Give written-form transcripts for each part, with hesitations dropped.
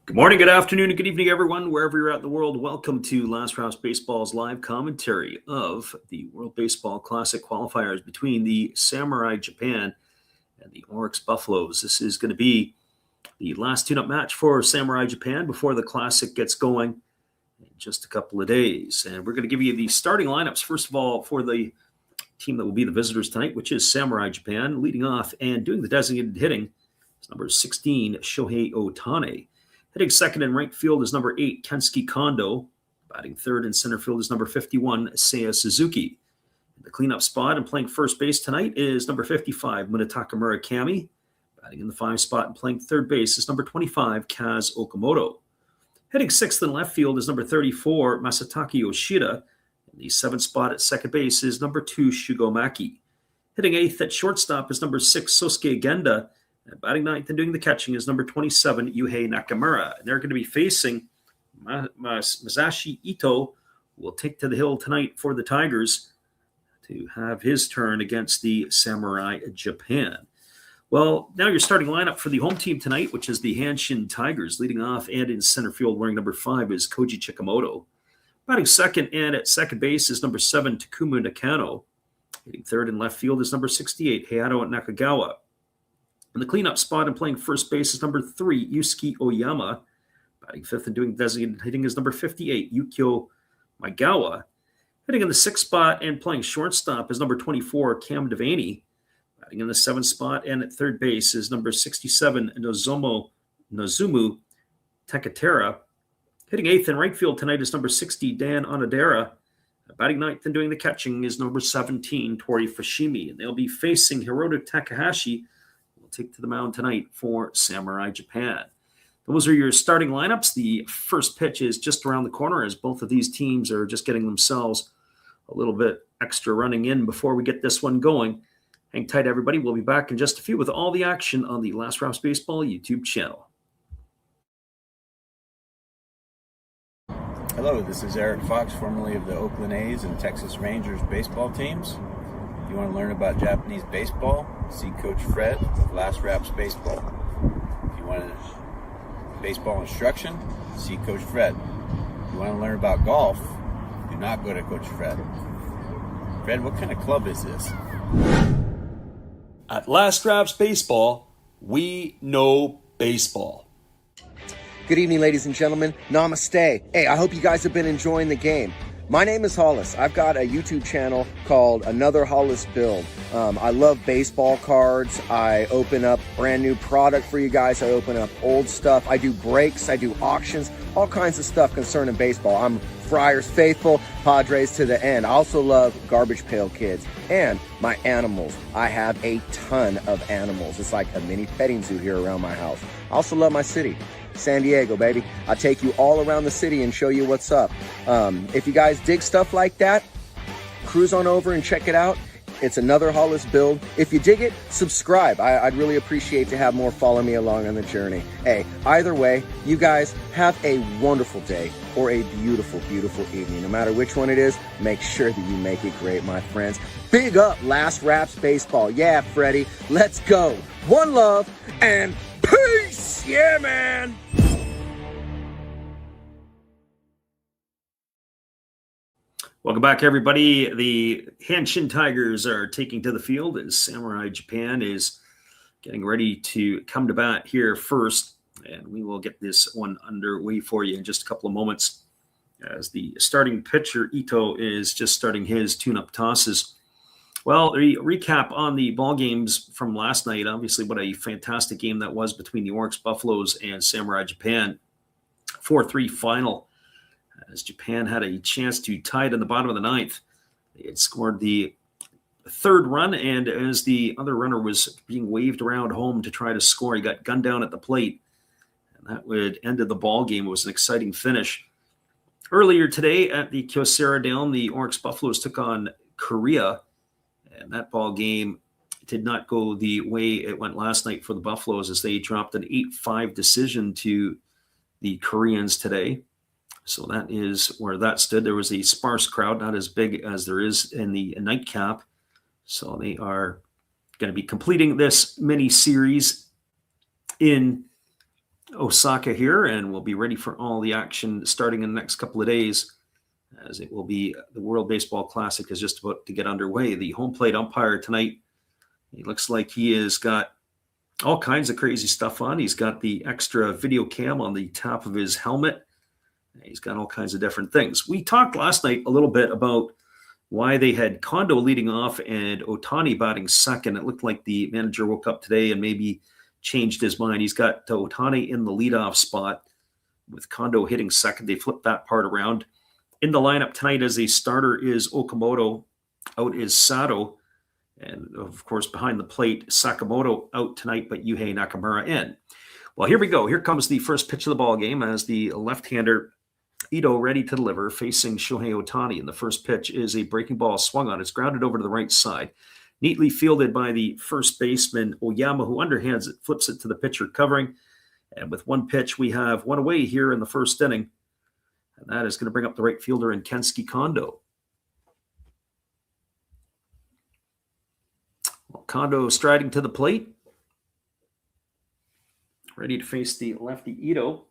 Good morning, good afternoon, and good evening, everyone, wherever you're at in the world. Welcome to Last Rouse Baseball's live commentary of the World Baseball Classic qualifiers between the Samurai Japan and the Oryx Buffaloes. This is going to be the last tune-up match for Samurai Japan before the Classic gets going in just a couple of days. And we're going to give you the starting lineups, first of all, for the team that will be the visitors tonight, which is Samurai Japan. Leading off and doing the designated hitting is number 16, Shohei Ohtani. Hitting second in right field is number 8, Kensuke Kondo. Batting third in center field is number 51, Seiya Suzuki. The cleanup spot and playing first base tonight is number 55, Munetaka Murakami. Batting in the 5 spot and playing third base is number 25, Kaz Okamoto. Hitting sixth in left field is number 34, Masataka Yoshida. In the 7th spot at second base is number 2, Shugo Maki. Hitting eighth at shortstop is number 6, Sosuke Genda. And batting ninth and doing the catching is number 27, Yuhei Nakamura. And they're going to be facing Masashi Ito, who will take to the hill tonight for the Tigers to have his turn against the Samurai Japan. Well, now your starting lineup for the home team tonight, which is the Hanshin Tigers. Leading off and in center field wearing number 5 is Koji Chikamoto. Batting second and at second base is number 7, Takumu Nakano. Hitting third in left field is number 68, Hayato Nakagawa. In the cleanup spot and playing first base is number 3, Yusuke Oyama. Batting fifth and doing designated hitting is number 58, Yukio Maegawa. Hitting in the 6th spot and playing shortstop is number 24, Cam Devaney. Batting in the 7th spot and at third base is number 67, Nozumu Takatera. Hitting 8th in right field tonight is number 60, Dan Onodera. Batting ninth and doing the catching is number 17, Tori Fushimi. And they'll be facing Hiroto Takahashi, take to the mound tonight for Samurai Japan. Those are your starting lineups. The first pitch is just around the corner as both of these teams are just getting themselves a little bit extra running in before we get this one going. Hang tight, everybody. We'll be back in just a few with all the action on the Last Rouse Baseball YouTube channel. Hello, this is Eric Fox, formerly of the Oakland A's and Texas Rangers baseball teams. If you want to learn about Japanese baseball, see Coach Fred of Last Raps Baseball. If you want baseball instruction, see Coach Fred. If you want to learn about golf, do not go to Coach Fred. Fred, what kind of club is this? At Last Raps Baseball, we know baseball. Good evening, ladies and gentlemen. Namaste. Hey, I hope you guys have been enjoying the game. My name is Hollis. I've got a YouTube channel called Another Hollis Build. I love baseball cards. I open up brand new product for you guys. I open up old stuff. I do breaks. I do auctions. All kinds of stuff concerning baseball. I'm Friars faithful, Padres to the end. I also love Garbage Pail Kids and my animals. I have a ton of animals. It's like a mini petting zoo here around my house. I also love my city. San Diego, baby. I'll take you all around the city and show you what's up. If you guys dig stuff like that, cruise on over and check it out. It's Another Hollis Build. If you dig it, subscribe. I'd really appreciate to have more follow me along on the journey. Hey, either way, you guys have a wonderful day or a beautiful, beautiful evening. No matter which one it is, make sure that you make it great, my friends. Big up Last Raps Baseball. Yeah, Freddie, let's go. One love and peace. Yeah, man. Welcome back, everybody. The Hanshin Tigers are taking to the field as Samurai Japan is getting ready to come to bat here first. And we will get this one underway for you in just a couple of moments as the starting pitcher, Ito, is just starting his tune-up tosses. Well, the recap on the ball games from last night. Obviously, what a fantastic game that was between the Oryx Buffaloes and Samurai Japan. 4-3 final. As Japan had a chance to tie it in the bottom of the 9th. They had scored the 3rd run, and as the other runner was being waved around home to try to score, he got gunned down at the plate. And that would ended the ball game. It was an exciting finish. Earlier today at the Kyocera Dome, the Oryx Buffaloes took on Korea, and that ball game did not go the way it went last night for the Buffaloes as they dropped an 8-5 decision to the Koreans today. So that is where that stood. There was a sparse crowd, not as big as there is in the nightcap. So they are going to be completing this mini series in Osaka here, and we'll be ready for all the action starting in the next couple of days, as it will be the World Baseball Classic is just about to get underway. The home plate umpire tonight, he looks like he has got all kinds of crazy stuff on. He's got the extra video cam on the top of his helmet. He's got all kinds of different things. We talked last night a little bit about why they had Kondo leading off and Ohtani batting second. It looked like the manager woke up today and maybe changed his mind. He's got Ohtani in the leadoff spot with Kondo hitting second. They flipped that part around. In the lineup tonight as a starter is Okamoto. Out is Sato. And, of course, behind the plate, Sakamoto out tonight, but Yuhei Nakamura in. Well, here we go. Here comes the first pitch of the ball game as the left-hander Ito ready to deliver, facing Shohei Ohtani. And the first pitch is a breaking ball swung on. It's grounded over to the right side. Neatly fielded by the first baseman, Oyama, who underhands it, flips it to the pitcher covering. And with one pitch, we have one away here in the first inning. And that is going to bring up the right fielder in Kensuke Kondo. Well, Kondo striding to the plate. Ready to face the lefty Ito.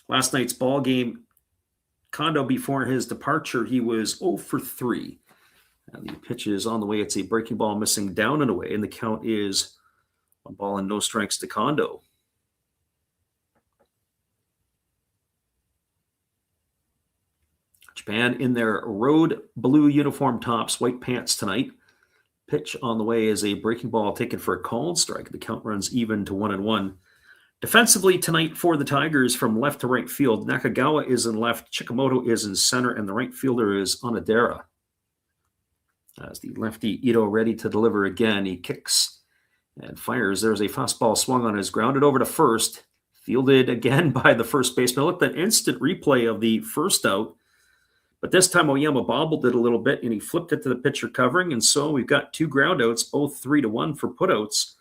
Last night's ball game, Kondo, before his departure, he was 0 for 3. And the pitch is on the way. It's a breaking ball missing down and away, and the count is 1 ball and no strikes to Kondo. Japan in their road blue uniform tops, white pants tonight. Pitch on the way is a breaking ball taken for a called strike. The count runs even to 1-1. Defensively tonight for the Tigers from left to right field, Nakagawa is in left, Chikamoto is in center, and the right fielder is Onodera. As the lefty Ito ready to deliver again, he kicks and fires. There's a fastball swung on, is grounded over to first, fielded again by the first baseman. Look at that instant replay of the first out, but this time Oyama bobbled it a little bit and he flipped it to the pitcher covering, and so we've got 2 ground outs, both 3-1 for putouts.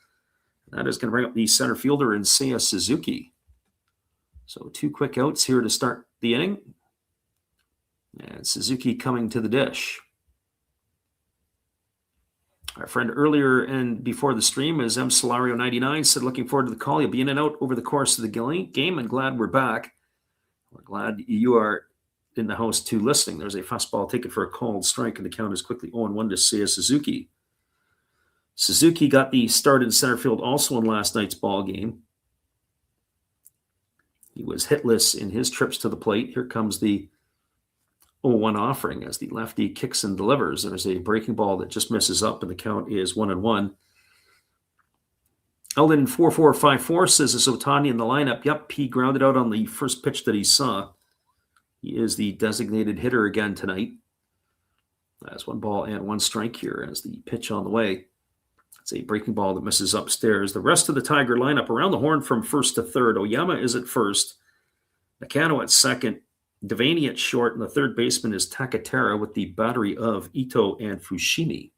That is going to bring up the center fielder in Seiya Suzuki. So 2 quick outs here to start the inning. And Suzuki coming to the dish. Our friend earlier and before the stream is M. Solario 99 said, looking forward to the call. You'll be in and out over the course of the game, and glad we're back. We're glad you are in the house too listening. There's a fastball taken for a called strike, and the count is quickly 0-1 to Seiya Suzuki. Suzuki got the start in center field also in last night's ball game. He was hitless in his trips to the plate. Here comes the 0-1 offering as the lefty kicks and delivers. There's a breaking ball that just misses up, and the count is 1-1. Eldon 4454 says it's Ohtani in the lineup. Yep, he grounded out on the first pitch that he saw. He is the designated hitter again tonight. That's 1 ball and 1 strike here as the pitch on the way. It's a breaking ball that misses upstairs. The rest of the Tiger lineup around the horn from first to third. Oyama is at first. Nakano at second. Devaney at short. And the third baseman is Takatera with the battery of Ito and Fushimi.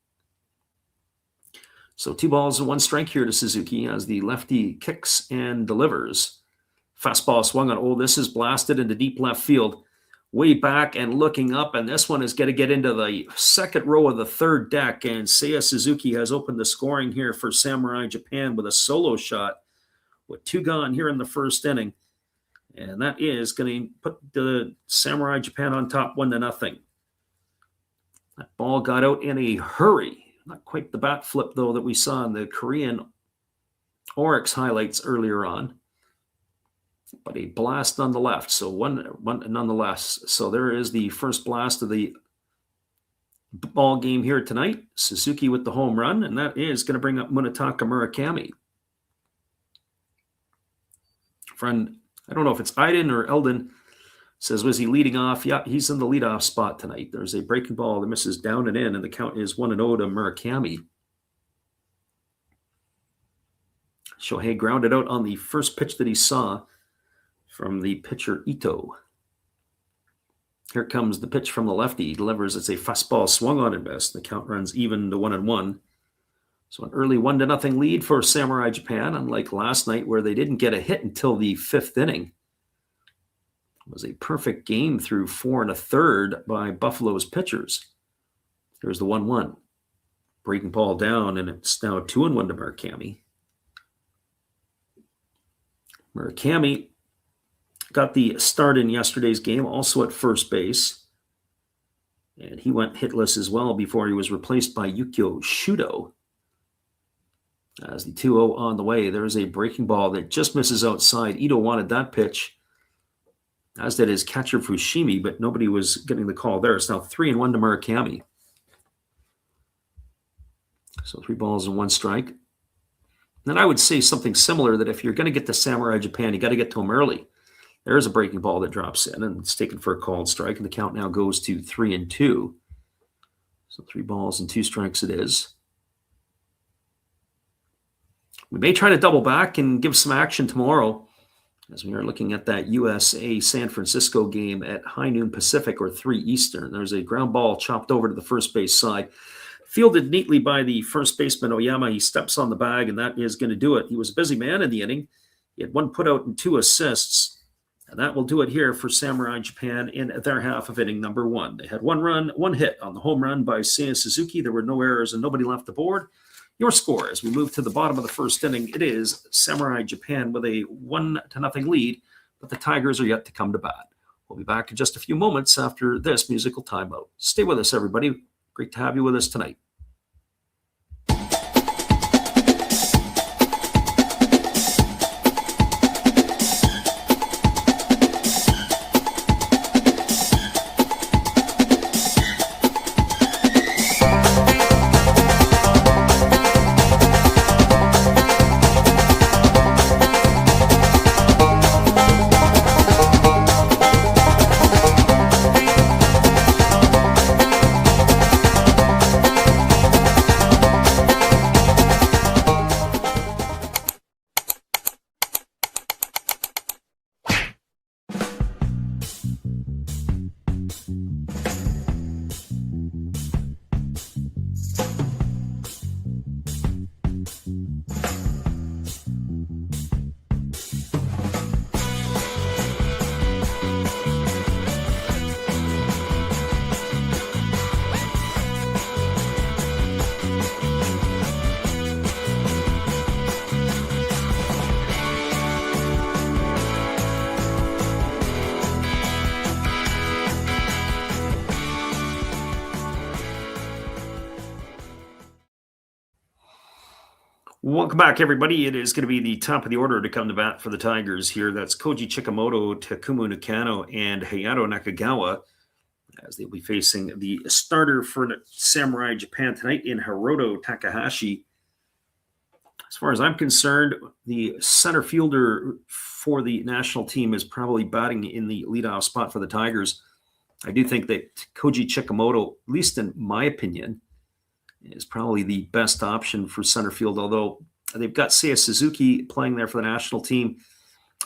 So 2 balls and 1 strike here to Suzuki as the lefty kicks and delivers. Fastball swung on. Oh, this is blasted into deep left field. Way back and looking up, and this one is going to get into the second row of the third deck, and Seiya Suzuki has opened the scoring here for Samurai Japan with a solo shot with 2 gone here in the first inning, and that is going to put the Samurai Japan on top 1-0. That ball got out in a hurry. Not quite the bat flip, though, that we saw in the Korean Oryx highlights earlier on. But a blast on the left, so one nonetheless. So there is the first blast of the ball game here tonight. Suzuki with the home run, and that is going to bring up Munetaka Murakami. Friend, I don't know if it's Iden or Eldon, says, was he leading off? Yeah, he's in the leadoff spot tonight. There's a breaking ball that misses down and in, and the count is 1-0 to Murakami. Shohei grounded out on the first pitch that he saw from the pitcher Ito. Here comes the pitch from the lefty. He delivers. It's a fastball swung on and missed. The count runs even to 1-1. So an early 1-0 lead for Samurai Japan, unlike last night where they didn't get a hit until the 5th inning. It was a perfect game through 4 1/3 by Buffalo's pitchers. Here's the 1-1. Breaking ball down, and it's now 2-1 to Murakami. Murakami got the start in yesterday's game, also at first base. And he went hitless as well before he was replaced by Yukio Shudo. As the 2-0 on the way, there's a breaking ball that just misses outside. Ito wanted that pitch, as did his catcher Fushimi, but nobody was getting the call there. It's now 3-1 to Murakami. So 3 balls and 1 strike. And I would say something similar, that if you're going to get to Samurai Japan, you got to get to him early. There's a breaking ball that drops in, and it's taken for a called strike, and the count now goes to 3-2. So 3 balls and 2 strikes it is. We may try to double back and give some action tomorrow, as we are looking at that USA San Francisco game at high noon Pacific or 3 Eastern. There's a ground ball chopped over to the first base side, fielded neatly by the first baseman Oyama. He steps on the bag, and that is going to do it. He was a busy man in the inning. He had 1 putout and 2 assists. And that will do it here for Samurai Japan in their half of inning number 1. They had 1 run, 1 hit on the home run by Seiya Suzuki. There were no errors and nobody left the board. Your score as we move to the bottom of the first inning, it is Samurai Japan with a 1-0 lead, but the Tigers are yet to come to bat. We'll be back in just a few moments after this musical timeout. Stay with us, everybody. Great to have you with us tonight. Welcome back, everybody. It is going to be the top of the order to come to bat for the Tigers here. That's Koji Chikamoto, Takumu Nakano, and Hayato Nakagawa, as they'll be facing the starter for Samurai Japan tonight in Hiroto Takahashi. As far as I'm concerned, the center fielder for the national team is probably batting in the leadoff spot for the Tigers. I do think that Koji Chikamoto, at least in my opinion, is probably the best option for center field, although they've got Seiya Suzuki playing there for the national team.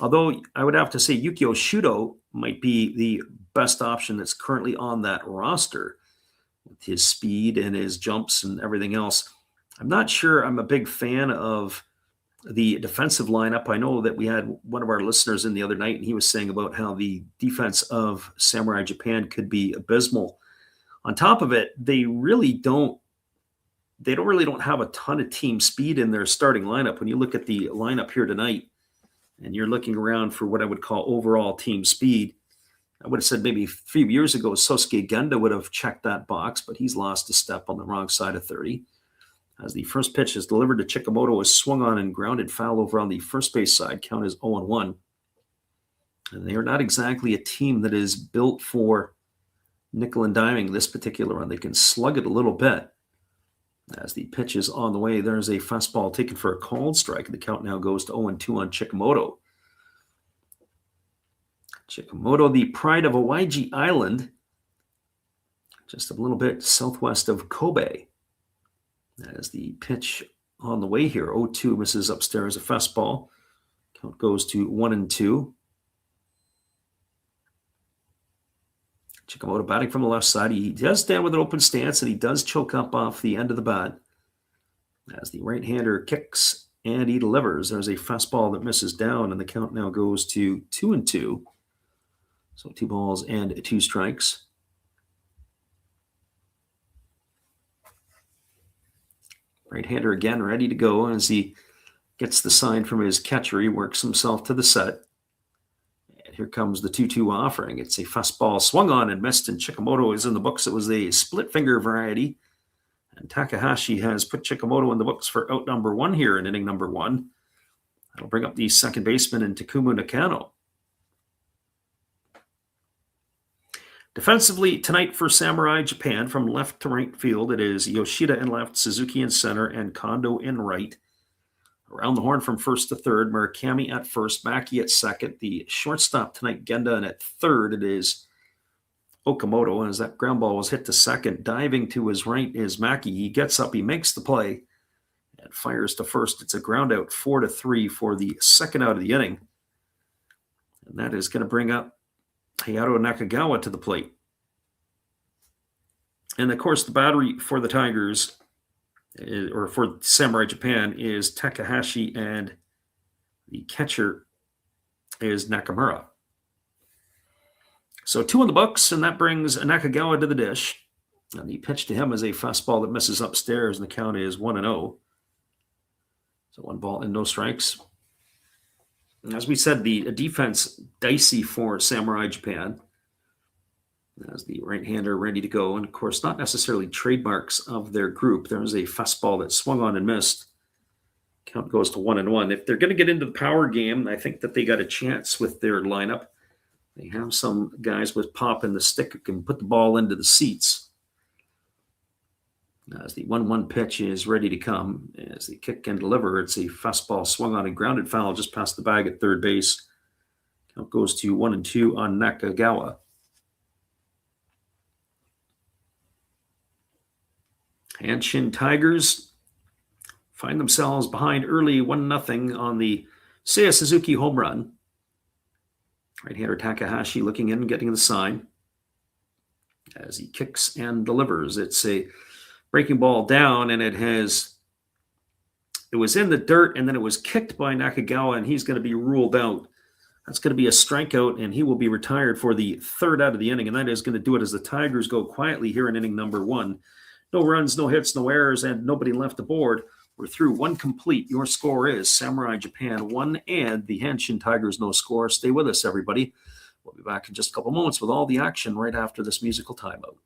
Although I would have to say Yukio Shudo might be the best option that's currently on that roster with his speed and his jumps and everything else. I'm not sure I'm a big fan of the defensive lineup. I know that we had one of our listeners in the other night, and he was saying about how the defense of Samurai Japan could be abysmal. On top of it, they really don't have a ton of team speed in their starting lineup. When you look at the lineup here tonight and you're looking around for what I would call overall team speed, I would have said maybe a few years ago Sosuke Genda would have checked that box, but he's lost a step on the wrong side of 30. As the first pitch is delivered to Chikamoto, is swung on and grounded foul over on the first base side. Count is 0-1. And they are not exactly a team that is built for nickel and diming this particular run. They can slug it a little bit. As the pitch is on the way, there's a fastball taken for a called strike. The count now goes to 0-2 on Chikamoto. Chikamoto, the pride of Owaiji Island, just a little bit southwest of Kobe. As the pitch on the way here, 0-2 misses upstairs, a fastball. Count goes to 1-2. Chikamoto batting from the left side. He does stand with an open stance, and he does choke up off the end of the bat. As the right-hander kicks and he delivers, there's a fastball that misses down, and the count now goes to 2-2. So 2 balls and 2 strikes. Right-hander again ready to go as he gets the sign from his catcher. He works himself to the set. And here comes the 2-2 offering. It's a fastball swung on and missed, and Chikamoto is in the books. It was a split finger variety. And Takahashi has put Chikamoto in the books for out number 1 here in inning number 1. That'll bring up the second baseman in Takumu Nakano. Defensively tonight for Samurai Japan, from left to right field, it is Yoshida in left, Suzuki in center, and Kondo in right. Around the horn from first to third, Murakami at first, Maki at second. The shortstop tonight, Genda, and at third, it is Okamoto. As that ground ball was hit to second, diving to his right is Maki. He gets up, he makes the play, and fires to first. It's a ground out, 4-3 for the second out of the inning. And that is going to bring up Hayato Nakagawa to the plate. And of course, the battery for the Tigers, or for Samurai Japan, is Takahashi, and the catcher is Nakamura. So 2 in the books, and that brings Nakagawa to the dish. And the pitch to him is a fastball that misses upstairs, and the count is 1-0. So 1 ball and no strikes. As we said, the defense dicey for Samurai Japan, as the right-hander ready to go. And, of course, not necessarily trademarks of their group. There was a fastball that swung on and missed. Count goes to 1-1. If they're going to get into the power game, I think that they got a chance with their lineup. They have some guys with pop in the stick who can put the ball into the seats. As the 1-1 pitch is ready to come, as the kick can deliver, it's a fastball swung on and grounded foul just past the bag at third base. Count goes to 1-2 on Nakagawa. Hanshin Tigers find themselves behind early 1-0 on the Seiya Suzuki home run. Right-hander Takahashi looking in, getting the sign as he kicks and delivers. It's a breaking ball down, and it was in the dirt, and then it was kicked by Nakagawa, and he's going to be ruled out. That's going to be a strikeout, and he will be retired for the third out of the inning, and that is going to do it as the Tigers go quietly here in inning number 1. No runs, no hits, no errors, and nobody left aboard. We're through 1 complete. Your score is Samurai Japan 1 and the Hanshin Tigers no score. Stay with us, everybody. We'll be back in just a couple moments with all the action right after this musical timeout.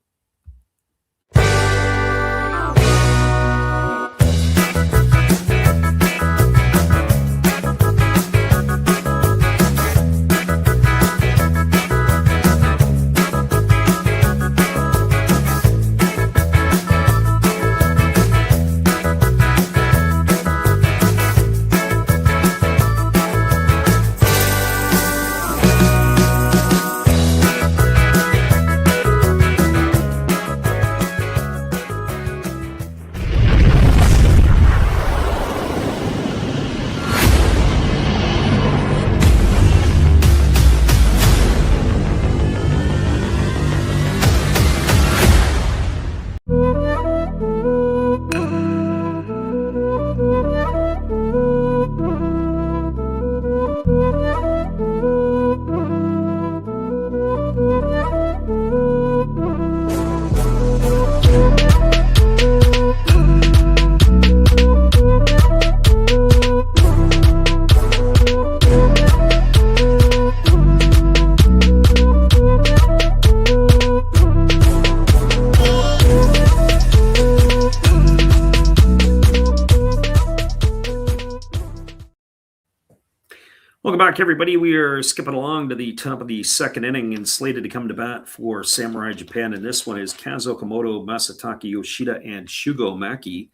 Welcome back, everybody. We are skipping along to the top of the second inning and slated to come to bat for Samurai Japan. And this one is Kazu Okamoto, Masataka Yoshida, and Shugo Maki.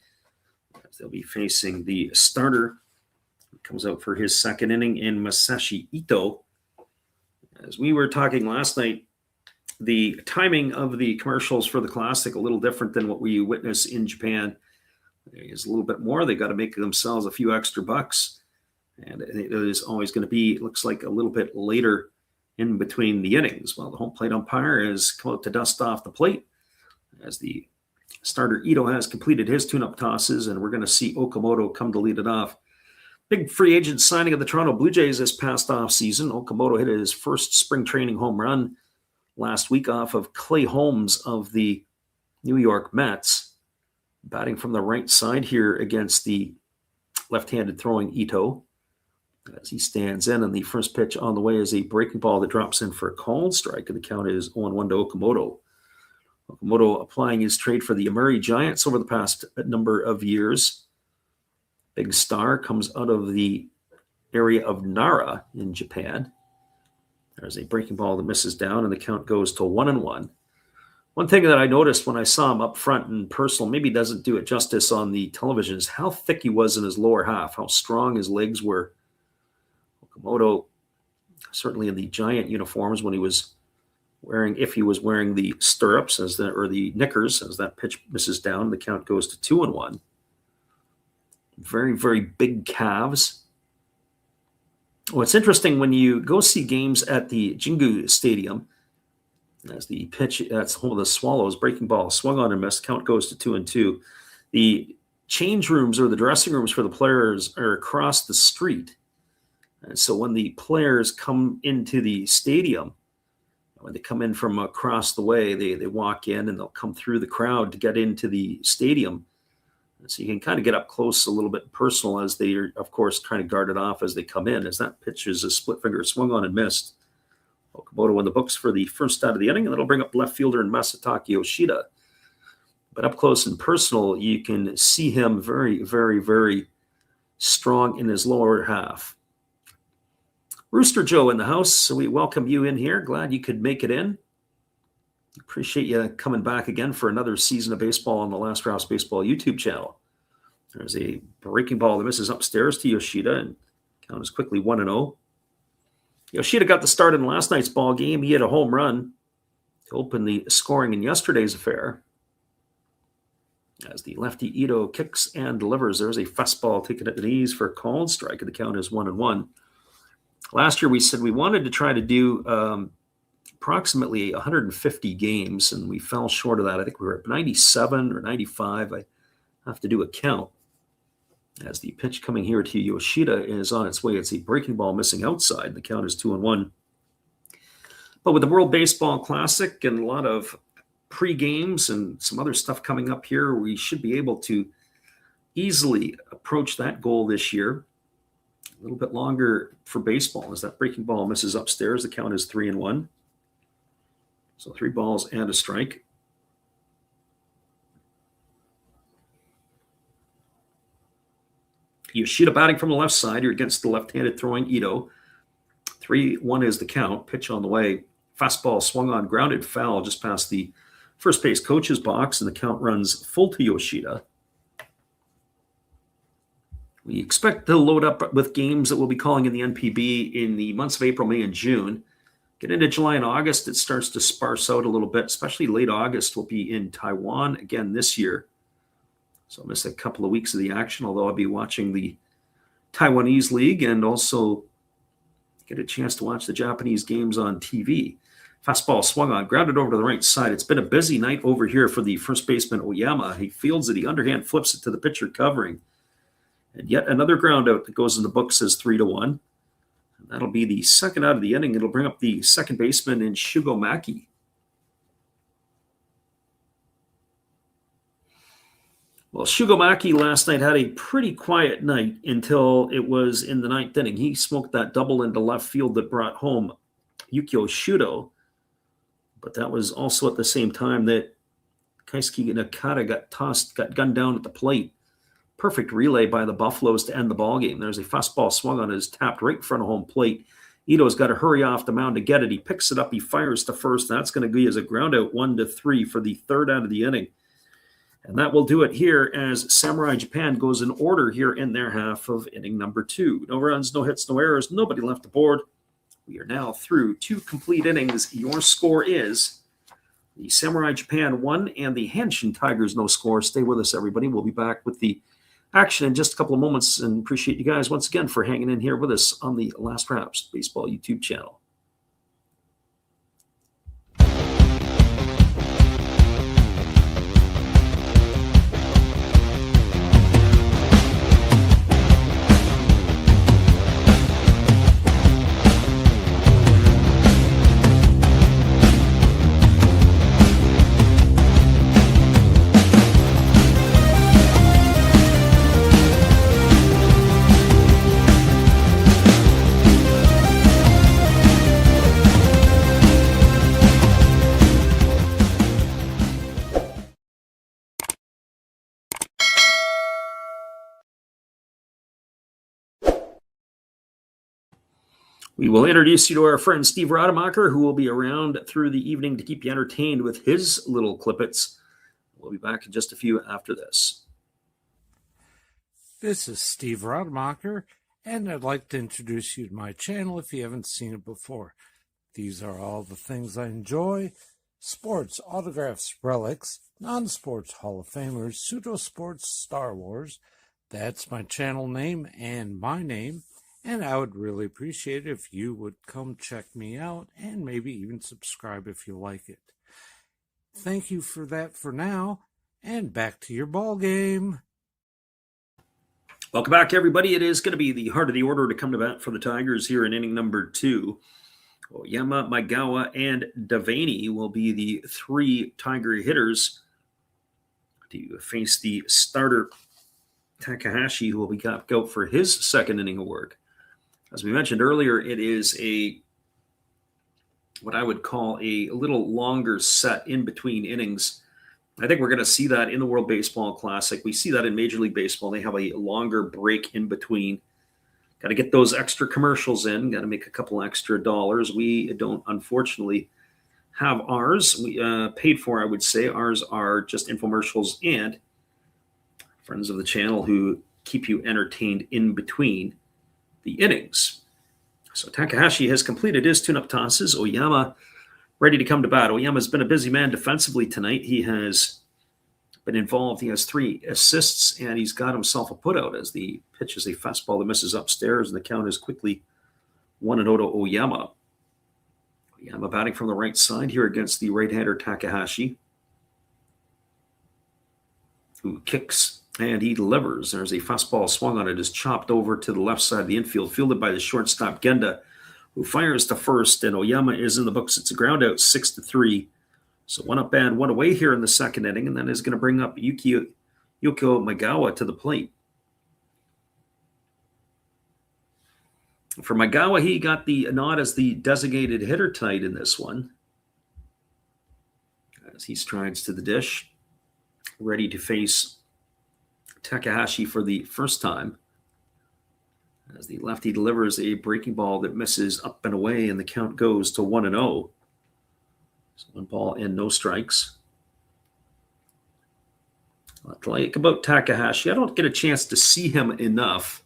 They'll be facing the starter who comes out for his second inning in Masashi Ito. As we were talking last night, the timing of the commercials for the Classic a little different than what we witness in Japan. There's a little bit more. They got to make themselves a few extra bucks. And it is always going to be, it looks like, a little bit later in between the innings. Well, the home plate umpire has come out to dust off the plate as the starter Ito has completed his tune-up tosses, and we're going to see Okamoto come to lead it off. Big free agent signing of the Toronto Blue Jays this past off season. Okamoto hit his first spring training home run last week off of Clay Holmes of the New York Mets, batting from the right side here against the left-handed throwing Ito as he stands in. And the first pitch on the way is a breaking ball that drops in for a called strike. And the count is 0-1 to Okamoto. Okamoto applying his trade for the Amuri Giants over the past number of years. Big star comes out of the area of Nara in Japan. There's a breaking ball that misses down, and the count goes to 1-1. One thing that I noticed when I saw him up front in personal, maybe doesn't do it justice on the television, is how thick he was in his lower half, how strong his legs were. Okamoto, certainly in the Giant uniforms when he was wearing, if he was wearing the stirrups or the knickers, as that pitch misses down, the count goes to 2-1. Very, very big calves. What's interesting when you go see games at the Jingu Stadium, as the pitch, that's home of the Swallows, breaking ball swung on and missed, count goes to 2-2. The change rooms or the dressing rooms for the players are across the street. And so when the players come into the stadium, when they come in from across the way, they walk in and they'll come through the crowd to get into the stadium. So you can kind of get up close a little bit personal as they are, of course, trying to guard it off as they come in. As that pitch is a split finger swung on and missed. Okamoto in the books for the first out of the inning, and that'll bring up left fielder Masataka Yoshida. But up close and personal, you can see him very, very, very strong in his lower half. Rooster Joe in the house, so we welcome you in here. Glad you could make it in. Appreciate you coming back again for another season of baseball on the Last Rouse Baseball YouTube channel. There's a breaking ball that misses upstairs to Yoshida, and count is quickly 1-0. Yoshida got the start in last night's ball game. He hit a home run to open the scoring in yesterday's affair. As the lefty Ito kicks and delivers, there's a fastball taken at the knees for a called strike, and the count is 1-1. Last year we said we wanted to try to do approximately 150 games, and we fell short of that. I think we were at 97 or 95. I have to do a count. As the pitch coming here to Yoshida is on its way. It's a breaking ball missing outside. The count is 2-1. But with the World Baseball Classic and a lot of pre-games and some other stuff coming up here, we should be able to easily approach that goal this year. A little bit longer for baseball as that breaking ball misses upstairs. The count is 3-1. So 3 balls and a strike. Yoshida batting from the left side. You're against the left-handed throwing Ito. 3-1 is the count. Pitch on the way. Fastball swung on, grounded foul just past the first base coach's box, and the count runs full to Yoshida. We expect to load up with games that we'll be calling in the NPB in the months of April, May, and June. Get into July and August, it starts to sparse out a little bit, especially late August. We'll be in Taiwan again this year. So I'll miss a couple of weeks of the action, although I'll be watching the Taiwanese League and also get a chance to watch the Japanese games on TV. Fastball swung on, grounded over to the right side. It's been a busy night over here for the first baseman, Oyama. He fields it. He underhand flips it to the pitcher covering. And yet another ground out that goes in the books as 3-1. And that'll be the second out of the inning. It'll bring up the second baseman in Shugo Maki. Well, Shugo Maki last night had a pretty quiet night until it was in the ninth inning. He smoked that double into left field that brought home Yukio Shudo. But that was also at the same time that Keisuke Nakata got gunned down at the plate. Perfect relay by the Buffaloes to end the ballgame. There's a fastball swung on, is tapped right in front of home plate. Ito's got to hurry off the mound to get it. He picks it up. He fires to first. That's going to be as a ground out 1-3 for the third out of the inning. And that will do it here as Samurai Japan goes in order here in their half of inning number 2. No runs, no hits, no errors, nobody left the board. We are now through 2 complete innings. Your score is the Samurai Japan 1 and the Hanshin Tigers no score. Stay with us, everybody. We'll be back with the action in just a couple of moments, and appreciate you guys once again for hanging in here with us on the Last Raps Baseball YouTube channel. We will introduce you to our friend Steve Rademacher, who will be around through the evening to keep you entertained with his little clippets. We'll be back in just a few after this. This is Steve Rademacher, and I'd like to introduce you to my channel if you haven't seen it before. These are all the things I enjoy: sports, autographs, relics, non-sports Hall of Famers, pseudo-sports, Star Wars. That's my channel name and my name, and I would really appreciate it if you would come check me out and maybe even subscribe if you like it. Thank you for that for now, and back to your ball game. Welcome back, everybody. It is going to be the heart of the order to come to bat for the Tigers here in inning number 2. Oyama, Maegawa, and Devaney will be the 3 Tiger hitters to face the starter Takahashi, who will be got out for his second inning of work. As we mentioned earlier, it is what I would call a little longer set in between innings. I think we're going to see that in the World Baseball Classic. We see that in Major League Baseball. They have a longer break in between. Got to get those extra commercials in. Got to make a couple extra dollars. We don't, unfortunately, have ours. We paid for, I would say. Ours are just infomercials and friends of the channel who keep you entertained in between the innings. So Takahashi has completed his tune-up tosses. Oyama ready to come to bat. Oyama's been a busy man defensively tonight. He has been involved. He has 3 assists, and he's got himself a putout as the pitch is a fastball that misses upstairs, and the count is quickly 1-0 to Oyama. Oyama batting from the right side here against the right-hander Takahashi, who kicks and he delivers. There's a fastball swung on it, is chopped over to the left side of the infield, fielded by the shortstop Genda, who fires to first, and Oyama is in the books. It's a ground out, 6-3. So 1 up and 1 away here in the second inning, and that is going to bring up Yukio Maegawa to the plate. For Maegawa, he got the nod as the designated hitter tonight in this one, as he strides to the dish, ready to face Takahashi for the first time. As the lefty delivers a breaking ball that misses up and away, and the count goes to 1-0. So 1 ball and no strikes. What I like about Takahashi, I don't get a chance to see him enough.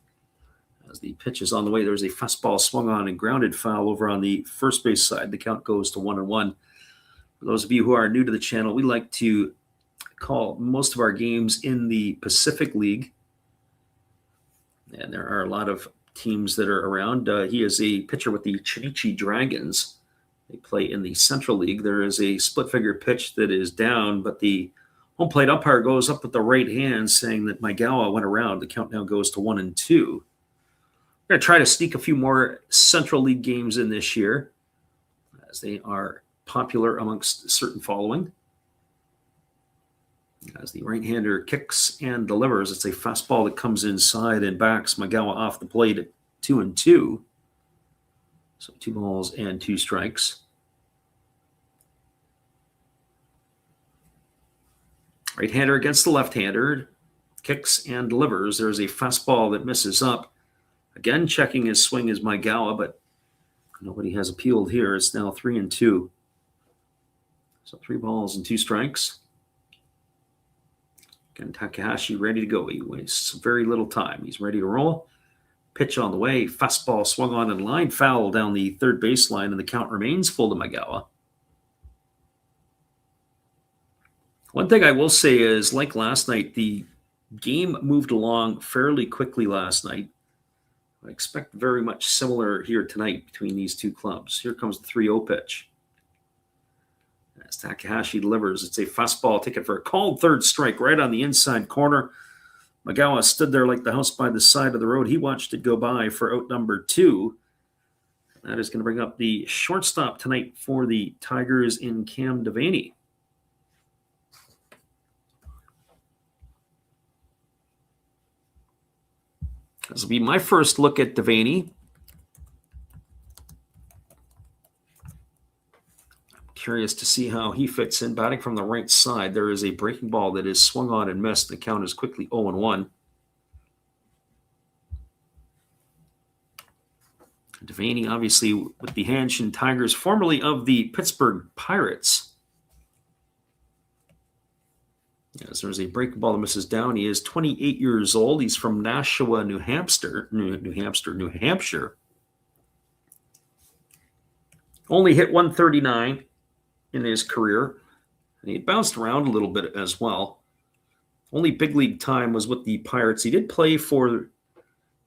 As the pitch is on the way, there's a fastball swung on and grounded foul over on the first base side. The count goes to 1-1. For those of you who are new to the channel, we like to call most of our games in the Pacific League. And there are a lot of teams that are around. He is a pitcher with the Chinichi Dragons. They play in the Central League. There is a split-figure pitch that is down, but the home plate umpire goes up with the right hand, saying that Maegawa went around. The count now goes to 1-2. We're going to try to sneak a few more Central League games in this year, as they are popular amongst certain following. As the right-hander kicks and delivers, it's a fastball that comes inside and backs Maegawa off the plate at 2-2. So 2 balls and 2 strikes. Right-hander against the left-hander, kicks and delivers. There's a fastball that misses up. Again, checking his swing is Maegawa, but nobody has appealed here. It's now 3-2. So 3 balls and 2 strikes. Again, Takahashi ready to go. He wastes very little time. He's ready to roll. Pitch on the way. Fastball swung on and line foul down the third baseline, and the count remains full to Maegawa. One thing I will say is, like last night, the game moved along fairly quickly last night. I expect very much similar here tonight between these 2 clubs. Here comes the 3-0 pitch. As Takahashi delivers, it's a fastball taken for a called third strike right on the inside corner. Maegawa stood there like the house by the side of the road. He watched it go by for out number 2. That is going to bring up the shortstop tonight for the Tigers in Cam Devaney. This will be my first look at Devaney. Curious to see how he fits in. Batting from the right side, there is a breaking ball that is swung on and missed. The count is quickly 0-1. Devaney, obviously, with the Hanshin Tigers, formerly of the Pittsburgh Pirates. As there's a breaking ball that misses down. He is 28 years old. He's from Nashua, New Hampshire. Only hit 139 in his career. And he bounced around a little bit as well. Only big league time was with the Pirates. He did play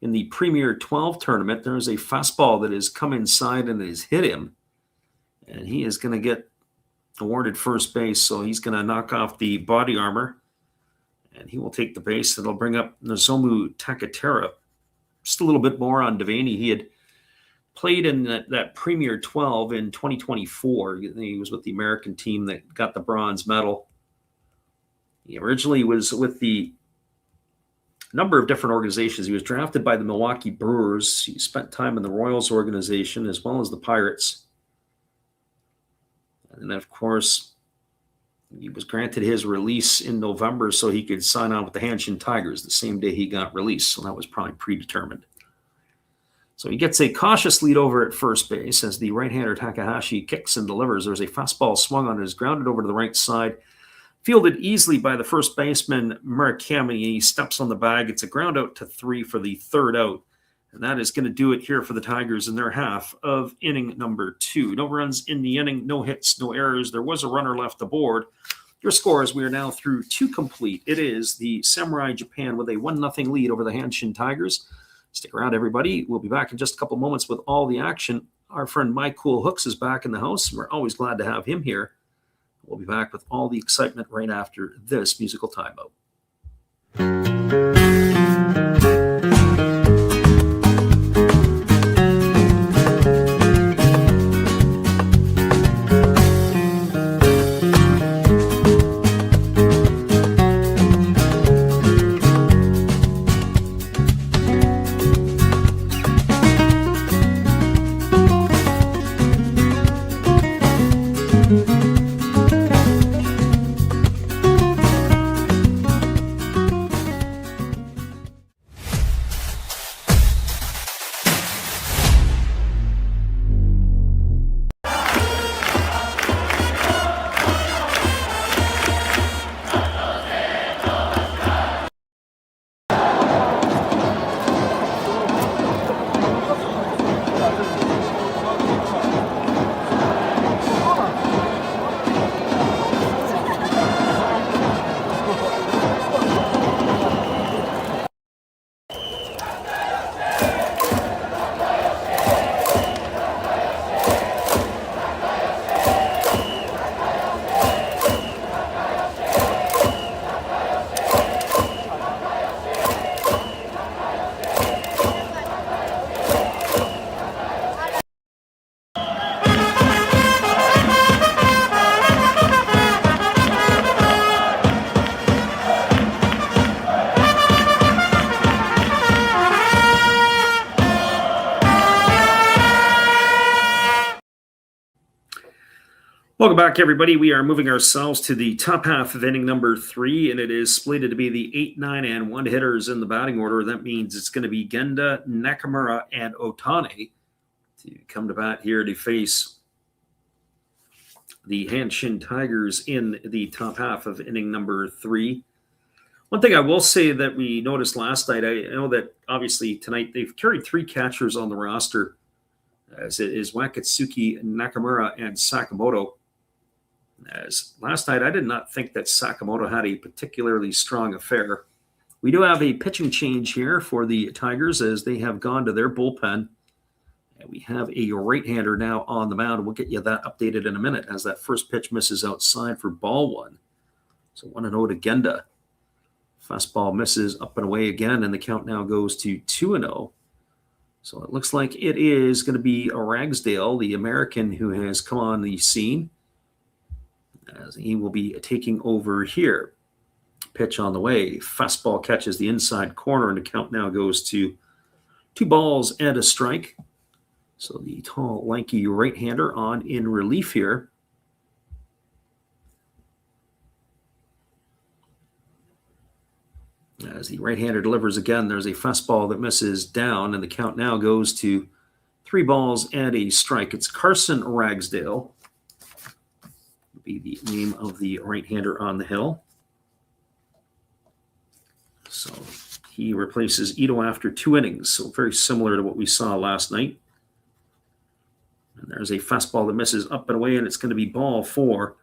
in the Premier 12 tournament. There's a fastball that has come inside and has hit him. And he is going to get awarded first base, so he's going to knock off the body armor, and he will take the base. That'll bring up Nozomu Takatera. Just a little bit more on Devaney. He had played in that Premier 12 in 2024. He was with the American team that got the bronze medal. He originally was with the number of different organizations. He was drafted by the Milwaukee Brewers. He spent time in the Royals organization as well as the Pirates. And then, of course, he was granted his release in November so he could sign on with the Hanshin Tigers the same day he got released. So that was probably predetermined. So he gets a cautious lead over at first base as the right-hander Takahashi kicks and delivers. There's a fastball swung on, is grounded over to the right side. Fielded easily by the first baseman, Murakami. He steps on the bag. It's a ground out to 3 for the third out. And that is going to do it here for the Tigers in their half of inning number 2. No runs in the inning, no hits, no errors. There was a runner left aboard. Your scores, we are now through 2 complete. It is the Samurai Japan with a 1-0 lead over the Hanshin Tigers. Stick around, everybody. We'll be back in just a couple moments with all the action. Our friend Mike Cool Hooks is back in the house. We're always glad to have him here. We'll be back with all the excitement right after this musical timeout. Welcome back, everybody. We are moving ourselves to the top half of inning number 3, and it is slated to be the 8, 9, and 1 hitters in the batting order. That means it's going to be Genda, Nakamura, and Otane to come to bat here to face the Hanshin Tigers in the top half of inning number 3. One thing I will say that we noticed last night, I know that obviously tonight they've carried 3 catchers on the roster, as it is Wakatsuki, Nakamura, and Sakamoto. As last night, I did not think that Sakamoto had a particularly strong affair. We do have a pitching change here for the Tigers as they have gone to their bullpen. And we have a right-hander now on the mound. We'll get you that updated in a minute as that first pitch misses outside for ball 1. So 1-0 to Genda. Fastball misses up and away again, and the count now goes to 2-0. So it looks like it is going to be Ragsdale, the American, who has come on the scene, as he will be taking over here. Pitch on the way. Fastball catches the inside corner, and the count now goes to 2 balls and a strike. So the tall, lanky right-hander on in relief here. As the right-hander delivers again, there's a fastball that misses down, and the count now goes to 3 balls and a strike. It's Carson Ragsdale, would be the name of the right-hander on the hill. So he replaces Ito after 2 innings, so very similar to what we saw last night. And there's a fastball that misses up and away, and it's going to be ball 4.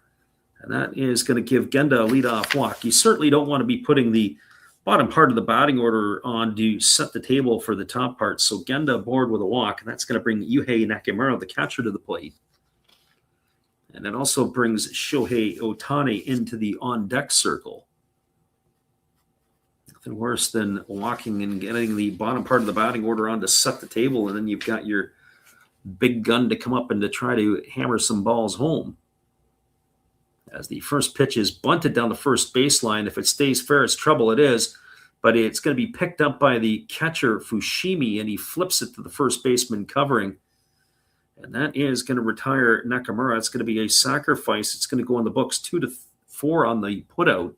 And that is going to give Genda a leadoff walk. You certainly don't want to be putting the bottom part of the batting order on to set the table for the top part. So Genda aboard with a walk, and that's going to bring Yuhei Nakamura, the catcher, to the plate. And it also brings Shohei Ohtani into the on-deck circle. Nothing worse than walking and getting the bottom part of the batting order on to set the table, and then you've got your big gun to come up and to try to hammer some balls home. As the first pitch is bunted down the first baseline. If it stays fair, it's trouble. It is. But it's going to be picked up by the catcher, Fushimi, and he flips it to the first baseman covering. And that is going to retire Nakamura. It's going to be a sacrifice. It's going to go in the books 2-4 on the putout.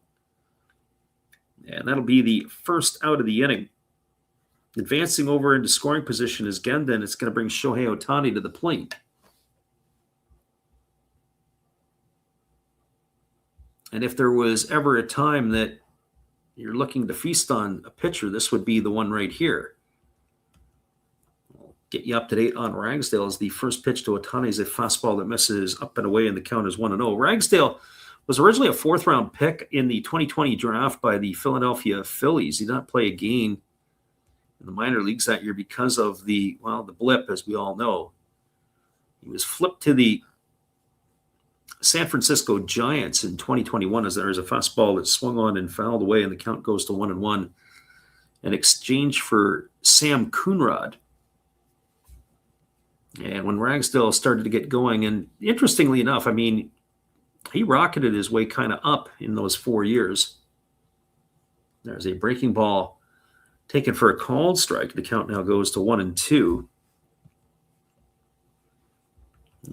And that'll be the first out of the inning. Advancing over into scoring position is Genda, and it's going to bring Shohei Ohtani to the plate. And if there was ever a time that you're looking to feast on a pitcher, this would be the one right here. I'll get you up to date on Ragsdale. As the first pitch to Ohtani is a fastball that misses up and away, and the count is 1-0. Ragsdale was originally a 4th-round pick in the 2020 draft by the Philadelphia Phillies. He did not play a game in the minor leagues that year because of the blip, as we all know. He was flipped to the San Francisco Giants in 2021 as there is a fastball that swung on and fouled away, and the count goes to 1-1 in exchange for Sam Coonrod. And when Ragsdale started to get going, and interestingly enough, I mean, he rocketed his way kind of up in those 4 years. There's a breaking ball taken for a called strike. The count now goes to 1-2.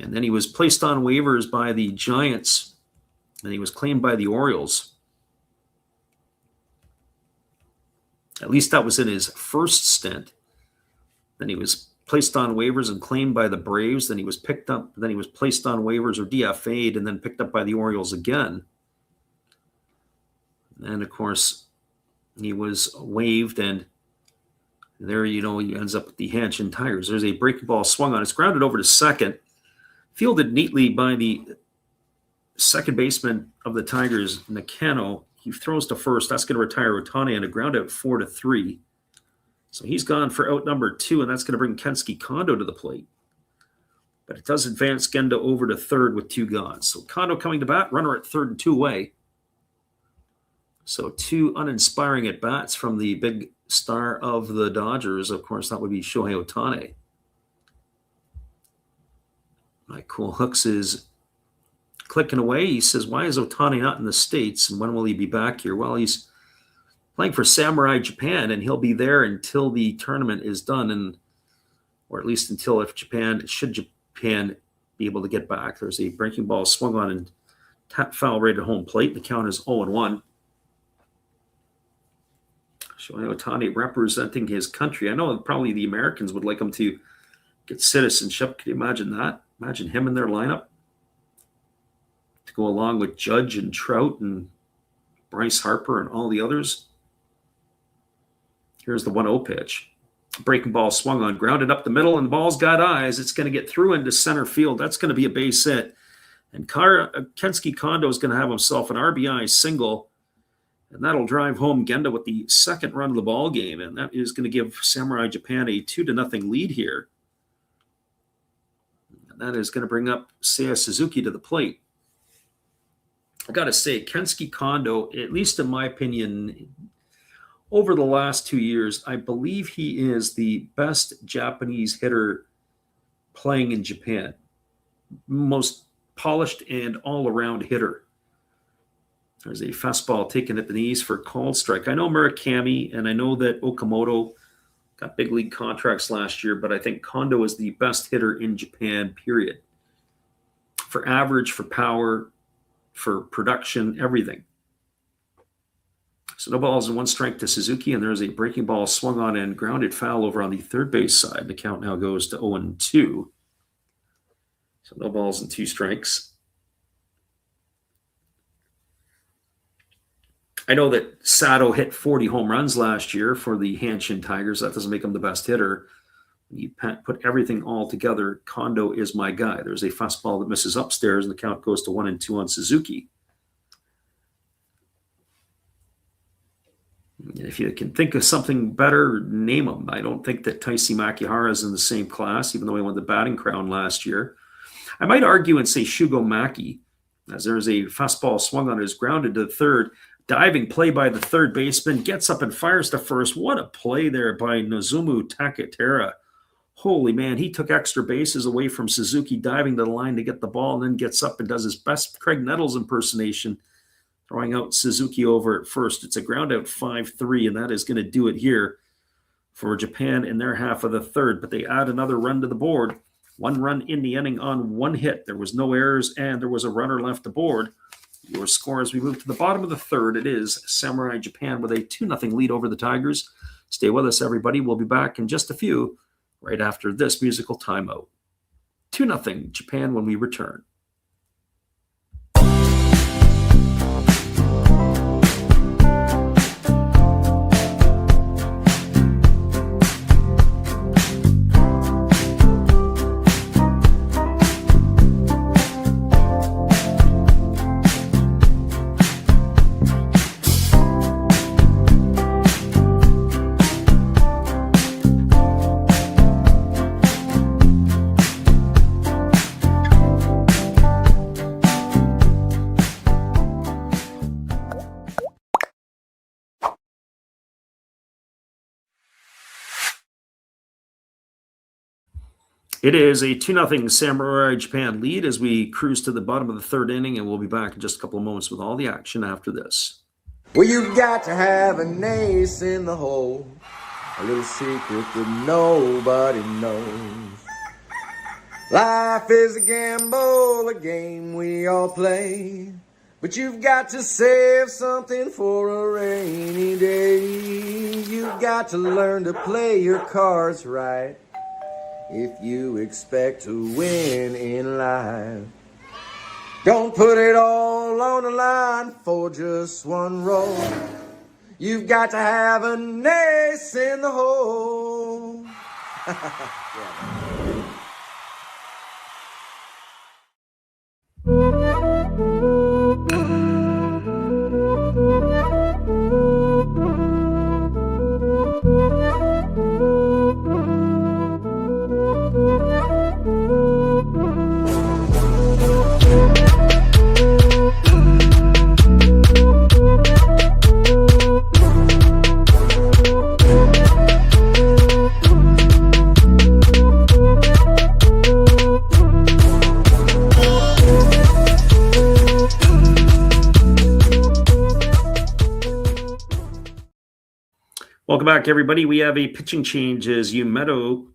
And then he was placed on waivers by the Giants, and he was claimed by the Orioles. At least that was in his first stint. Then he was placed on waivers and claimed by the Braves. Then he was picked up. Then he was placed on waivers or DFA'd, and then picked up by the Orioles again. And of course, he was waived, and there, he ends up with the Hanshin Tigers. There's a breaking ball swung on. It's grounded over to second. Fielded neatly by the second baseman of the Tigers, Nakano. He throws to first. That's going to retire Ohtani on a ground out 4-3. So he's gone for out number 2, and that's going to bring Kensuke Kondo to the plate. But it does advance Genda over to third with 2 gone. So Kondo coming to bat, runner at third and 2 away. So 2 uninspiring at-bats from the big star of the Dodgers. Of course, that would be Shohei Ohtani. Mike Cool Hooks is clicking away. He says, why is Ohtani not in the States, and when will he be back here? Well, he's playing for Samurai Japan, and he'll be there until the tournament is done, or at least until should Japan be able to get back. There's a breaking ball swung on and tap foul right at home plate. The count is 0-1. Shohei Ohtani representing his country. I know probably the Americans would like him to get citizenship. Can you imagine that? Imagine him in their lineup to go along with Judge and Trout and Bryce Harper and all the others. Here's the 1-0 pitch. Breaking ball swung on, grounded up the middle, and the ball's got eyes. It's going to get through into center field. That's going to be a base hit. And Kensuke Kondo is going to have himself an RBI single, and that'll drive home Genda with the second run of the ball game, and that is going to give Samurai Japan a 2-0 lead here. That is going to bring up Seiya Suzuki to the plate. I got to say, Kensuke Kondo, at least in my opinion, over the last 2 years, I believe he is the best Japanese hitter playing in Japan. Most polished and all-around hitter. There's a fastball taken at the knees for a called strike. I know Murakami, and I know that Okamoto got big league contracts last year, but I think Kondo is the best hitter in Japan, period. For average, for power, for production, everything. So no balls and 1 strike to Suzuki, and there's a breaking ball swung on and grounded foul over on the third base side. The count now goes to 0-2. So no balls and 2 strikes. I know that Sato hit 40 home runs last year for the Hanshin Tigers. That doesn't make him the best hitter. You put everything all together, Kondo is my guy. There's a fastball that misses upstairs, and the count goes to 1-2 on Suzuki. If you can think of something better, name them. I don't think that Taisi Makihara is in the same class, even though he won the batting crown last year. I might argue and say Shugo Maki, as there's a fastball swung on, is grounded to the third. Diving play by the third baseman, gets up and fires to first. What a play there by Nozomu Takatera. Holy man, he took extra bases away from Suzuki, diving to the line to get the ball, and then gets up and does his best Craig Nettles impersonation, throwing out Suzuki over at first. It's a ground out 5-3, and that is going to do it here for Japan in their half of the third. But they add another run to the board. 1 run in the inning on 1 hit. There was no errors, and there was a runner left aboard. Your score as we move to the bottom of the third, it is Samurai Japan with a 2-0 lead over the Tigers. Stay with us, everybody. We'll be back in just a few, right after this musical timeout. 2-0 Japan when we return. It is a 2-0 Samurai Japan lead as we cruise to the bottom of the third inning, and we'll be back in just a couple of moments with all the action after this. Well, you've got to have an ace in the hole, a little secret that nobody knows. Life is a gamble, a game we all play, but you've got to save something for a rainy day. You've got to learn to play your cards right if you expect to win in life. Don't put it all on the line for just 1 roll. You've got to have an ace in the hole. Welcome back, everybody. We have a pitching change as Yumeto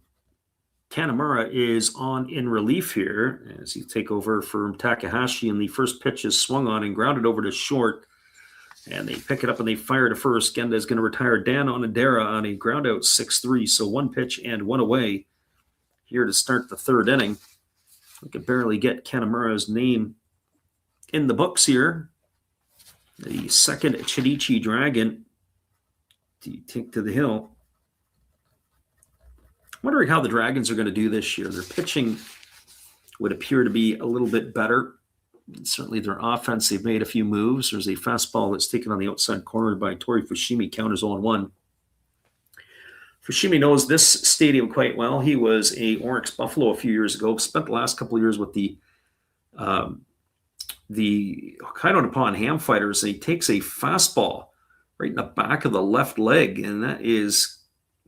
Kanamura is on in relief here as he take over for Takahashi, and the first pitch is swung on and grounded over to short, and they pick it up and they fire to first. Genda is going to retire Dan Onodera on a ground out 6-3, so 1 pitch and 1 away here to start the third inning. We could barely get Kanamura's name in the books here. The second Chidichi Dragon to take to the hill. Wondering how the Dragons are going to do this year. Their pitching would appear to be a little bit better. Certainly their offense, they've made a few moves. There's a fastball that's taken on the outside corner by Tori Fushimi, counters 0-1. Fushimi knows this stadium quite well. He was a Oryx Buffalo a few years ago, spent the last couple of years with the Hokkaido Nippon Ham Fighters. And he takes a fastball right in the back of the left leg, and that is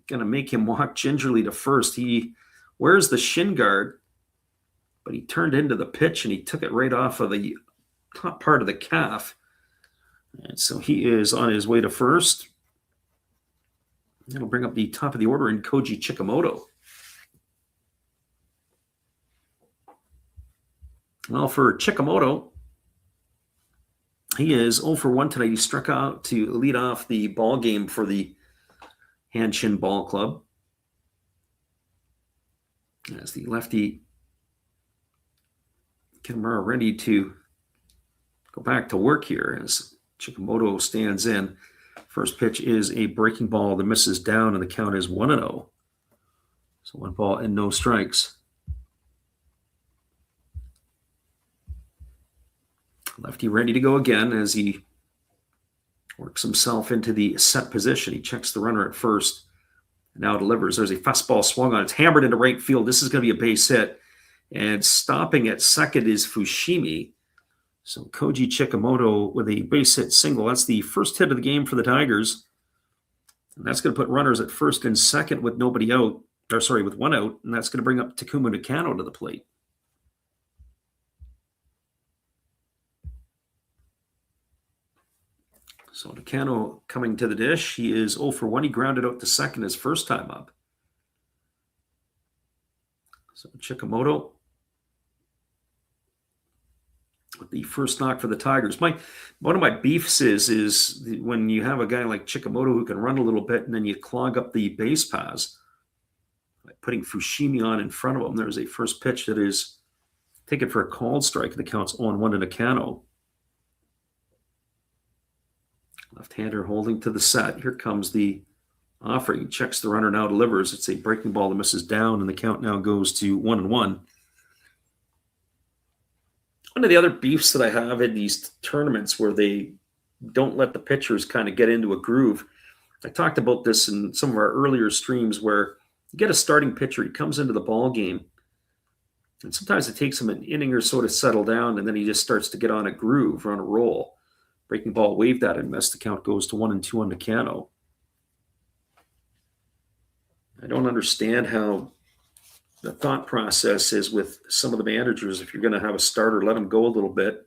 going to make him walk gingerly to first. He wears the shin guard, but he turned into the pitch and he took it right off of the top part of the calf. And so he is on his way to first. That'll bring up the top of the order in Koji Chikamoto. Well, for Chikamoto, He is 0 for 1 tonight. He struck out to lead off the ball game for the Hanshin Ball Club. As the lefty Kitamura ready to go back to work here as Chikamoto stands in. First pitch is a breaking ball that misses down, and the count is 1-0. So 1 ball and no strikes. Lefty ready to go again as he works himself into the set position. He checks the runner at first and now delivers. There's a fastball swung on. It's hammered into right field. This is going to be a base hit. And stopping at second is Fushimi. So Koji Chikamoto with a base hit single. That's the first hit of the game for the Tigers. And that's going to put runners at first and second with nobody out. With 1 out. And that's going to bring up Takuma Nakano to the plate. So Nakano coming to the dish. He is 0 for 1. He grounded out to second his first time up. So Chikamoto with the first knock for the Tigers. One of my beefs is when you have a guy like Chikamoto who can run a little bit and then you clog up the base paths by putting Fushimi on in front of him. There's a first pitch that is taken for a called strike. The count's 0-1 to Nakano. Left-hander holding to the set. Here comes the offer. He checks the runner, now delivers. It's a breaking ball that misses down, and the count now goes to 1-1. One of the other beefs that I have in these tournaments where they don't let the pitchers kind of get into a groove. I talked about this in some of our earlier streams where you get a starting pitcher, he comes into the ball game, and sometimes it takes him an inning or so to settle down, and then he just starts to get on a groove or on a roll. Breaking ball waved at and missed. The count goes to 1-2 on Nakano. I don't understand how the thought process is with some of the managers. If you're going to have a starter, let him go a little bit.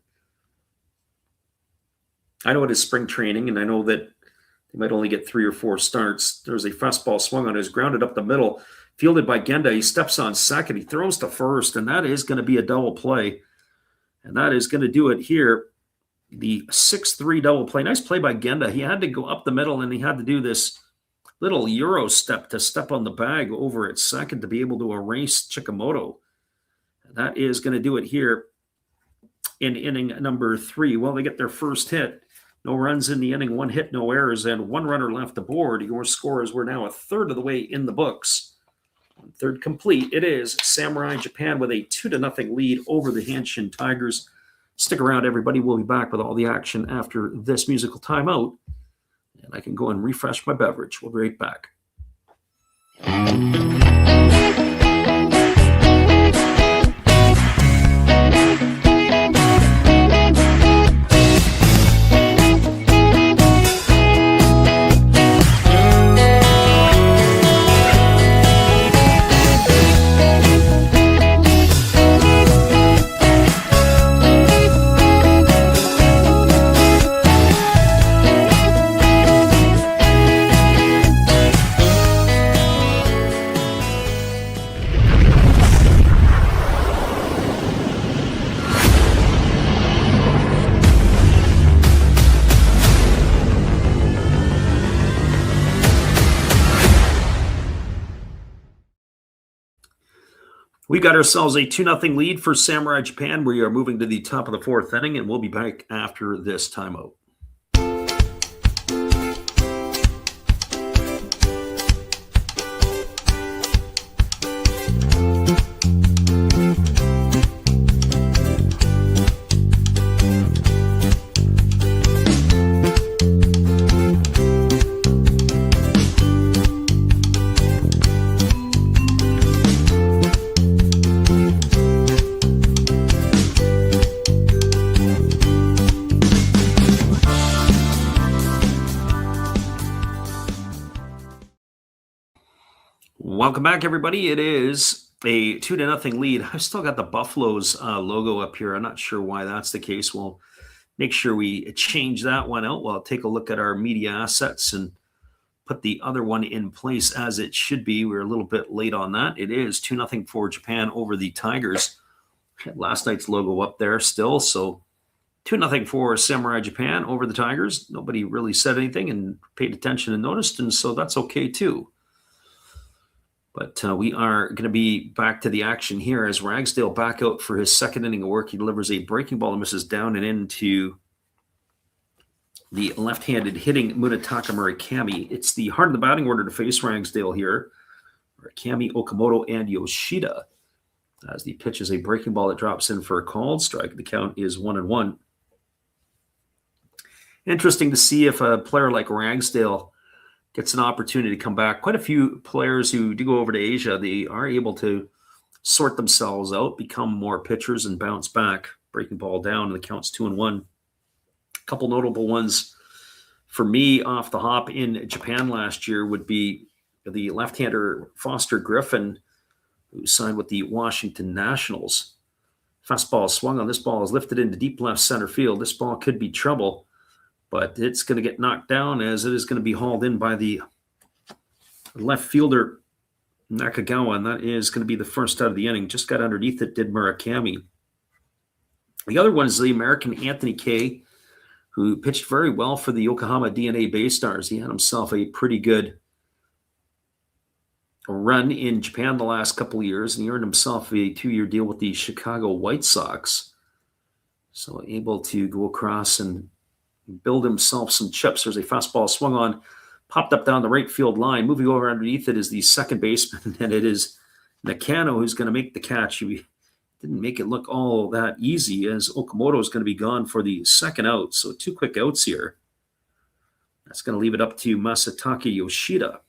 I know it is spring training, and I know that they might only get 3 or 4 starts. There's a fastball swung on. It's grounded up the middle, fielded by Genda. He steps on second. He throws to first, and that is going to be a double play. And that is going to do it here. The 6-3 double play. Nice play by Genda. He had to go up the middle, and he had to do this little Euro step to step on the bag over at second to be able to erase Chikamoto. That is going to do it here in inning number 3. Well, they get their first hit. No runs in the inning, 1 hit, no errors, and 1 runner left aboard. Your scores were now a third of the way in the books. Third complete. It is Samurai Japan with a 2-0 lead over the Hanshin Tigers. Stick around, everybody. We'll be back with all the action after this musical timeout. And I can go and refresh my beverage. We'll be right back. We got ourselves a 2-0 lead for Samurai Japan. We are moving to the top of the 4th inning, and we'll be back after this timeout. Welcome back, everybody. It is a 2-0 lead. I've still got the Buffaloes logo up here. I'm not sure why that's the case. We'll make sure we change that one out. We'll take a look at our media assets and put the other one in place as it should be. We're a little bit late on that. It is 2-0 for Japan over the Tigers. Had last night's logo up there still, so 2-0 for Samurai Japan over the Tigers. Nobody really said anything and paid attention and noticed, and so that's okay too. But we are going to be back to the action here as Ragsdale back out for his second inning of work. He delivers a breaking ball and misses down and into the left-handed hitting Munetaka Murakami. It's the heart of the batting order to face Ragsdale here. Murakami, Okamoto, and Yoshida. As the pitch is a breaking ball that drops in for a called strike. The count is 1-1. Interesting to see if a player like Ragsdale gets an opportunity to come back. Quite a few players who do go over to Asia, they are able to sort themselves out, become more pitchers, and bounce back. Breaking ball down, and the count's 2-1. A couple notable ones for me off the hop in Japan last year would be the left-hander Foster Griffin, who signed with the Washington Nationals. Fastball swung on. This ball is lifted into deep left center field. This ball could be trouble, but it's going to get knocked down as it is going to be hauled in by the left fielder Nakagawa, and that is going to be the first out of the inning. Just got underneath it, did Murakami. The other one is the American Anthony Kay, who pitched very well for the Yokohama DNA Bay Stars. He had himself a pretty good run in Japan the last couple of years, and he earned himself a 2-year deal with the Chicago White Sox. So able to go across and build himself some chips. There's a fastball swung on, popped up down the right field line. Moving over underneath it is the second baseman, and it is Nakano who's going to make the catch. He didn't make it look all that easy as Okamoto is going to be gone for the second out. So 2 quick outs here. That's going to leave it up to Masataka Yoshida.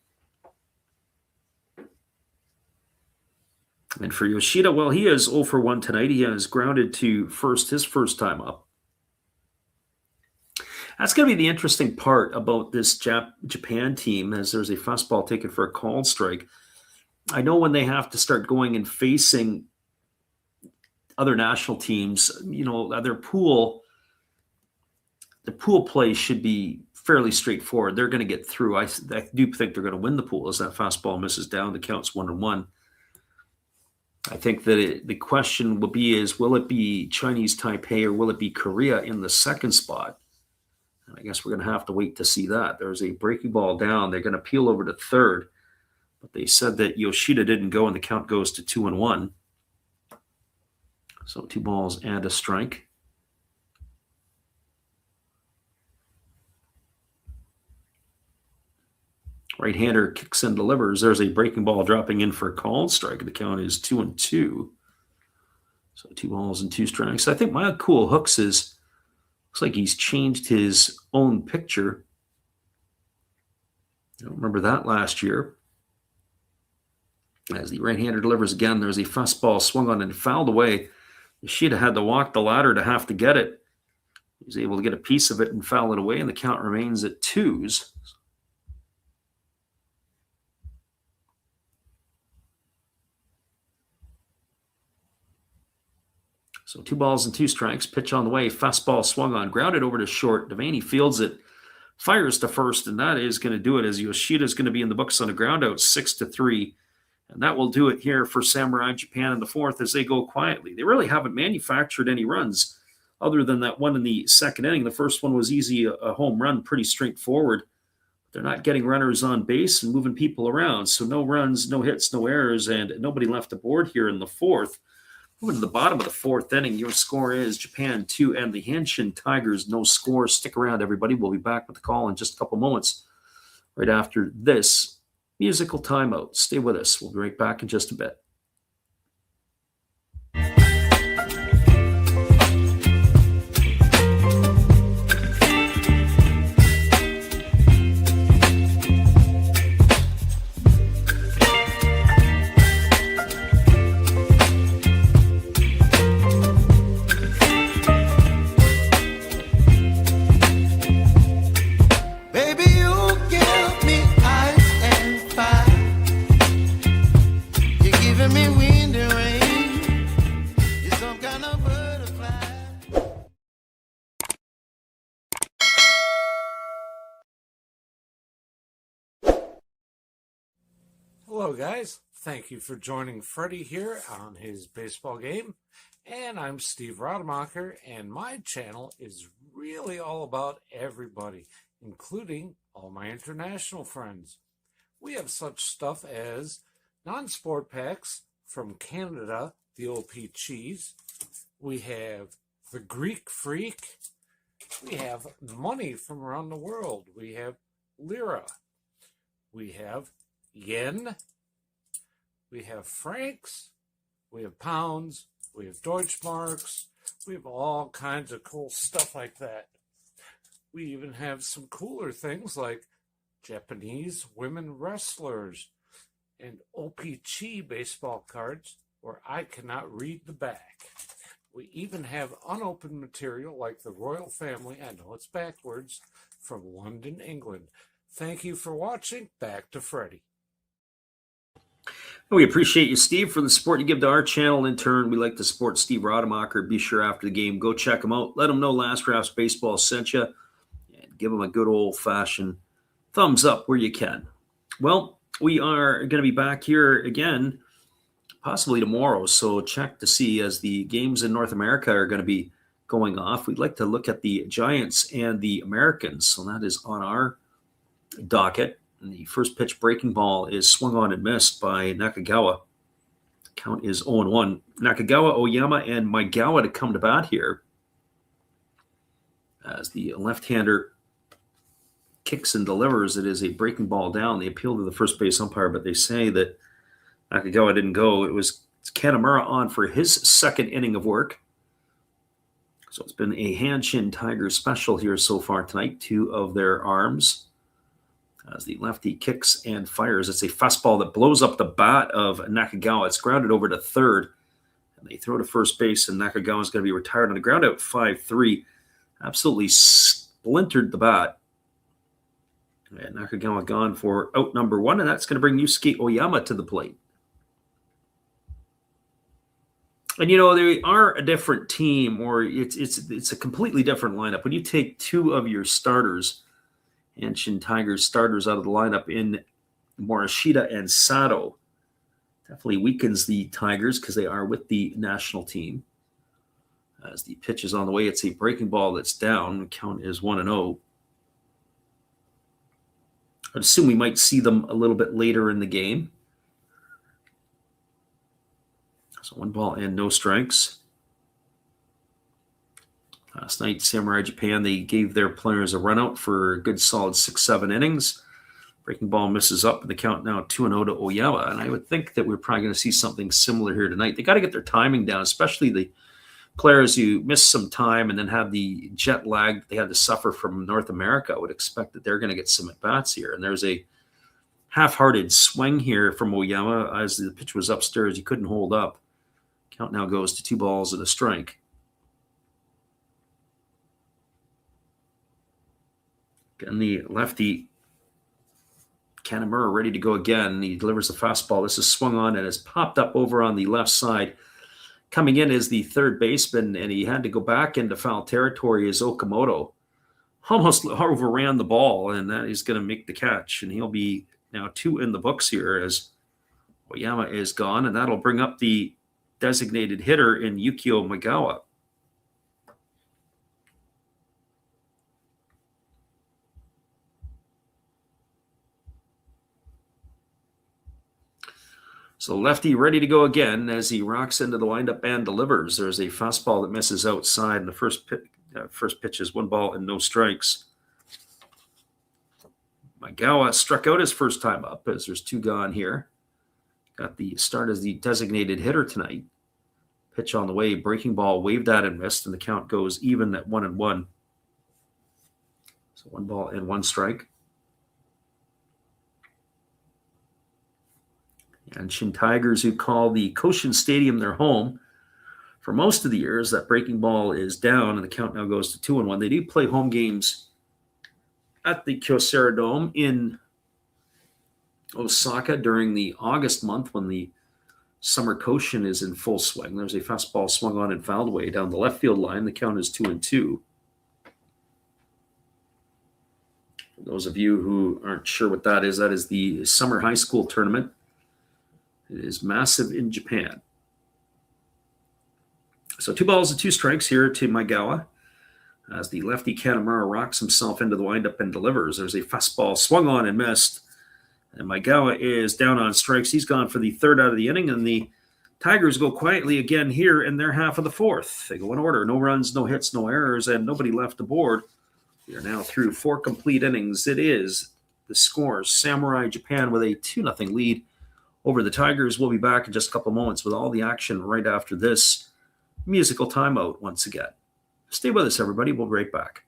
And for Yoshida, well, he is 0 for 1 tonight. He has grounded to first his first time up. That's going to be the interesting part about this Japan team, as there's a fastball taken for a called strike. I know when they have to start going and facing other national teams, their pool play should be fairly straightforward. They're going to get through. I do think they're going to win the pool as that fastball misses down. The count's 1-1. I think that the question will be will it be Chinese Taipei or will it be Korea in the second spot? And I guess we're going to have to wait to see that. There's a breaking ball down. They're going to peel over to third. But they said that Yoshida didn't go, and the count goes to 2-1. So 2 balls and a strike. Right-hander kicks and delivers. There's a breaking ball dropping in for a called strike. The count is 2-2. So 2 balls and 2 strikes. I think my cool hooks looks like he's changed his own picture. I don't remember that last year. As the right-hander delivers again, there's a fastball swung on and fouled away. Yoshida had to walk the ladder to have to get it. He was able to get a piece of it and foul it away, and the count remains at 2s. So 2 balls and 2 strikes. Pitch on the way. Fastball swung on. Grounded over to short. Devaney fields it. Fires to first, and that is going to do it as Yoshida is going to be in the books on a ground out 6-3. And that will do it here for Samurai Japan in the fourth as they go quietly. They really haven't manufactured any runs other than that one in the second inning. The first one was easy, a home run, pretty straightforward. They're not getting runners on base and moving people around. So no runs, no hits, no errors, and nobody left aboard here in the fourth. Moving to the bottom of the fourth inning, your score is Japan 2 and the Hanshin Tigers no score. Stick around, everybody. We'll be back with the call in just a couple moments right after this musical timeout. Stay with us. We'll be right back in just a bit. Hello, guys. Thank you for joining Freddie here on his baseball game. And I'm Steve Rademacher, and my channel is really all about everybody, including all my international friends. We have such stuff as non-sport packs from Canada, the OP Cheese. We have the Greek Freak. We have money from around the world. We have lira. We have yen. We have francs. We have pounds. We have Deutschmarks. We have all kinds of cool stuff like that. We even have some cooler things like Japanese women wrestlers and OP-Chi baseball cards where I cannot read the back. We even have unopened material like the royal family, I know it's backwards, from London, England. Thank you for watching. Back to Freddie. We appreciate you, Steve, for the support you give to our channel. In turn, we like to support Steve Rademacher. Be sure after the game, go check him out. Let him know Last Drafts Baseball sent you. And give him a good old-fashioned thumbs up where you can. Well, we are going to be back here again, possibly tomorrow. So check to see as the games in North America are going to be going off. We'd like to look at the Giants and the Americans. So that is on our docket. And the first pitch breaking ball is swung on and missed by Nakagawa. Count is 0-1. Nakagawa, Oyama, and Maigawa to come to bat here as the left-hander kicks and delivers. It is a breaking ball down. They appeal to the first base umpire, but they say that Nakagawa didn't go. It was Kanemura on for his second inning of work. So it's been a Hanshin Tigers special here so far tonight. Two of their arms as the lefty kicks and fires. It's a fastball that blows up the bat of Nakagawa. It's grounded over to third. And they throw to first base, and Nakagawa's going to be retired on the ground out 5-3. Absolutely splintered the bat. And Nakagawa gone for out number one, and that's going to bring Yusuke Oyama to the plate. And, you know, they are a different team, or it's a completely different lineup. When you take two of your starters, Hanshin Tigers starters out of the lineup in Morishita and Sato, definitely weakens the Tigers because they are with the national team. As the pitch is on the way, it's a breaking ball that's down. The count is 1-0. I'd assume we might see them a little bit later in the game. So 1 ball and no strikes. Last night, Samurai Japan, they gave their players a run out for a good solid 6-7 innings. Breaking ball misses up, and the count now 2-0 to Oyama. And I would think that we're probably going to see something similar here tonight. They got to get their timing down, especially the players who missed some time and then had the jet lag that they had to suffer from North America. I would expect that they're going to get some at-bats here. And there's a half-hearted swing here from Oyama as the pitch was upstairs. He couldn't hold up. Count now goes to 2 balls and a strike. And the lefty, Kanemura, ready to go again. He delivers the fastball. This is swung on and has popped up over on the left side. Coming in is the third baseman, and he had to go back into foul territory as Okamoto almost overran the ball, and that is going to make the catch. And he'll be now 2 in the books here as Oyama is gone, and that'll bring up the designated hitter in Yukio Maigawa. So lefty ready to go again as he rocks into the windup and delivers. There's a fastball that misses outside, and the first pitch is 1 ball and no strikes. Maigawa struck out his first time up as there's 2 gone here. Got the start as the designated hitter tonight. Pitch on the way, breaking ball waved at and missed, and the count goes even at 1-1. So 1 ball and 1 strike. And Hanshin Tigers, who call the Koshin Stadium their home for most of the years, that breaking ball is down, and the count now goes to 2-1. They do play home games at the Kyocera Dome in Osaka during the August month when the summer Koshin is in full swing. There's a fastball swung on and fouled away down the left field line. The count is 2-2. For those of you who aren't sure what that is the summer high school tournament. It is massive in Japan. So 2 balls and 2 strikes here to Maegawa as the lefty Kanemaru rocks himself into the windup and delivers. There's a fastball swung on and missed. And Maegawa is down on strikes. He's gone for the third out of the inning, and the Tigers go quietly again here in their half of the fourth. They go in order. No runs, no hits, no errors, and nobody left aboard. We are now through 4 complete innings. It is the scores. Samurai Japan with a 2-0 lead over the Tigers. We'll be back in just a couple moments with all the action right after this musical timeout once again. Stay with us, everybody. We'll be right back.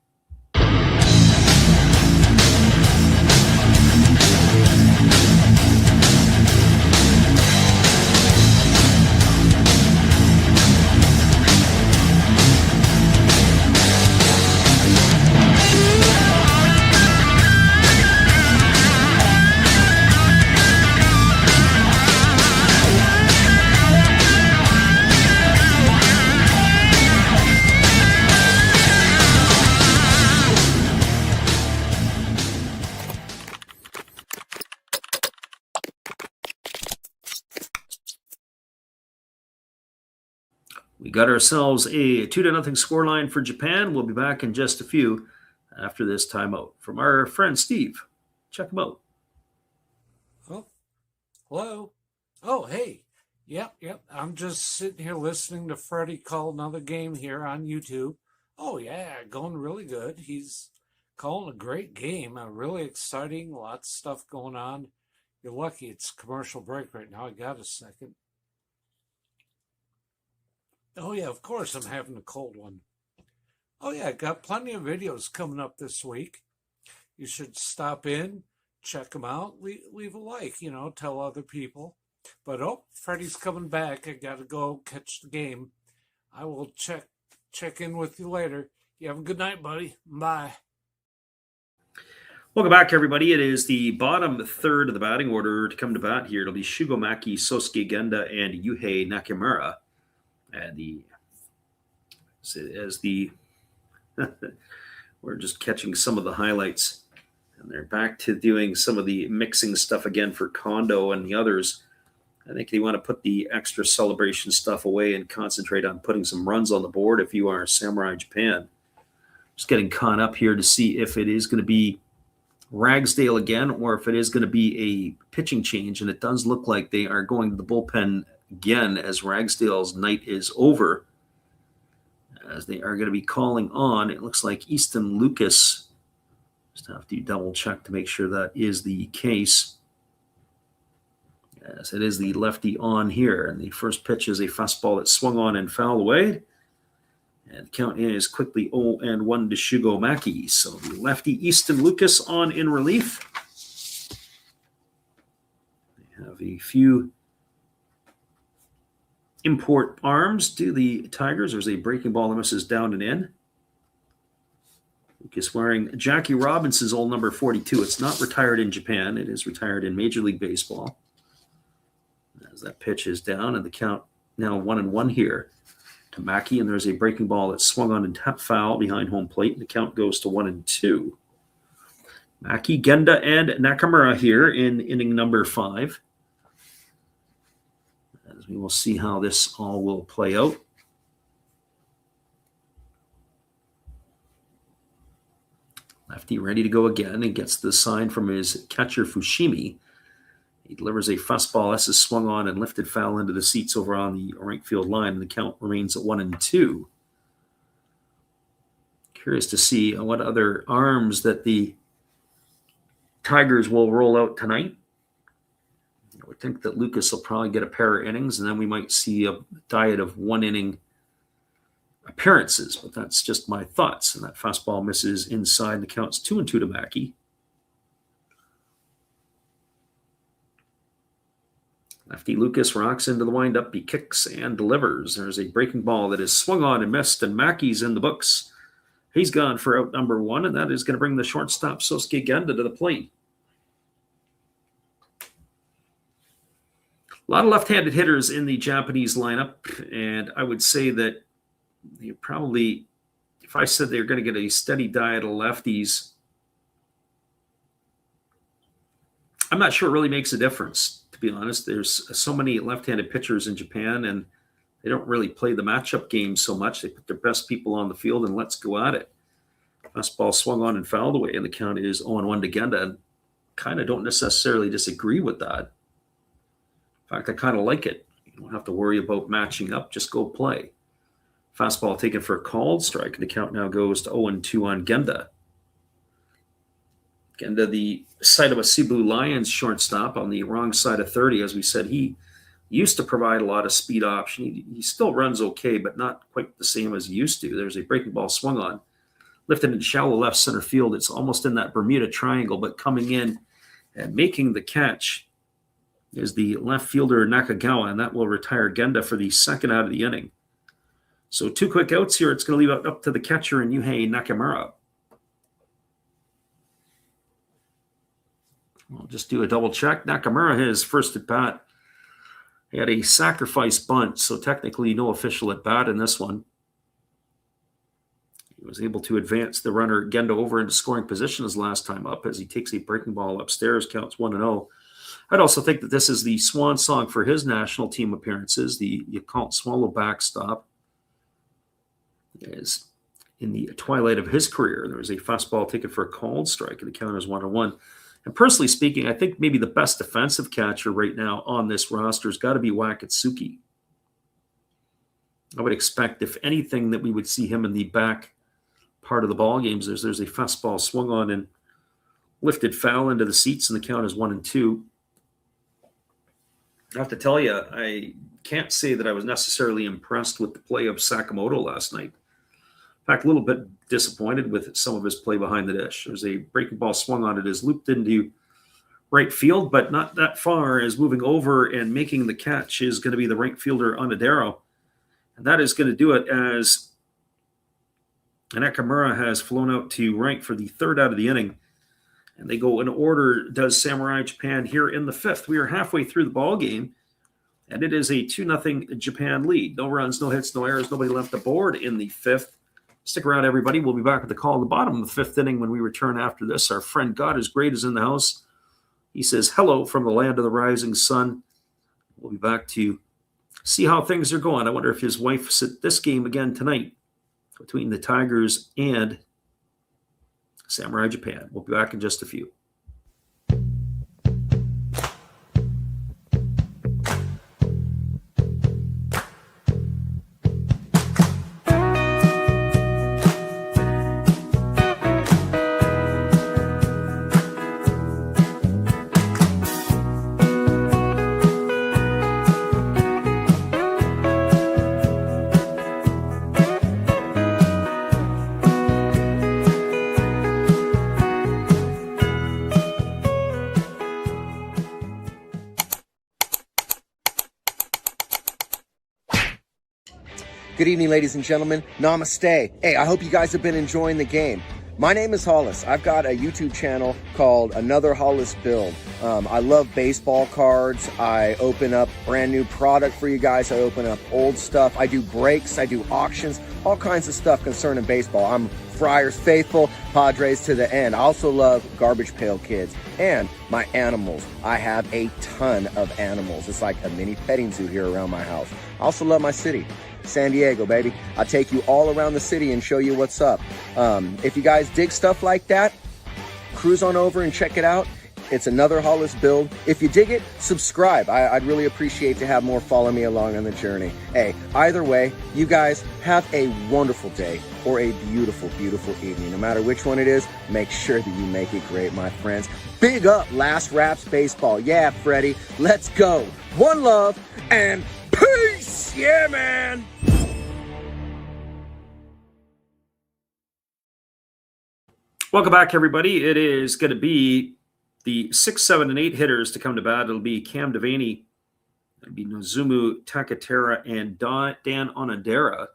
We got ourselves a 2-0 scoreline for Japan. We'll be back in just a few after this timeout. From our friend Steve. Check him out. Oh, hello. Oh, hey. Yep. I'm just sitting here listening to Freddie call another game here on YouTube. Oh, yeah, going really good. He's calling a great game. Really exciting. Lots of stuff going on. You're lucky it's commercial break right now. I got a second. Oh, yeah, of course I'm having a cold one. Oh, yeah, got plenty of videos coming up this week. You should stop in, check them out, leave a like, tell other people. But, Freddie's coming back. I got to go catch the game. I will check in with you later. You have a good night, buddy. Bye. Welcome back, everybody. It is the bottom third of the batting order to come to bat here. It'll be Shugo Maki, Sosuke Genda, and Yuhei Nakamura. And we're just catching some of the highlights, and they're back to doing some of the mixing stuff again for Kondo and the others. I think they want to put the extra celebration stuff away and concentrate on putting some runs on the board if you are Samurai Japan. Just getting caught up here to see if it is going to be Ragsdale again or if it is going to be a pitching change, and it does look like they are going to the bullpen again as Ragsdale's night is over, as they are going to be calling on, it looks like Easton Lucas. Just have to double check to make sure that is the case. Yes, it is the lefty on here, and the first pitch is a fastball that swung on and fouled away, and the count is quickly 0-1 to Shugo Maki. So the lefty Easton Lucas on in relief. They have a few import arms to the Tigers. There's a breaking ball that misses down and in. Lucas wearing Jackie Robinson's old number 42. It's not retired in Japan. It is retired in Major League Baseball. As that pitch is down, and the count now 1-1 here to Maki, and there's a breaking ball that swung on and tapped foul behind home plate, and the count goes to 1-2. Maki, Genda, and Nakamura here in inning number 5. We will see how this all will play out. Lefty ready to go again and gets the sign from his catcher Fushimi. He delivers a fastball. This is swung on and lifted foul into the seats over on the right field line, and the count remains at 1-2. Curious to see what other arms that the Tigers will roll out tonight. I would think that Lucas will probably get a pair of innings, and then we might see a diet of 1-inning appearances, but that's just my thoughts. And that fastball misses inside. The count's 2-2 to Maki. Lefty Lucas rocks into the windup. He kicks and delivers. There's a breaking ball that is swung on and missed, and Maki's in the books. He's gone for out number 1, and that is going to bring the shortstop Sosuke Genda to the plate. A lot of left-handed hitters in the Japanese lineup, and I would say that you probably, if I said they're going to get a steady diet of lefties, I'm not sure it really makes a difference, to be honest. There's so many left-handed pitchers in Japan, and They don't really play the matchup game so much. They put their best people on the field and let's go at it. Fastball swung on and fouled away, and the count is 0-1 to Genda. And kind of don't necessarily disagree with that. In fact, I kind of like it. You don't have to worry about matching up. Just go play. Fastball taken for a called strike, and the count now goes to 0-2 on Genda. Genda, the Saitama Cebu Lions shortstop, on the wrong side of 30. As we said, he used to provide a lot of speed option. He still runs okay, but not quite the same as he used to. There's a breaking ball swung on. Lifted in shallow left center field. It's almost in that Bermuda Triangle, but coming in and making the catch is the left fielder Nakagawa, and that will retire Genda for the second out of the inning. So 2 quick outs here. It's going to leave it up to the catcher and Yuhei Nakamura. I'll just do a double check. Nakamura, his first at bat, he had a sacrifice bunt, so technically no official at bat in this one. He was able to advance the runner Genda over into scoring position his last time up as he takes a breaking ball upstairs, counts 1-0. I'd also think that this is the swan song for his national team appearances. The you can't swallow backstop is in the twilight of his career. There was a fastball taken for a called strike, and the count is 1-1. And personally speaking, I think maybe the best defensive catcher right now on this roster has got to be Wakatsuki. I would expect, if anything, that we would see him in the back part of the ball games. There's a fastball swung on and lifted foul into the seats, and the count is 1-2. I have to tell you, I can't say that I was necessarily impressed with the play of Sakamoto last night. In fact, a little bit disappointed with some of his play behind the dish. There's a breaking ball swung on. It is looped into right field, but not that far, as moving over and making the catch is going to be the right fielder Onodero. And that is going to do it as Nakamura has flown out to right for the third out of the inning. And they go in order, does Samurai Japan here in the fifth. We are halfway through the ball game, and it is a 2-0 Japan lead. No runs, no hits, no errors, nobody left aboard in the fifth. Stick around, everybody. We'll be back at the call at the bottom of the fifth inning when we return after this. Our friend God is Great is in the house. He says hello from the land of the rising sun. We'll be back to see how things are going. I wonder if his wife is at this game again tonight between the Tigers and Samurai Japan. We'll be back in just a few. Good evening, ladies and gentlemen. Namaste. Hey, I hope you guys have been enjoying the game. My name is Hollis. I've got a YouTube channel called Another Hollis Build. I love baseball cards. I open up brand new product for you guys. I open up old stuff. I do breaks. I do auctions. All kinds of stuff concerning baseball. I'm Friars faithful, Padres to the end. I also love Garbage Pail Kids and my animals. I have a ton of animals. It's like a mini petting zoo here around my house. I also love my city. San Diego, baby. I'll take you all around the city and show you what's up. If you guys dig stuff like that, cruise on over and check it out. It's Another Hollis Build. If you dig it, subscribe. I'd really appreciate to have more follow me along on the journey. Hey, either way, you guys have a wonderful day or a beautiful, beautiful evening. No matter which one it is, make sure that you make it great, my friends. Big up Last Raps Baseball. Yeah, Freddie, let's go. One love and peace. Yeah, man. Welcome back, everybody. It is going to be the 6, 7, and 8 hitters to come to bat. It'll be Cam Devaney, it'll be Nozumu Takatera, and Dan Onodera.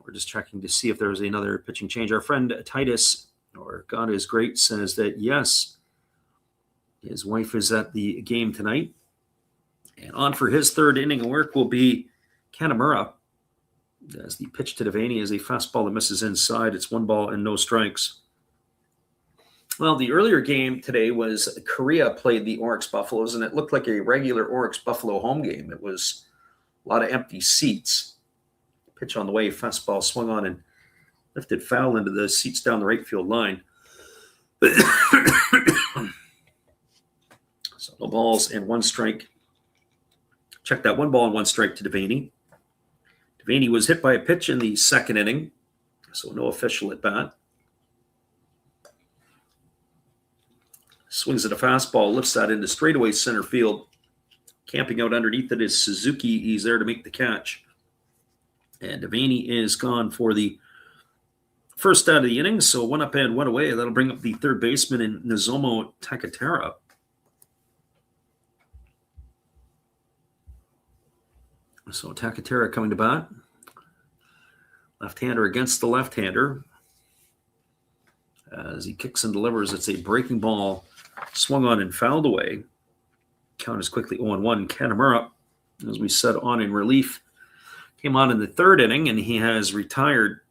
We're just checking to see if there's another pitching change. Our friend Titus, or God is Great, says that yes, his wife is at the game tonight. And on for his third inning of work will be Kanamura, as the pitch to Devaney is a fastball that misses inside. It's 1 ball and no strikes. Well, the earlier game today was Korea played the Oryx Buffaloes, and it looked like a regular Oryx Buffalo home game. It was A lot of empty seats. Pitch on the way, fastball swung on and lifted foul into the seats down the right field line. So no balls and one strike. Check that, 1 ball and 1 strike to Devaney. Devaney was hit by a pitch in the second inning, so no official at bat. Swings at a fastball, lifts that into straightaway center field. Camping out underneath it is Suzuki. He's there to make the catch. And Devaney is gone for the first out of the inning, so 1 up and 1 away. That'll bring up the third baseman in Nozomu Takatera. So Takatera coming to bat. Left-hander against the left-hander. As he kicks and delivers, it's a breaking ball swung on and fouled away. Count is quickly 0-1. Kanamura, as we said, on in relief. Came on in the third inning, and he has retired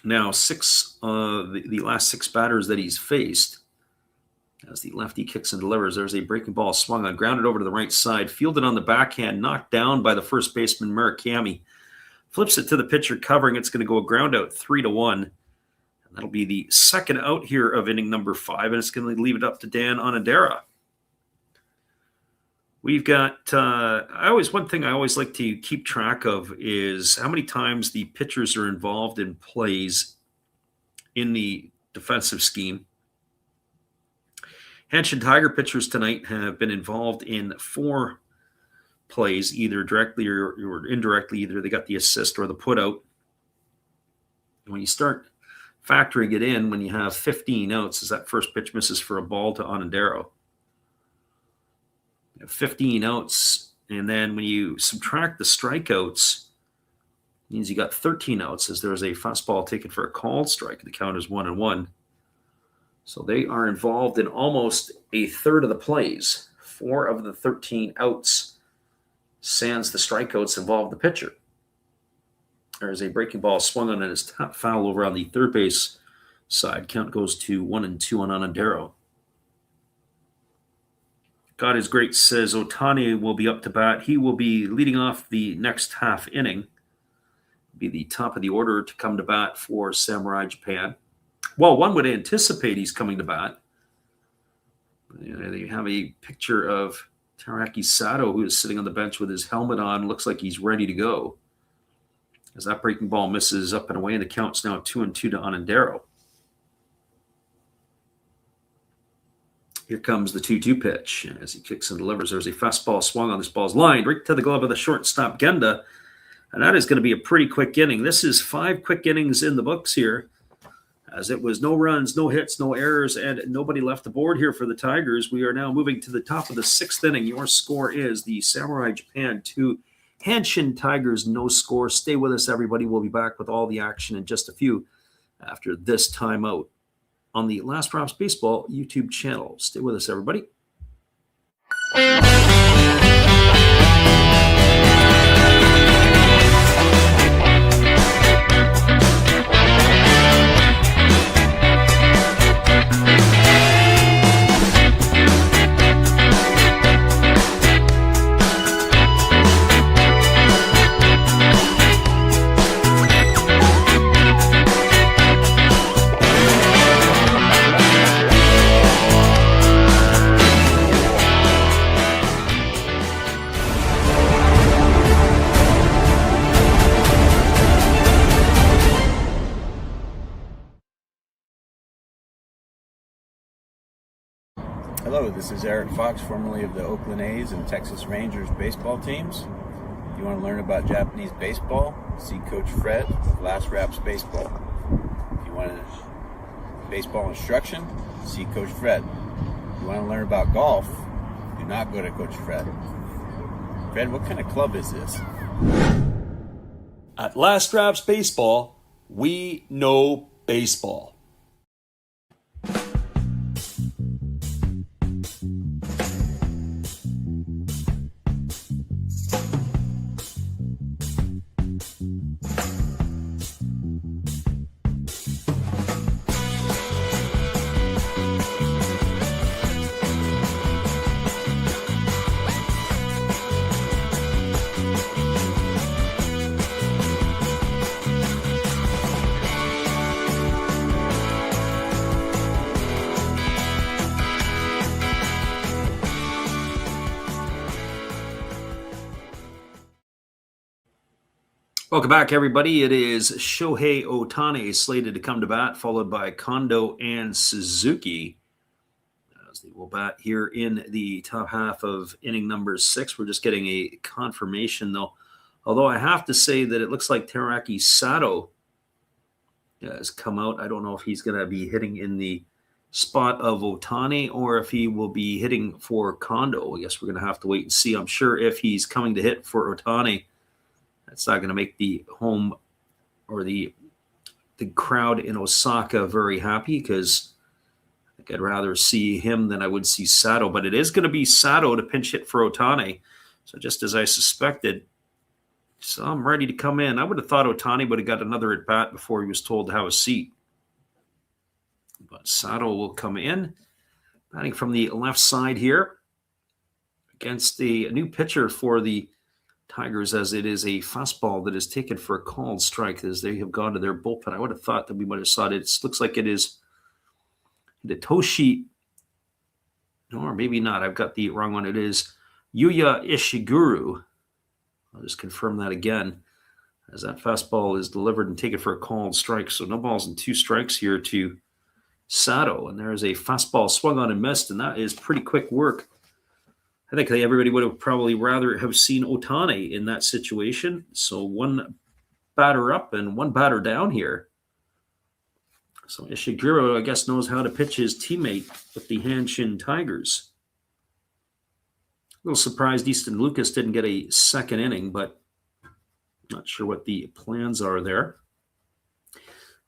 now the last 6 batters that he's faced. As the lefty kicks and delivers, there's a breaking ball swung on, grounded over to the right side, fielded on the backhand, knocked down by the first baseman, Murakami. Flips it to the pitcher covering. It's going to go a ground out 3-1. And that'll be the second out here of inning number 5, and it's going to leave it up to Dan Onodera. We've got, one thing I always like to keep track of is how many times the pitchers are involved in plays in the defensive scheme. Hanshin Tiger pitchers tonight have been involved in 4 plays, either directly or indirectly. Either they got the assist or the put out. When you start factoring it in, when you have 15 outs, as that first pitch misses for a ball to Onodera. 15 outs, and then when you subtract the strikeouts, it means you got 13 outs, as there's a fastball taken for a called strike. The count is 1-1. So they are involved in almost a third of the plays. 4 of the 13 outs, sans the strikeouts, involve the pitcher. There's a breaking ball swung on and is foul over on the third base side. Count goes to 1-2 on Onodera. God is great, says Otani will be up to bat. He will be leading off the next half inning. Be the top of the order to come to bat for Samurai Japan. Well, one would anticipate he's coming to bat. They have a picture of Teraki Sato, who is sitting on the bench with his helmet on. Looks like he's ready to go. As that breaking ball misses up and away, and the count's now 2-2 to Onodera. Here comes the 2-2 pitch. And as he kicks and delivers, there's a fastball swung on. This ball's lined right to the glove of the shortstop, Genda. And that is going to be a pretty quick inning. This is 5 quick innings in the books here, as it was no runs, no hits, no errors, and nobody left the board here for the Tigers. We are now moving to the top of the 6th inning. Your score is the Samurai Japan 2, Hanshin Tigers no score. Stay with us, everybody. We'll be back with all the action in just a few after this timeout on the Last Drops Baseball YouTube channel. Stay with us, everybody. Hello, this is Eric Fox, formerly of the Oakland A's and Texas Rangers baseball teams. If you want to learn about Japanese baseball, see Coach Fred of Last Raps Baseball. If you want baseball instruction, see Coach Fred. If you want to learn about golf, do not go to Coach Fred. Fred, what kind of club is this? At Last Drops Baseball, we know baseball. Welcome back, everybody. It is Shohei Ohtani slated to come to bat, followed by Kondo and Suzuki. As they will bat here in the top half of inning number 6. We're just getting a confirmation, though. Although I have to say that it looks like Teraki Sato has come out. I don't know if he's going to be hitting in the spot of Ohtani or if he will be hitting for Kondo. I guess we're going to have to wait and see. I'm sure if he's coming to hit for Ohtani, that's not going to make the home or the crowd in Osaka very happy, because I think I'd rather see him than I would see Sato. But it is going to be Sato to pinch hit for Ohtani. So just as I suspected, so I'm ready to come in. I would have thought Ohtani would have got another at bat before he was told to have a seat. But Sato will come in, batting from the left side here against a new pitcher for the Tigers, as it is a fastball that is taken for a called strike as they have gone to their bullpen. I would have thought that we might have saw it. It looks like it is Hitoshi, or maybe not. I've got the wrong one. It is Yuya Ishiguro. I'll just confirm that again, as that fastball is delivered and taken for a called strike. So no balls and 2 strikes here to Sato. And there is a fastball swung on and missed, and that is pretty quick work. I think everybody would have probably rather have seen Ohtani in that situation. So 1 batter up and 1 batter down here. So Ishiguro, I guess, knows how to pitch his teammate with the Hanshin Tigers. A little surprised Easton Lucas didn't get a second inning, but not sure what the plans are there.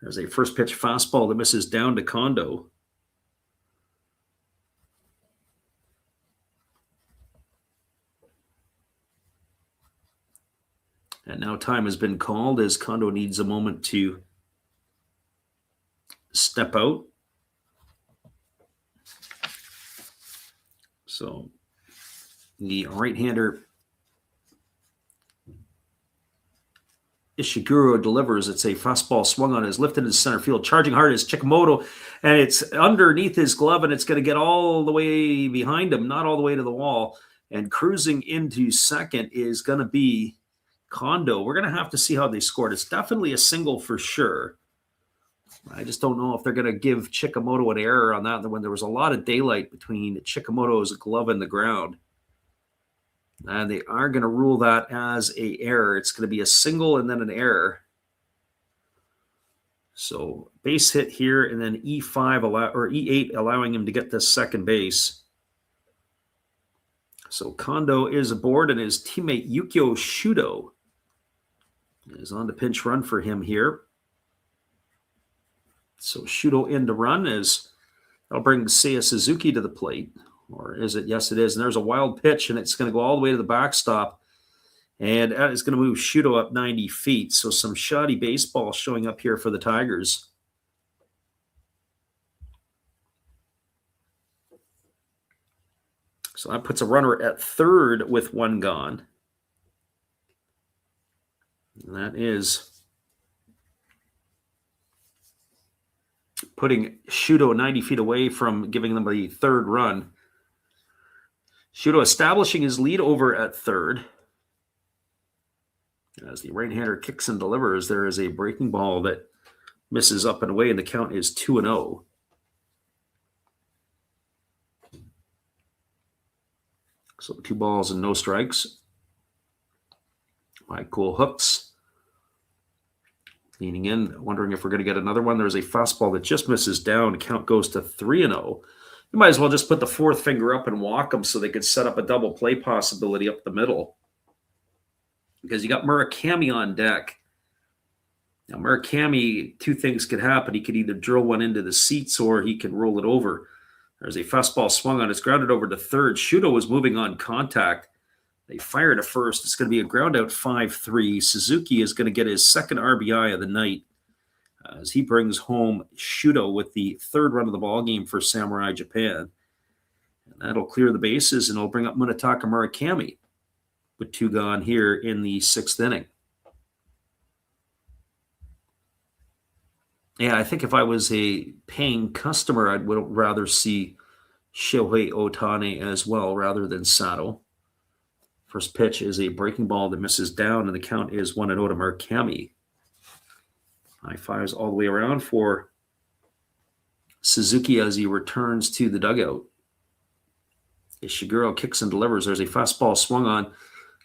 There's a first pitch fastball that misses down to Kondo. And now time has been called as Kondo needs a moment to step out. So the right-hander Ishiguro delivers. It's a fastball swung on, is lifted into center field. Charging hard is Chikamoto, and it's underneath his glove, and it's going to get all the way behind him, not all the way to the wall. And cruising into second is going to be Kondo. We're going to have to see how they scored. It's definitely a single for sure. I just don't know if they're going to give Chikamoto an error on that when there was a lot of daylight between Chikamoto's glove and the ground. And they are going to rule that as an error. It's going to be a single and then an error. So base hit here, and then E5 or E8 allowing him to get to second base. So Kondo is aboard, and his teammate Yukio Shudo is on the pinch run for him here. So Shudo in to run as that'll bring Seiya Suzuki to the plate. Or is it? Yes, it is. And there's a wild pitch, and it's going to go all the way to the backstop. And that is going to move Shudo up 90 feet. So some shoddy baseball showing up here for the Tigers. So that puts a runner at third with 1 gone. And that is putting Shudo 90 feet away from giving them the third run. Shudo establishing his lead over at third. As the right-hander kicks and delivers, there is a breaking ball that misses up and away, and the count is 2-0. So 2 balls and no strikes. Mike Cool hooks. Leaning in, wondering if we're going to get another one. There's a fastball that just misses down. The count goes to 3-0. You might as well just put the 4th finger up and walk them so they could set up a double play possibility up the middle. Because you got Murakami on deck. Now, Murakami, 2 things could happen. He could either drill one into the seats or he can roll it over. There's a fastball swung on. It's grounded over to third. Shudo was moving on contact. They fire to first. It's going to be a ground out 5-3. Suzuki is going to get his 2nd RBI of the night as he brings home Shudo with the 3rd run of the ball game for Samurai Japan. And that'll clear the bases, and it'll bring up Munetaka Murakami with 2 gone here in the 6th inning. Yeah, I think if I was a paying customer, I would rather see Shohei Ohtani as well rather than Sato. First pitch is a breaking ball that misses down, and the count is 1-0 to Murakami. High fives all the way around for Suzuki as he returns to the dugout. Ishiguro kicks and delivers. There's a fastball swung on.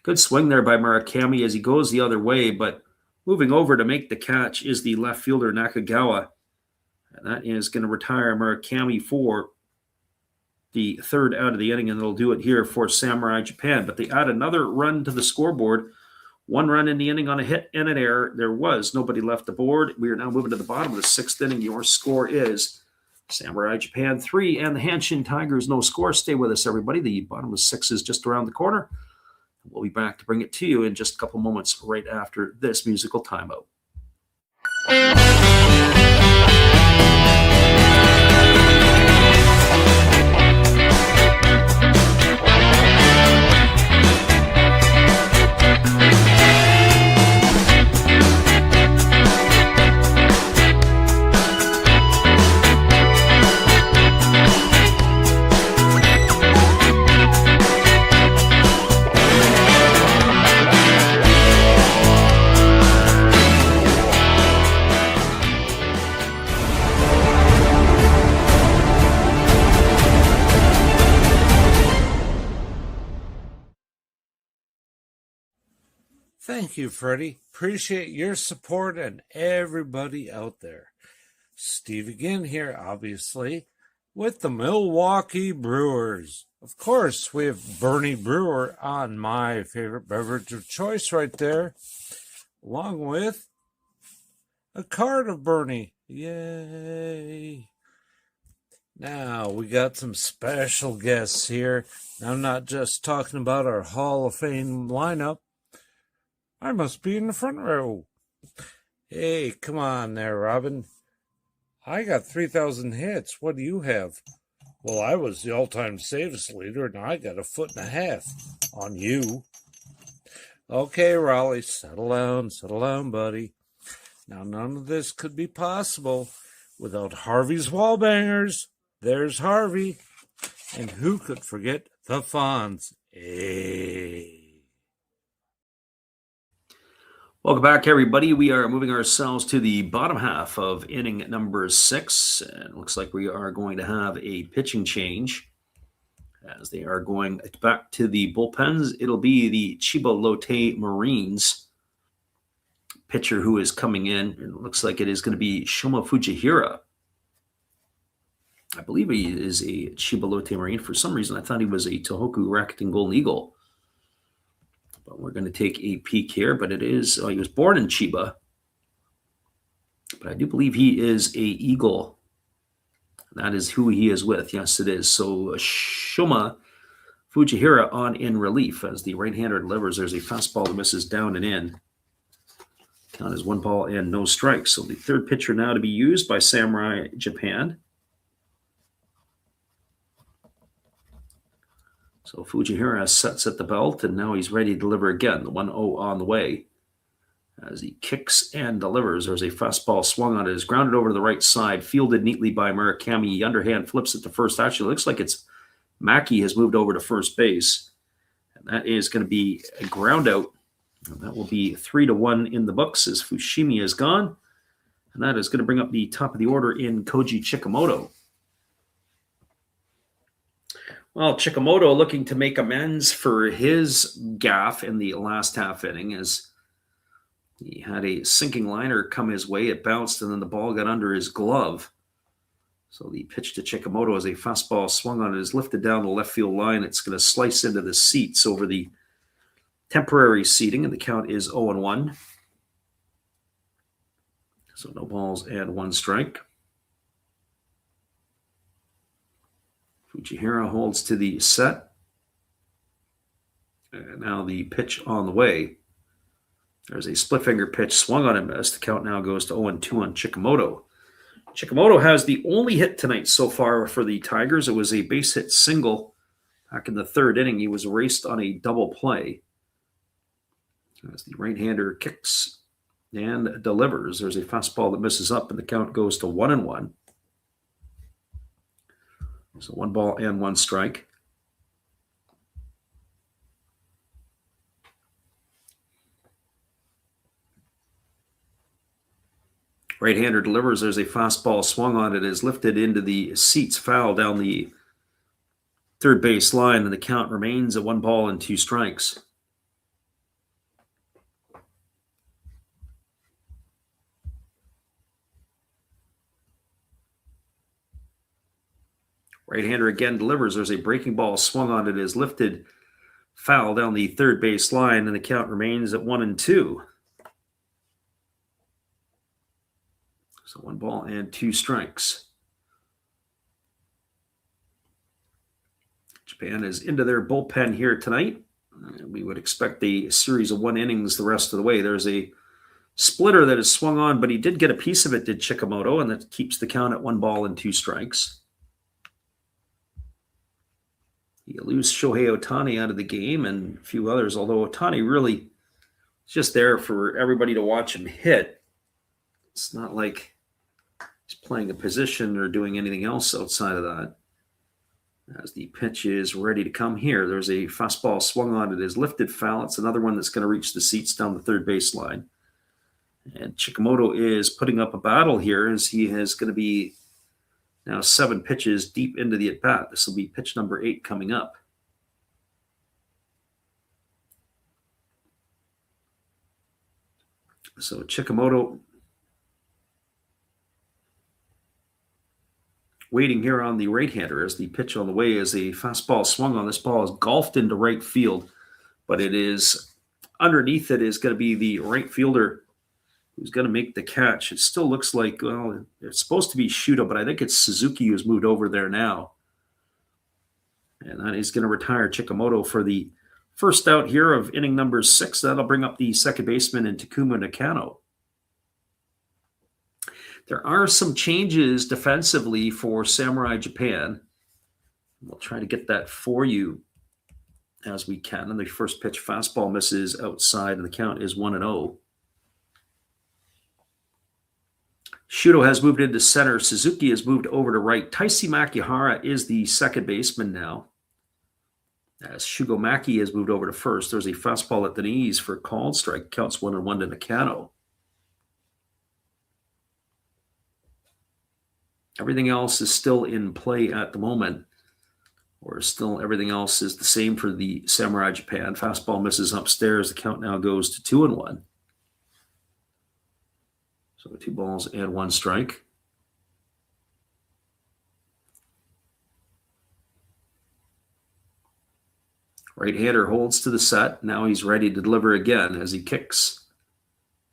Good swing there by Murakami as he goes the other way, but moving over to make the catch is the left fielder Nakagawa. And that is going to retire Murakami for the third out of the inning, and they'll do it here for Samurai Japan. But they add another run to the scoreboard. 1 run in the inning on a hit and an error. There was nobody left aboard. We are now moving to the bottom of the 6th inning. Your score is Samurai Japan 3 and the Hanshin Tigers no score. Stay with us, everybody. The bottom of 6 is just around the corner. We'll be back to bring it to you in just a couple moments right after this musical timeout. Thank you, Freddie. Appreciate your support and everybody out there. Steve again here, obviously, with the Milwaukee Brewers. Of course, we have Bernie Brewer on my favorite beverage of choice right there, along with a card of Bernie. Yay! Now, we got some special guests here. I'm not just talking about our Hall of Fame lineup. I must be in the front row. Hey, come on there, Robin. I got 3,000 hits. What do you have? Well, I was the all-time saves leader, and I got 1.5 feet on you. Okay, Raleigh, settle down, buddy. Now, none of this could be possible without Harvey's Wallbangers. There's Harvey. And who could forget the Fonz? Hey. Welcome back, everybody. We are moving ourselves to the bottom half of inning number 6. And it looks like we are going to have a pitching change as they are going back to the bullpens. It'll be the Chiba Lotte Marines pitcher who is coming in. It looks like it is going to be Shoma Fujihira. I believe he is a Chiba Lotte Marine. For some reason, I thought he was a Tohoku Rakuten Golden Eagle. But we're going to take a peek here. But it is, he was born in Chiba. But I do believe he is a Eagle. That is who he is with. Yes, it is. So Shoma Fujihira on in relief as the right-hander delivers. There's a fastball that misses down and in. Count is 1 ball and no strikes. So the third pitcher now to be used by Samurai Japan. So Fujihira sets at the belt, and now he's ready to deliver again. The 1-0 on the way. As he kicks and delivers, there's a fastball swung on it. It's grounded over to the right side, fielded neatly by Murakami. Underhand flips it to first. Actually, it looks like it's Maki has moved over to first base. And that is going to be a ground out. And that will be 3-1 in the books as Fushimi is gone. And that is going to bring up the top of the order in Koji Chikamoto. Well, Chikamoto looking to make amends for his gaffe in the last half inning as he had a sinking liner come his way. It bounced, and then the ball got under his glove. So the pitch to Chikamoto as a fastball swung on it is lifted down the left field line. It's going to slice into the seats over the temporary seating, and the count is 0-1. So no balls and 1 strike. Fujihira holds to the set. And now the pitch on the way. There's a split finger pitch swung on and missed. The count now goes to 0-2 on Chikamoto. Chikamoto has the only hit tonight so far for the Tigers. It was a base hit single back in the 3rd inning. He was raced on a double play. As the right-hander kicks and delivers, there's a fastball that misses up, and the count goes to 1-1. So 1 ball and 1 strike. Right-hander delivers. There's a fastball swung on. It is lifted into the seats, foul down the third base line, and the count remains at 1-2 strikes. Right-hander again delivers. There's a breaking ball swung on. It is lifted, foul down the third base line, and the count remains at 1-2. So 1-2 strikes. Japan is into their bullpen here tonight. We would expect a series of 1 innings the rest of the way. There's a splitter that is swung on, but he did get a piece of it, did Chikamoto, and that keeps the count at 1-2 strikes. You lose Shohei Ohtani out of the game and a few others, although Ohtani really is just there for everybody to watch him hit. It's not like he's playing a position or doing anything else outside of that. As the pitch is ready to come here, there's a fastball swung on. It is lifted, foul. It's another one that's going to reach the seats down the third base line. And Chikamoto is putting up a battle here as he is going to be now 7 pitches deep into the at-bat. This will be pitch number 8 coming up. So Chikamoto waiting here on the right-hander as the pitch on the way is a fastball swung on. This ball is golfed into right field, but it is underneath it is going to be the right fielder who's going to make the catch. It still looks like, well, it's supposed to be Shuto, but I think it's Suzuki who's moved over there now. And that is going to retire Chikamoto for the first out here of inning number 6. That'll bring up the second baseman in Takuma Nakano. There are some changes defensively for Samurai Japan. We'll try to get that for you as we can. And the first pitch fastball misses outside, and the count is 1-0. Shuto has moved into center. Suzuki has moved over to right. Taisi Makihara is the second baseman now. As Shugo Maki has moved over to first. There's a fastball at the knees for a called strike. Counts 1-1 to Nakano. Everything else is still in play at the moment. Or still everything else is the same for the Samurai Japan. Fastball misses upstairs. The count now goes to 2-1. So 2 balls and 1 strike. Right-hander holds to the set. Now he's ready to deliver again as he kicks.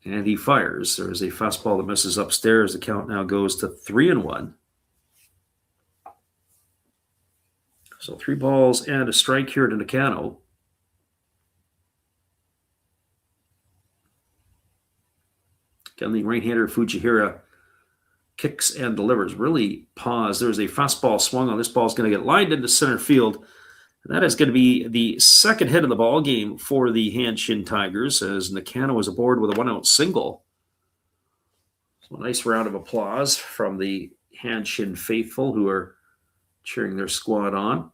And he fires. There's a fastball that misses upstairs. The count now goes to 3-1. So 3 balls and a strike here to Nakano. Again, the right-hander Fujihira kicks and delivers. Really paused. There's a fastball swung on. This ball is going to get lined into center field. And that is going to be the second hit of the ball game for the Hanshin Tigers as Nakano is aboard with a 1-out single. So a nice round of applause from the Hanshin faithful who are cheering their squad on.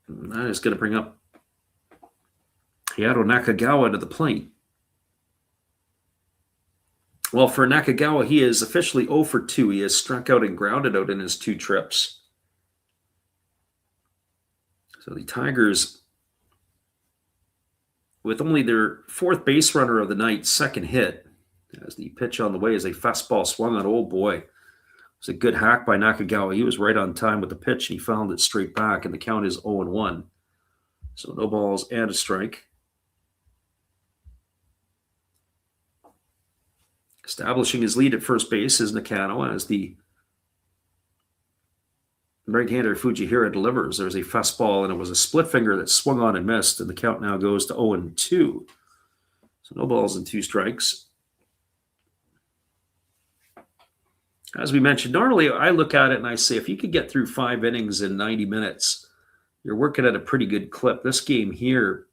And that is going to bring up Hayato Nakagawa to the plate. Well, for Nakagawa, he is officially 0 for 2. He has struck out and grounded out in his 2 trips. So the Tigers, with only their 4th base runner of the night, second hit, as the pitch on the way is a fastball swung on. Oh boy, it was a good hack by Nakagawa. He was right on time with the pitch, and he found it straight back, and the count is 0-1. So no balls and a strike. Establishing his lead at first base is Nakano as the right-hander Fujihira delivers. There's a fastball, and it was a split finger that swung on and missed, and the count now goes to 0-2. So no balls and 2 strikes. As we mentioned, normally I look at it and I say, if you could get through 5 innings in 90 minutes, you're working at a pretty good clip. This game here,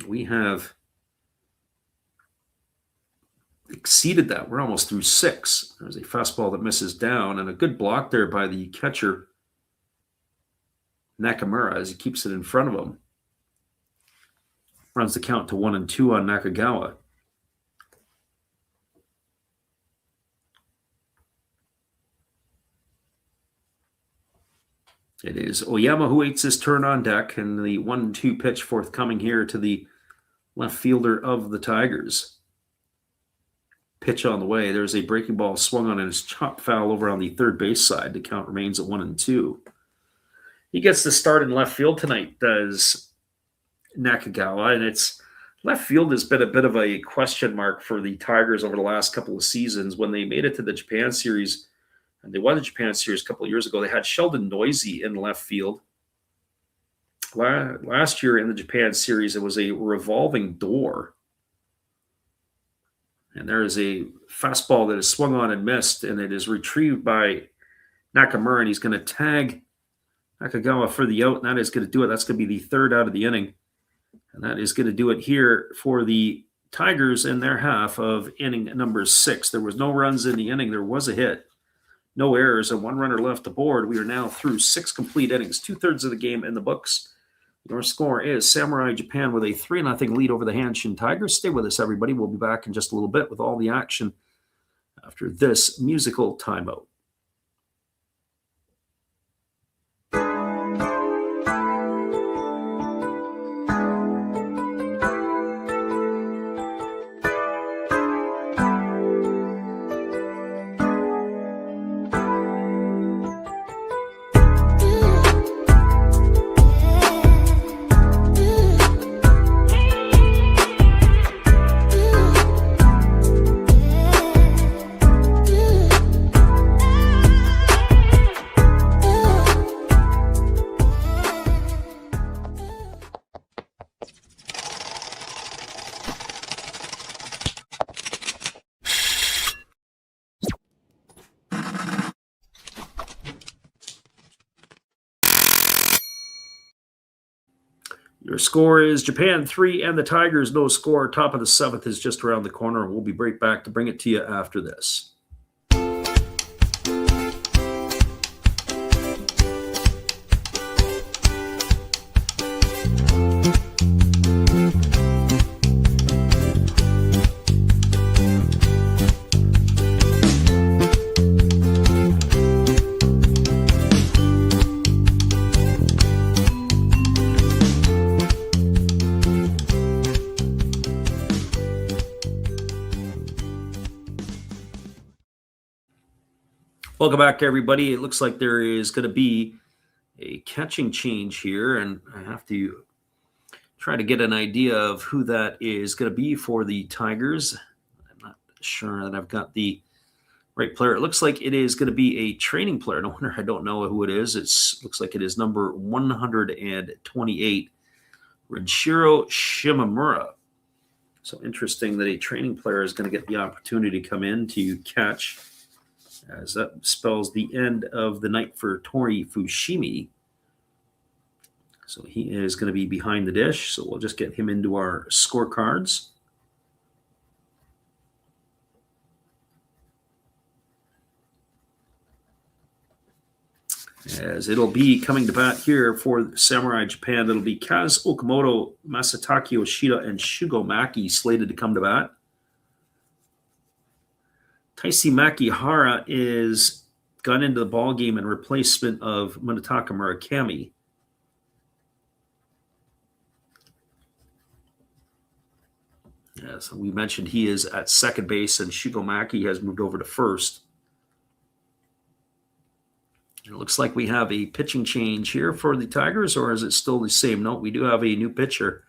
we have exceeded that. We're almost through 6. There's a fastball that misses down and a good block there by the catcher Nakamura as he keeps it in front of him. Runs the count to 1-2 on Nakagawa. It is Oyama who waits his turn on deck, and the 1-2 pitch forthcoming here to the left fielder of the Tigers. Pitch on the way. There's a breaking ball swung on and is chopped foul over on the third base side. The count remains at 1-2. He gets the start in left field tonight, does Nakagawa, and it's left field has been a bit of a question mark for the Tigers over the last couple of seasons. When they made it to the Japan Series, and they won the Japan Series a couple of years ago, they had Sheldon Noisy in left field. Last year in the Japan Series, it was a revolving door. And there is a fastball that is swung on and missed, and it is retrieved by Nakamura, and he's going to tag Nakagawa for the out, and that is going to do it. That's going to be the third out of the inning. And that is going to do it here for the Tigers in their half of inning number 6. There was no runs in the inning. There was a hit. No errors, and 1 runner left aboard. We are now through 6 complete innings, 2/3 of the game in the books. Your score is Samurai Japan with a 3-0 lead over the Hanshin Tigers. Stay with us, everybody. We'll be back in just a little bit with all the action after this musical timeout. Your score is Japan 3 and the Tigers no score. Top of the 7th is just around the corner. We'll be right back to bring it to you after this. Welcome back, everybody. It looks like there is going to be a catching change here, and I have to try to get an idea of who that is going to be for the Tigers. I'm not sure that I've got the right player. It looks like it is going to be a training player. No wonder I don't know who it is. It looks like it is number 128, Renshiro Shimamura. So interesting that a training player is going to get the opportunity to come in to catch, as that spells the end of the night for Tori Fushimi. So he is going to be behind the dish. So we'll just get him into our scorecards. As it'll be coming to bat here for Samurai Japan, it'll be Kaz Okamoto, Masataki Yoshida, and Shugo Maki slated to come to bat. Taisi Makihara is gone into the ball game in replacement of Munetaka Murakami. Yes, we mentioned he is at second base, and Shugo Maki has moved over to first. It looks like we have a pitching change here for the Tigers, or is it still the same? No, we do have a new pitcher.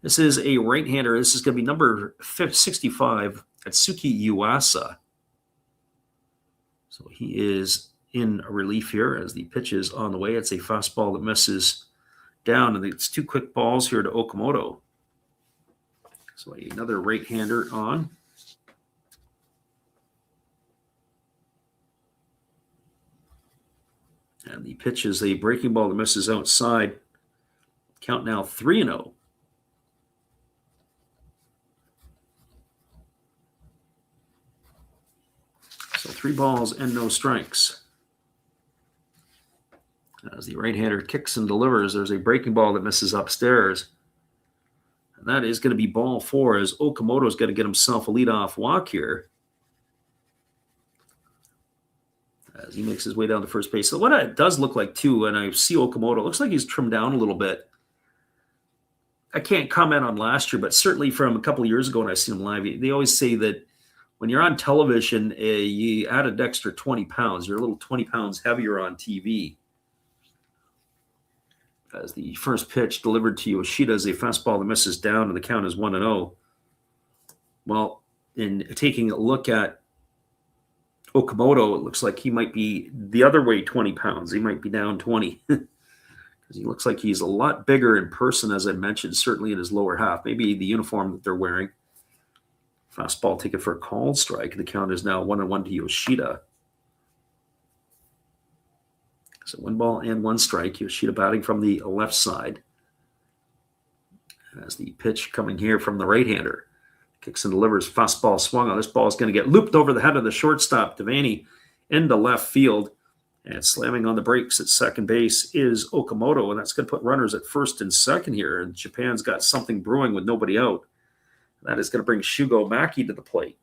This is a right-hander. This is going to be number 65, Atsuki Yuasa. So he is in relief here as the pitch is on the way. It's a fastball that misses down, and it's 2 quick balls here to Okamoto. So another right-hander on. And the pitch is a breaking ball that misses outside. Count now 3-0. So 3 balls and no strikes. As the right-hander kicks and delivers, there's a breaking ball that misses upstairs. And that is going to be ball 4 as Okamoto's going to get himself a leadoff walk here. as he makes his way down to first base. So what it does look like, too, and I see Okamoto, looks like he's trimmed down a little bit. I can't comment on last year, but certainly from a couple of years ago when I seen him live, they always say that when you're on television, you add an extra 20 pounds. You're a little 20 pounds heavier on TV. As the first pitch delivered to Yoshida is a fastball that misses down, and the count is 1-0. Well, in taking a look at Okamoto, it looks like he might be the other way 20 pounds. He might be down 20. Because he looks like he's a lot bigger in person, as I mentioned, certainly in his lower half. Maybe the uniform that they're wearing. Fastball taken for a called strike. The count is now 1-1 to Yoshida. So 1 ball and 1 strike. Yoshida batting from the left side. As the pitch coming here from the right-hander. Kicks and delivers. Fastball swung on. This ball is going to get looped over the head of the shortstop. Devaney into left field. And slamming on the brakes at second base is Okamoto. And that's going to put runners at first and second here. And Japan's got something brewing with nobody out. That is going to bring Shugo Maki to the plate.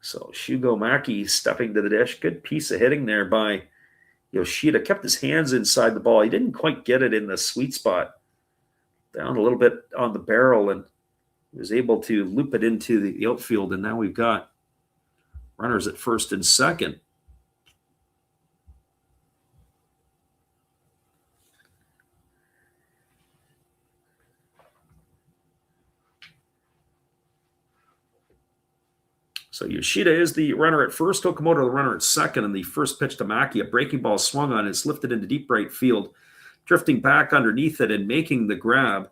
So Shugo Maki stepping to the dish. Good piece of hitting there by Yoshida. Kept his hands inside the ball. He didn't quite get it in the sweet spot. Down a little bit on the barrel and was able to loop it into the outfield. And now we've got runners at first and second. So Yoshida is the runner at first, Okamoto the runner at second, and the first pitch to Maki, a breaking ball swung on. It's lifted into deep right field. Drifting back underneath it and making the grab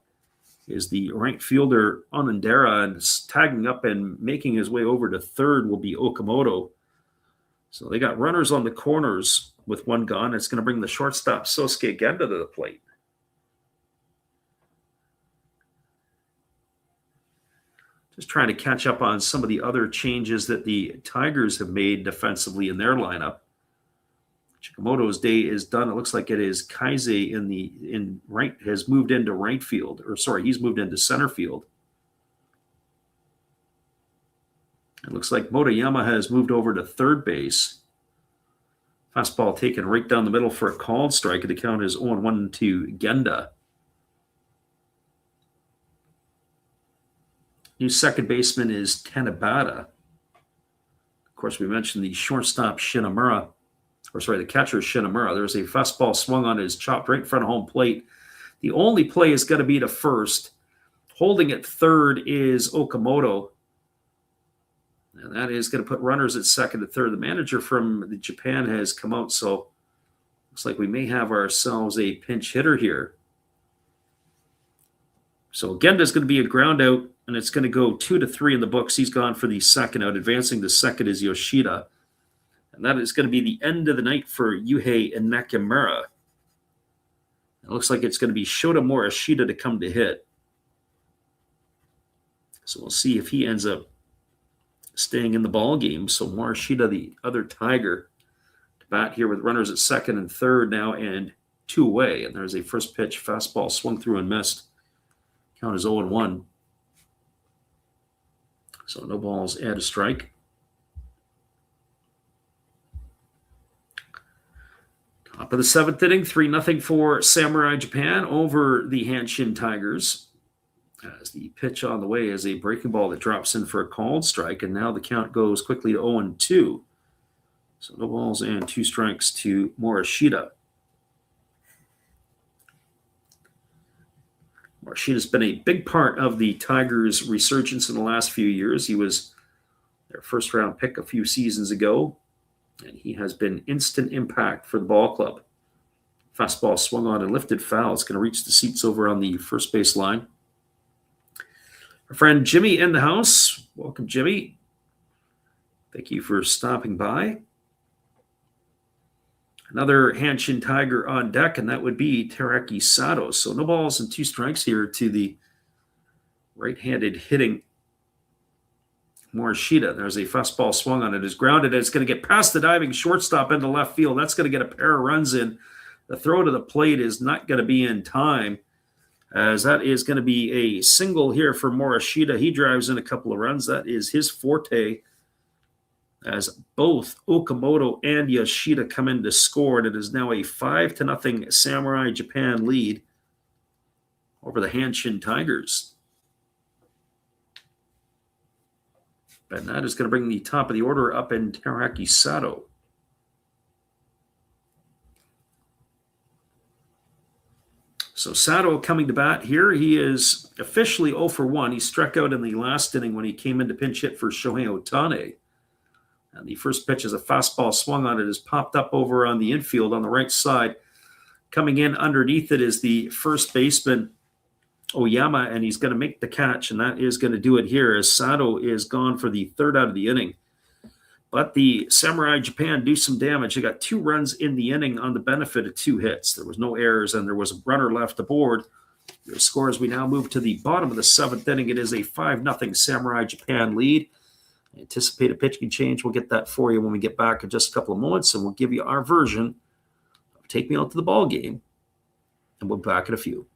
is the right fielder Onondera, and tagging up and making his way over to third will be Okamoto. So they got runners on the corners with 1 gone. It's going to bring the shortstop Sosuke Genda to the plate. Just trying to catch up on some of the other changes that the Tigers have made defensively in their lineup. Chikamoto's day is done. It looks like it is Kaise in right has moved into right field, or sorry, he's moved into center field. It looks like Motoyama has moved over to third base. Fastball taken right down the middle for a called strike. The count is 0-1 to Genda. New second baseman is Tanabata. Of course, we mentioned the shortstop Shinamura. The catcher Shinamura. There's a fastball swung on, his chopped right in front of home plate. The only play is going to be to first. Holding at third is Okamoto. And that is going to put runners at second and third. The manager from Japan has come out, so looks like we may have ourselves a pinch hitter here. So Genda is going to be a ground out, and it's going to go 2-3 in the books. He's gone for the second out. Advancing to second is Yoshida. And that is going to be the end of the night for Yuhei and Nakamura. It looks like it's going to be Shota Morishita to come to hit. So we'll see if he ends up staying in the ball game. So Morishita, the other Tiger, to bat here with runners at second and third now and 2 away. And there's a first pitch fastball swung through and missed. Count is 0-1. So no balls and a strike. Top of the 7th inning, 3-0 for Samurai Japan over the Hanshin Tigers. As the pitch on the way is a breaking ball that drops in for a called strike, and now the count goes quickly to 0-2. So no balls and 2 strikes to Morishita. Morishita's been a big part of the Tigers' resurgence in the last few years. He was their first-round pick a few seasons ago, and he has been instant impact for the ball club. Fastball swung on and lifted foul. It's going to reach the seats over on the first base line. Our friend Jimmy in the house. Welcome, Jimmy. Thank you for stopping by. Another Hanshin Tiger on deck, and that would be Tereki Sato. So no balls and 2 strikes here to the right-handed hitting Morishita. There's a fastball swung on it. It's grounded. It's going to get past the diving shortstop into left field. That's going to get a pair of runs in. The throw to the plate is not going to be in time, as that is going to be a single here for Morishita. He drives in a couple of runs. That is his forte. as both Okamoto and Yoshida come in to score. And it is now a 5-0 Samurai Japan lead over the Hanshin Tigers. And that is going to bring the top of the order up in Teraki Sato. So Sato coming to bat here. He is officially 0 for 1. He struck out in the last inning when he came in to pinch hit for Shohei Ohtani. And the first pitch is a fastball swung on it, is popped up over on the infield on the right side. Coming in underneath it is the first baseman, Oyama, and he's going to make the catch, and that is going to do it here as Sato is gone for the third out of the inning. But the Samurai Japan do some damage. They got 2 runs in the inning on the benefit of 2 hits. There was no errors, and there was a runner left aboard. Your score as we now move to the bottom of the 7th inning. It is a 5-0 Samurai Japan lead. Anticipate a pitching change. We'll get that for you when we get back in just a couple of moments, and we'll give you our version of Take Me Out to the Ball Game, and we'll be back in a few.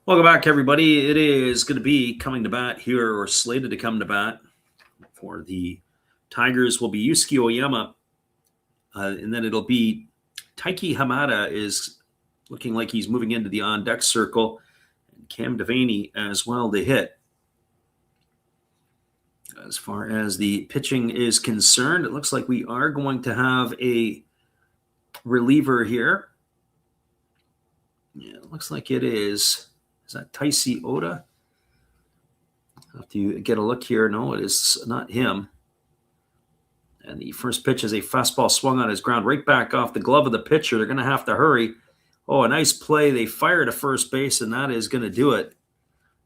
Welcome back, everybody. It is going to be coming to bat here, or slated to come to bat for the Tigers will be Yusuke Oyama, and then it'll be Taiki Hamada is looking like he's moving into the on-deck circle, and Cam Devaney as well to hit. As far as the pitching is concerned, it looks like we are going to have a reliever here. Yeah, it looks like it is. Is that Taisi Oda? I'll have to get a look here. No, it is not him. And the first pitch is a fastball swung on his ground right back off the glove of the pitcher. They're going to have to hurry. Oh, a nice play. They fire to first base, and that is going to do it.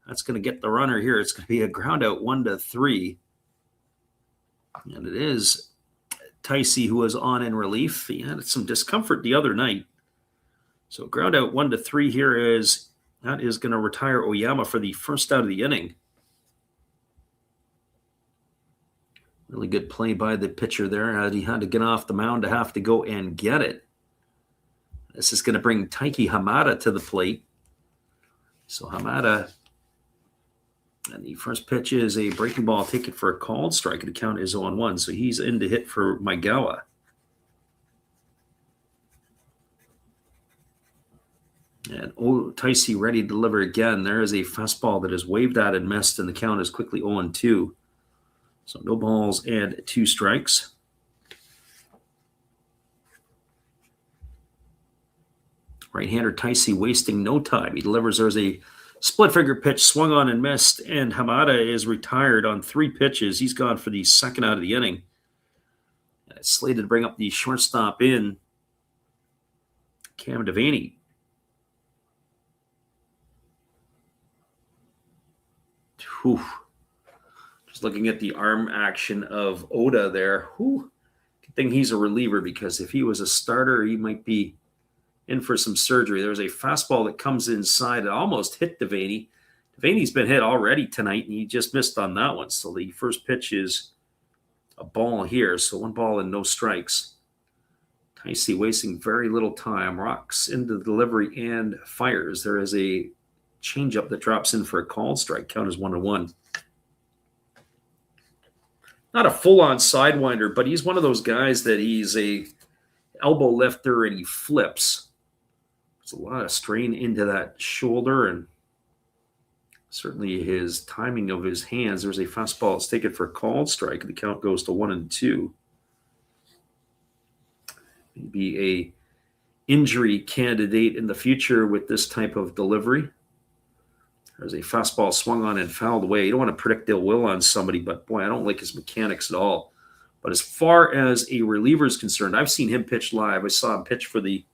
That's going to get the runner here. It's going to be a ground out 1-3. And it is Taisi who was on in relief. He had some discomfort the other night. So ground out 1-3 here is... That is going to retire Oyama for the first out of the inning. Really good play by the pitcher there. He had to get off the mound to have to go and get it. This is going to bring Taiki Hamada to the plate. So Hamada, and the first pitch is a breaking ball. Take it for a called strike. The count is 0-1. So he's in to hit for Maigawa. And Taisi ready to deliver again. There is a fastball that is waved at and missed, and the count is quickly 0-2. So no balls and 2 strikes. Right-hander Taisi wasting no time. He delivers. There's a split-finger pitch swung on and missed, and Hamada is retired on 3 pitches. He's gone for the second out of the inning. And it's slated to bring up the shortstop in, Cam Devaney. Whew. Just looking at the arm action of Oda there. Whew. Good thing he's a reliever, because if he was a starter, he might be in for some surgery. There's a fastball that comes inside. It almost hit Devaney. Devaney's been hit already tonight, and he just missed on that one. So the first pitch is a ball here. So 1 ball and no strikes. Ticey wasting very little time. Rocks into the delivery and fires. There is a changeup that drops in for a called strike. Count is 1-1. Not a full-on sidewinder, but he's one of those guys that he's a elbow lifter and he flips. There's a lot of strain into that shoulder, and certainly his timing of his hands. There's a fastball that's taken for a called strike. The count goes to 1-2. Maybe a injury candidate in the future with this type of delivery. There's a fastball swung on and fouled away. You don't want to predict ill will on somebody, but boy, I don't like his mechanics at all. But as far as a reliever is concerned, I've seen him pitch live. I saw him pitch for the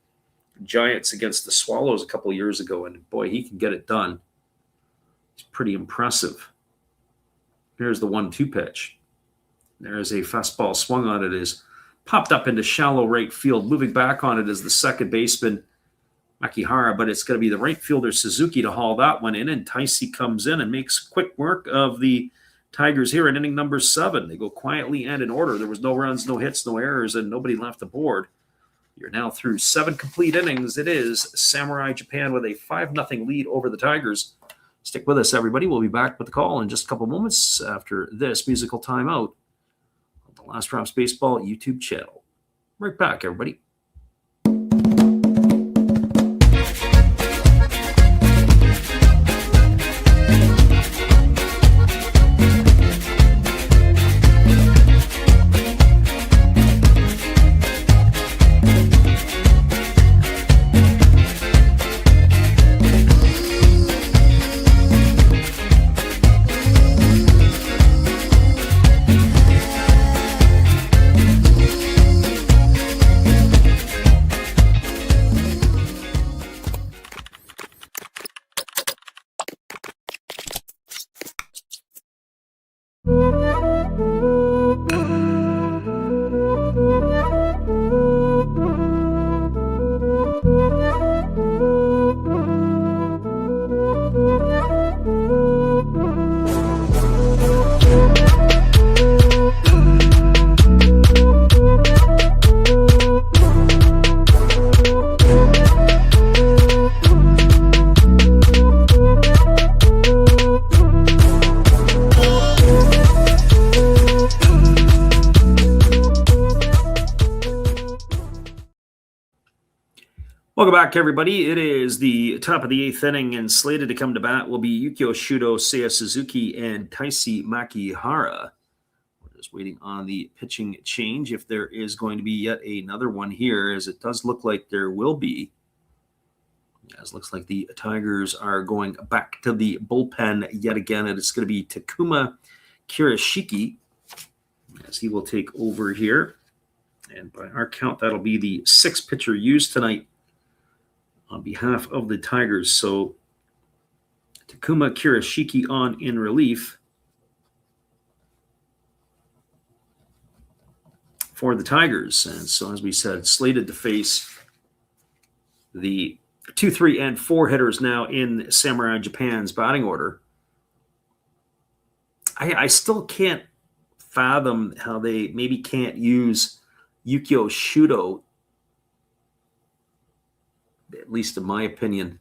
Giants against the Swallows a couple of years ago, and boy, he can get it done. It's pretty impressive. Here's the 1-2 pitch. There's a fastball swung on it, is popped up into shallow right field. Moving back on it is the second baseman, Makihara, but it's going to be the right fielder, Suzuki, to haul that one in, and Ticey comes in and makes quick work of the Tigers here in inning number 7. They go quietly and in order. There was no runs, no hits, no errors, and nobody left aboard. You're now through 7 complete innings. It is Samurai Japan with a 5-0 lead over the Tigers. Stick with us, everybody. We'll be back with the call in just a couple moments after this musical timeout on the Last Drops Baseball YouTube channel. Right back, everybody. Welcome back, everybody. It is the top of the 8th inning, and slated to come to bat will be Yukio Shudo, Seiya Suzuki, and Ticey Makihara. We're just waiting on the pitching change, if there is going to be yet another one here, as it does look like there will be. As it looks like the Tigers are going back to the bullpen yet again, and it's going to be Takuma Kirishiki, as he will take over here. And by our count, that'll be the 6th pitcher used tonight on behalf of the Tigers. So Takuma Kirishiki on in relief for the Tigers. And so, as we said, slated to face the 2, 3, and 4 hitters now in Samurai Japan's batting order. I still can't fathom how they maybe can't use Yukio Shudo, at least in my opinion.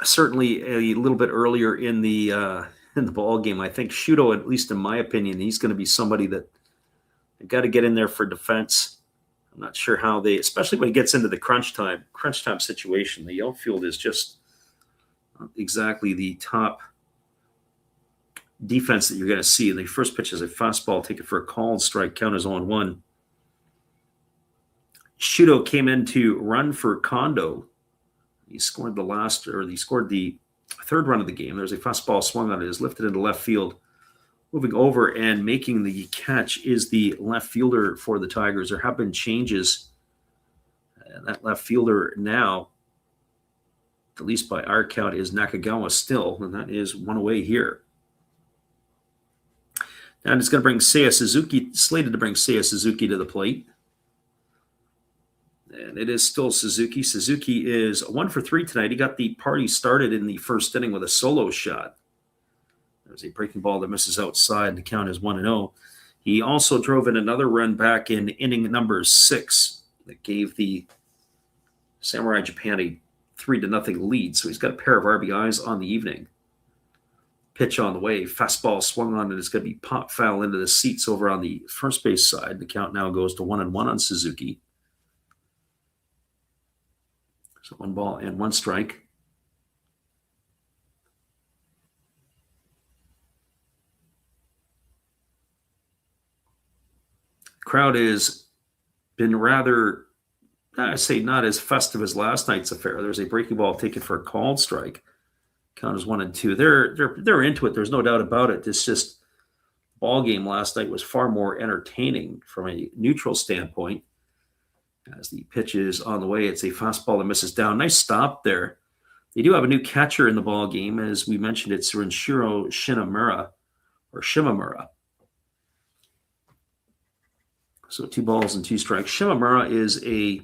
Certainly a little bit earlier in the ball game. I think Shudo, at least in my opinion, he's going to be somebody that they've got to get in there for defense. I'm not sure how they, especially when it gets into the crunch time situation. The outfield is just not exactly the top defense that you're going to see. The first pitch is a fastball taken for a called strike. Count is 0-1. Shudo came in to run for Kondo. He scored the 3rd run of the game. There's a fastball swung on it, is lifted into left field. Moving over and making the catch is the left fielder for the Tigers. There have been changes. And that left fielder now at least by our count, is Nakagawa still, and that is one away here. And it's going to bring Seiya Suzuki, slated to bring Seiya Suzuki to the plate. And it is still Suzuki. Suzuki is 1 for 3 tonight. He got the party started in the first inning with a solo shot. There's a breaking ball that misses outside. The count is 1-0. He also drove in another run back in inning number 6 that gave the Samurai Japan a 3-0 lead. So he's got a pair of RBIs on the evening. Pitch on the way. Fastball swung on, and it's going to be pop foul into the seats over on the first base side. The count now goes to 1-1 on Suzuki. So 1 ball and 1 strike. Crowd has been rather, I say, not as festive as last night's affair. There's a breaking ball taken for a called strike. Count is 1-2. They're into it. There's no doubt about it. It's just ball game last night was far more entertaining from a neutral standpoint. As the pitch is on the way, it's a fastball that misses down. Nice stop there. They do have a new catcher in the ball game, as we mentioned. It's Renshiro Shimamura. So 2 balls and 2 strikes. Shimamura is a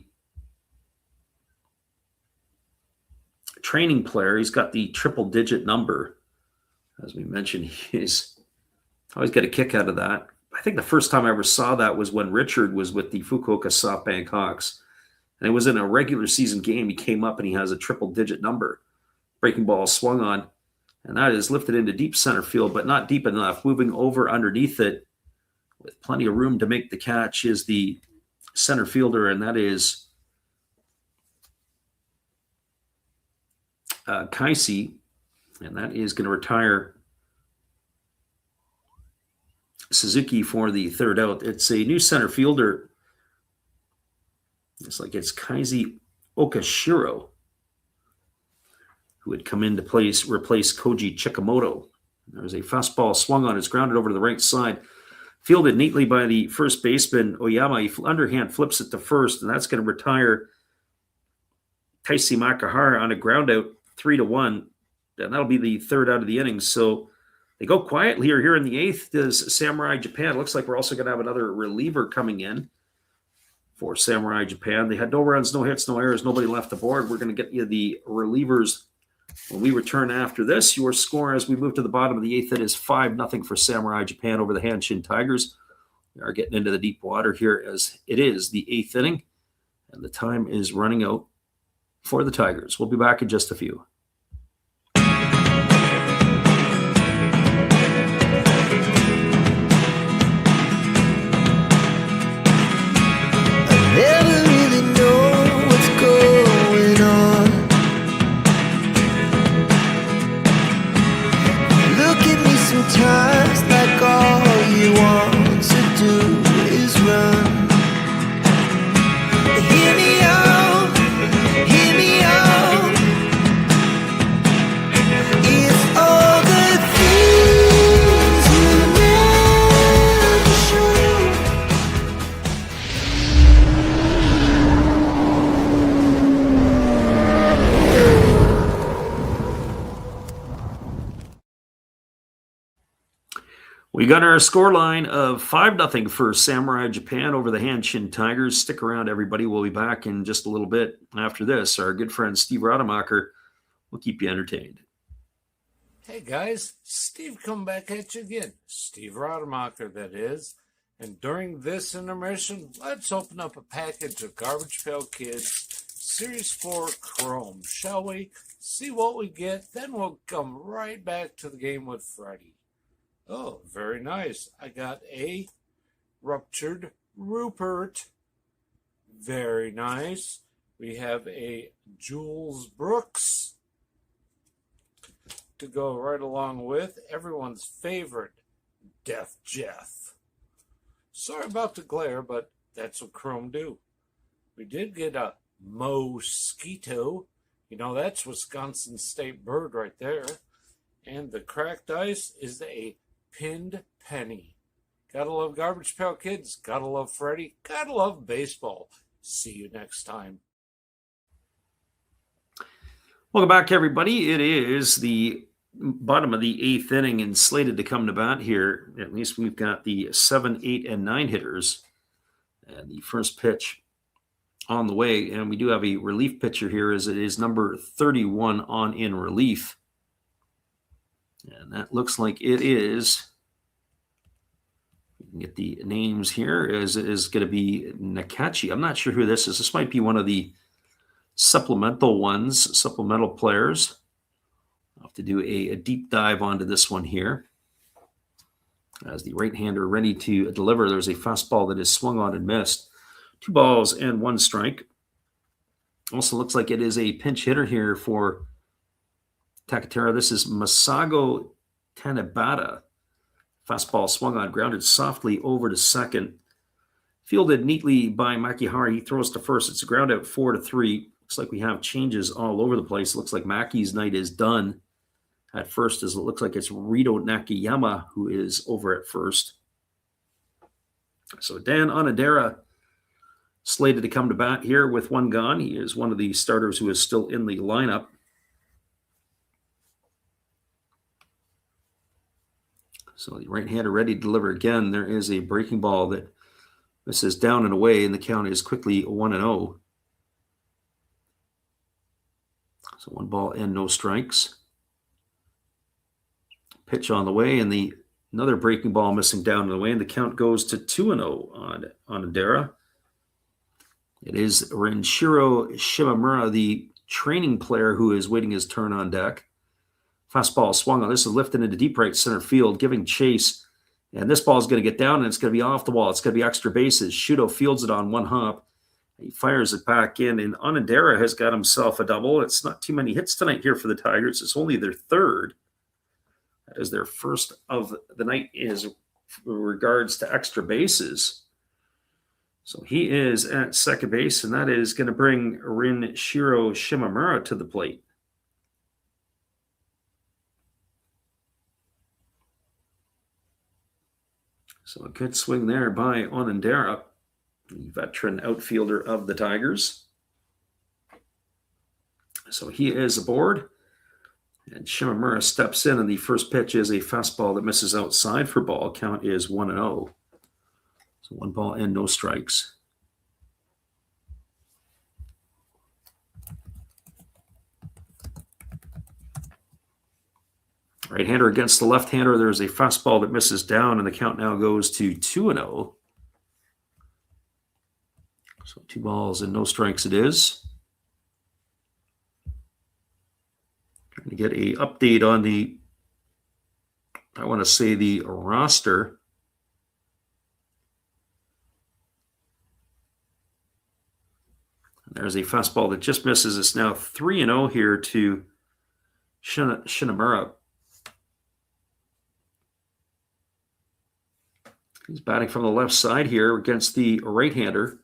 training player. He's got the triple-digit number. As we mentioned, he's always got a kick out of that. I think the first time I ever saw that was when Richard was with the Fukuoka SoftBank Hawks. And it was in a regular season game. He came up and he has a triple-digit number. Breaking ball swung on, and that is lifted into deep center field, but not deep enough. Moving over underneath it with plenty of room to make the catch is the center fielder, and that is Kaisi, and that is going to retire Suzuki for the third out. It's a new center fielder. It's Kaisi Okashiro, who would come into place, replace Koji Chikamoto. There's a fastball swung on. It's grounded over to the right side. Fielded neatly by the first baseman, Oyama. He underhand flips it to first, and that's going to retire Taisi Makahara on a ground out, 3-1. And that'll be the third out of the inning. So they go quietly here in the 8th. Does Samurai Japan. Looks like we're also going to have another reliever coming in for Samurai Japan. They had no runs, no hits, no errors, nobody left the board. We're going to get you the relievers when we return after this. Your score as we move to the bottom of the 8th, it is 5-0 for Samurai Japan over the Hanshin Tigers. We are getting into the deep water here as it is the 8th inning, and the time is running out for the Tigers. We'll be back in just a few. Never really know what's going on. Look at me sometimes like all you want to do is run. Hear me out, hear me out. If all the things you never show. We got our scoreline of 5-0 for Samurai Japan over the Hanshin Tigers. Stick around, everybody. We'll be back in just a little bit after this. Our good friend Steve Rademacher will keep you entertained. Hey guys, Steve come back at you again. Steve Rademacher, that is. And during this intermission, let's open up a package of Garbage Pail Kids Series 4 Chrome, shall we? See what we get, then we'll come right back to the game with Freddie. Oh, very nice. I got a Ruptured Rupert. Very nice. We have a Jules Brooks to go right along with everyone's favorite Death Jeff. Sorry about the glare, but that's what Chrome do. We did get a Mosquito. You know, that's Wisconsin State bird right there. And the cracked ice is a Pinned Penny. Gotta love Garbage Pail Kids. Gotta love Freddie. Gotta love baseball. See you next time. Welcome back, everybody. It is the bottom of the 8th inning and slated to come to bat here. At least we've got the 7, 8, and 9 hitters. And the first pitch on the way. And we do have a relief pitcher here, as it is number 31 on in relief. And that looks like it is. We can get the names here, as it is going to be Nakachi. I'm not sure who this is. This might be one of the supplemental players. I'll have to do a deep dive onto this one here. As the right-hander ready to deliver, there's a fastball that is swung on and missed. 2 balls and 1 strike. Also looks like it is a pinch hitter here for Takatera. This is Masago Tanibata. Fastball swung on, grounded softly over to second. Fielded neatly by Makihara. He throws to first. It's a ground out 4-3. Looks like we have changes all over the place. Looks like Maki's night is done at first, as it looks like it's Rito Nakayama who is over at first. So Dan Onodera slated to come to bat here with 1 gone. He is one of the starters who is still in the lineup. So the right-hander ready to deliver again. There is a breaking ball that misses down and away, and the count is quickly 1-0. So 1 ball and no strikes. Pitch on the way, and another breaking ball missing down and away, and the count goes to 2-0 on Onodera. It is Renshiro Shimamura, the training player, who is waiting his turn on deck. Fastball swung on. This is lifted into deep right center field, giving chase. And this ball is going to get down, and it's going to be off the wall. It's going to be extra bases. Shuto fields it on 1 hop. He fires it back in, and Onodera has got himself a double. It's not too many hits tonight here for the Tigers. It's only their 3rd. That is their first of the night is regards to extra bases. So he is at second base, and that is going to bring Renshiro Shimamura to the plate. So a good swing there by Onodera, the veteran outfielder of the Tigers. So he is aboard. And Shimamura steps in, and the first pitch is a fastball that misses outside for ball. Count is 1-0. So 1 ball and no strikes. Right-hander against the left-hander. There's a fastball that misses down, and the count now goes to 2-0. So 2 balls and no strikes it is. Trying to get an update on the roster. And there's a fastball that just misses. It's now 3-0 here to Shimamura. He's batting from the left side here against the right-hander.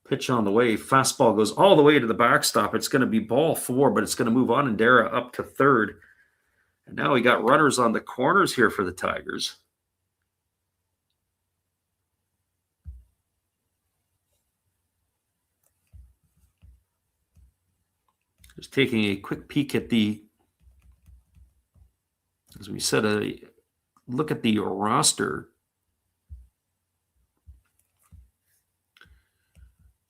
Pitch on the way. Fastball goes all the way to the backstop. It's going to be ball 4, but it's going to move Onodera up to 3rd. And now we got runners on the corners here for the Tigers. Just taking a quick peek at as we said, a look at the roster.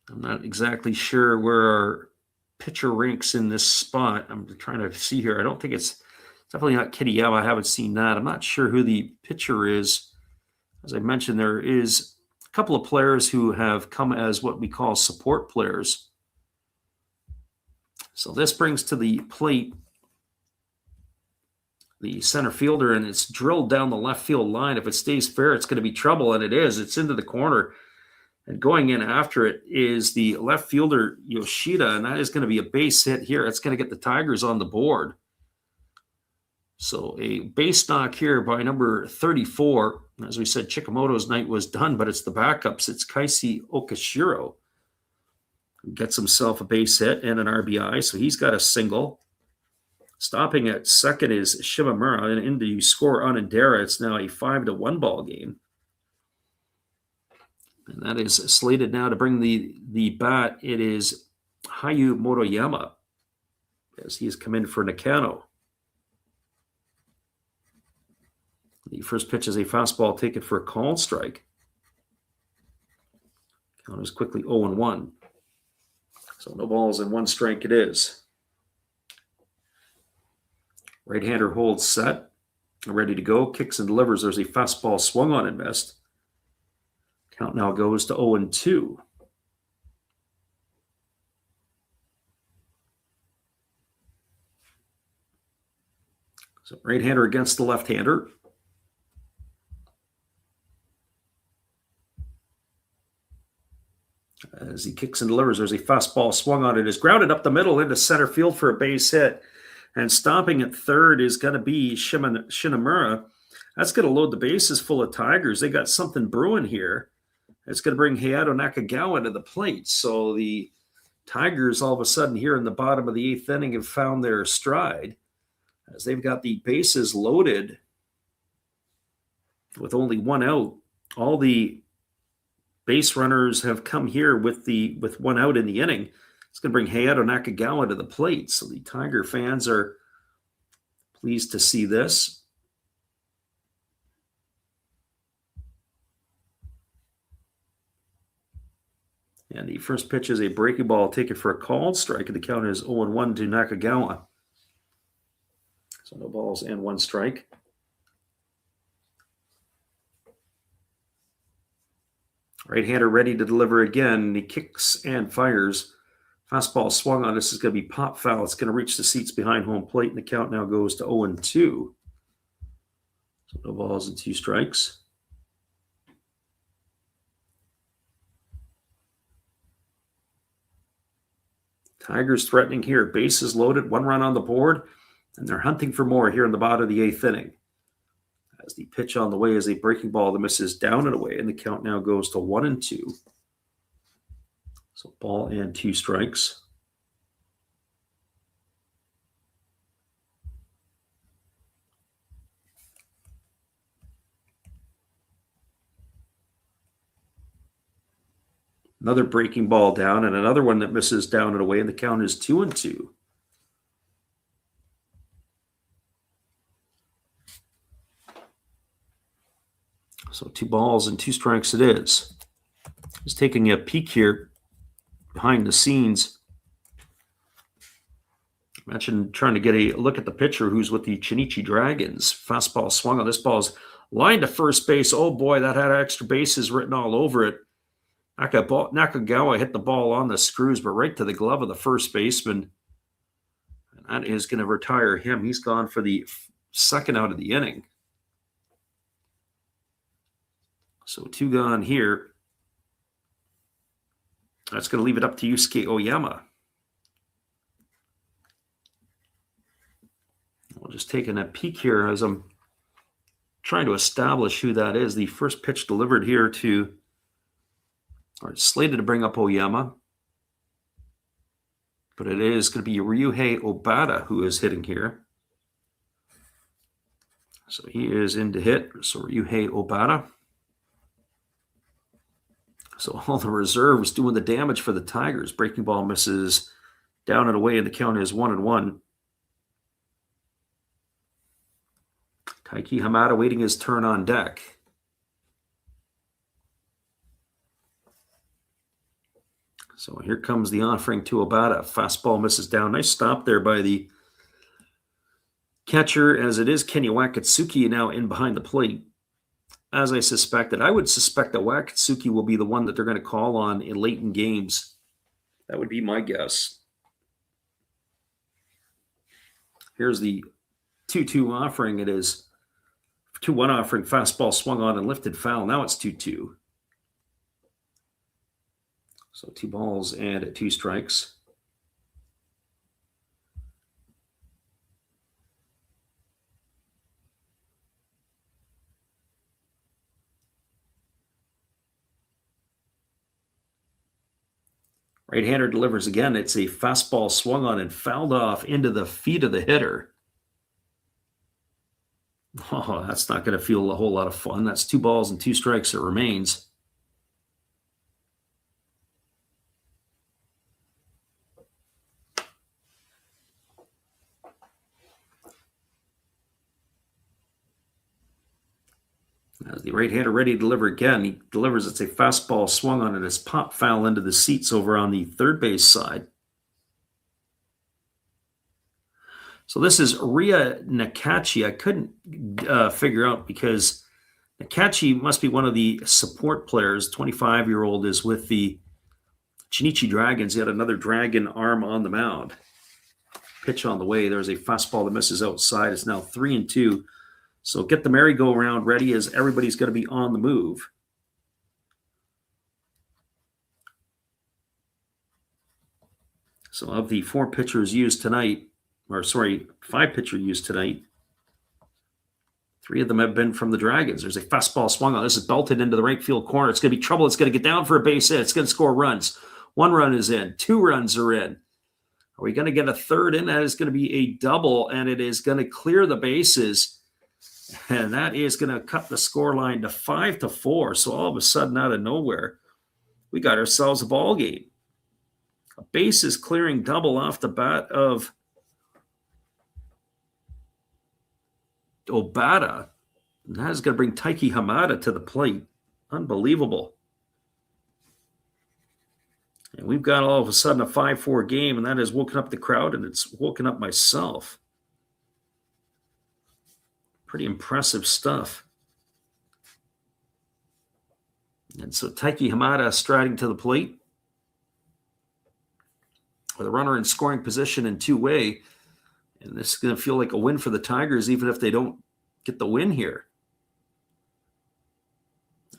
I'm not exactly sure where our pitcher ranks in this spot. I'm trying to see here. I don't think it's definitely not Kitayama. I haven't seen that. I'm not sure who the pitcher is. As I mentioned, there is a couple of players who have come as what we call support players. So this brings to the plate the center fielder, and it's drilled down the left field line. If it stays fair, it's going to be trouble, and it is. It's into the corner. And going in after it is the left fielder, Yoshida, and that is going to be a base hit here. It's going to get the Tigers on the board. So a base knock here by number 34. As we said, Chikamoto's night was done, but it's the backups. It's Kaisi Okashiro, who gets himself a base hit and an RBI, so he's got a single. Stopping at second is Shimamura, and into you score Onodera. It's now a 5-1 ball game. And that is slated now to bring the bat. It is Hayu Motoyama. as he has come in for Nakano. The first pitch is a fastball taken for a called strike. Count is quickly 0-1. So no balls and 1 strike it is. Right-hander holds set, ready to go, kicks and delivers. There's a fastball swung on and missed. Count now goes to 0-2. So right-hander against the left-hander. As he kicks and delivers, there's a fastball swung on it. Is grounded up the middle into center field for a base hit. And stopping at third is going to be Shinamura. That's going to load the bases full of Tigers. They got something brewing here. It's going to bring Hayato Nakagawa to the plate. So the Tigers all of a sudden here in the bottom of the 8th inning have found their stride, as they've got the bases loaded with only 1 out. All the base runners have come here with 1 out in the inning. It's going to bring Hayato Nakagawa to the plate. So the Tiger fans are pleased to see this. And the first pitch is a breaking ball taken for a called strike, and the count is 0-1 to Nakagawa. So no balls and 1 strike. Right-hander ready to deliver again. He kicks and fires. Fastball swung on. This is going to be pop foul. It's going to reach the seats behind home plate, and the count now goes to 0-2. So no balls and 2 strikes. Tigers threatening here. Bases loaded, 1 run on the board, and they're hunting for more here in the bottom of the 8th inning. As the pitch on the way is a breaking ball that misses down and away, and the count now goes to 1-2. So ball and 2 strikes. Another breaking ball down, and another one that misses down and away, and the count is 2-2. So 2 balls and 2 strikes it is. Just taking a peek here behind the scenes. I mentioned trying to get a look at the pitcher who's with the Chinichi Dragons. Fastball swung on. This ball's lined to first base. Oh boy, that had extra bases written all over it. Nakagawa hit the ball on the screws, but right to the glove of the first baseman. And that is going to retire him. He's gone for the 2nd out of the inning. So 2 gone here. That's going to leave it up to Yusuke Oyama. We're just taking a peek here as I'm trying to establish who that is. The first pitch delivered here it's slated to bring up Oyama, but it is going to be Ryuhei Obata who is hitting here. So he is in to hit. So Ryuhei Obata. So all the reserves doing the damage for the Tigers. Breaking ball misses down and away, and the count is 1-1. Taiki Hamada waiting his turn on deck. So here comes the offering to Obata. Fastball misses down. Nice stop there by the catcher, as it is Kenya Wakatsuki now in behind the plate. As I suspected, I would suspect that Wakatsuki will be the one that they're going to call on in late in games. That would be my guess. Here's the 2-2 offering. It is 2-1 offering. Fastball swung on and lifted foul. Now it's 2-2. So 2 balls and 2 strikes. Right-hander delivers again. It's a fastball swung on and fouled off into the feet of the hitter. Oh, that's not going to feel a whole lot of fun. That's 2 balls and 2 strikes. It remains. As the right-hander ready to deliver again, he delivers. It's a fastball swung on it as pop foul into the seats over on the third base side. So this is Ria Nakachi. I couldn't figure out because Nakachi must be one of the support players. 25-year-old is with the Chinichi Dragons. He had another dragon arm on the mound. Pitch on the way. There's a fastball that misses outside. It's now 3-2. So get the merry-go-round ready as everybody's going to be on the move. So of the 5 pitchers used tonight, 3 of them have been from the Dragons. There's a fastball swung on. This is belted into the right field corner. It's going to be trouble. It's going to get down for a base hit. It's going to score runs. 1 run is in. 2 runs are in. Are we going to get a third in? That is going to be a double, and it is going to clear the bases. And that is going to cut the score line to 5-4. So all of a sudden, out of nowhere, we got ourselves a ball game. A bases clearing double off the bat of Obata. And that is going to bring Taiki Hamada to the plate. Unbelievable. And we've got all of a sudden a 5-4 game, and that has woken up the crowd, and it's woken up myself. Pretty impressive stuff. And so Taiki Hamada striding to the plate with a runner in scoring position in two-way. And this is going to feel like a win for the Tigers, even if they don't get the win here.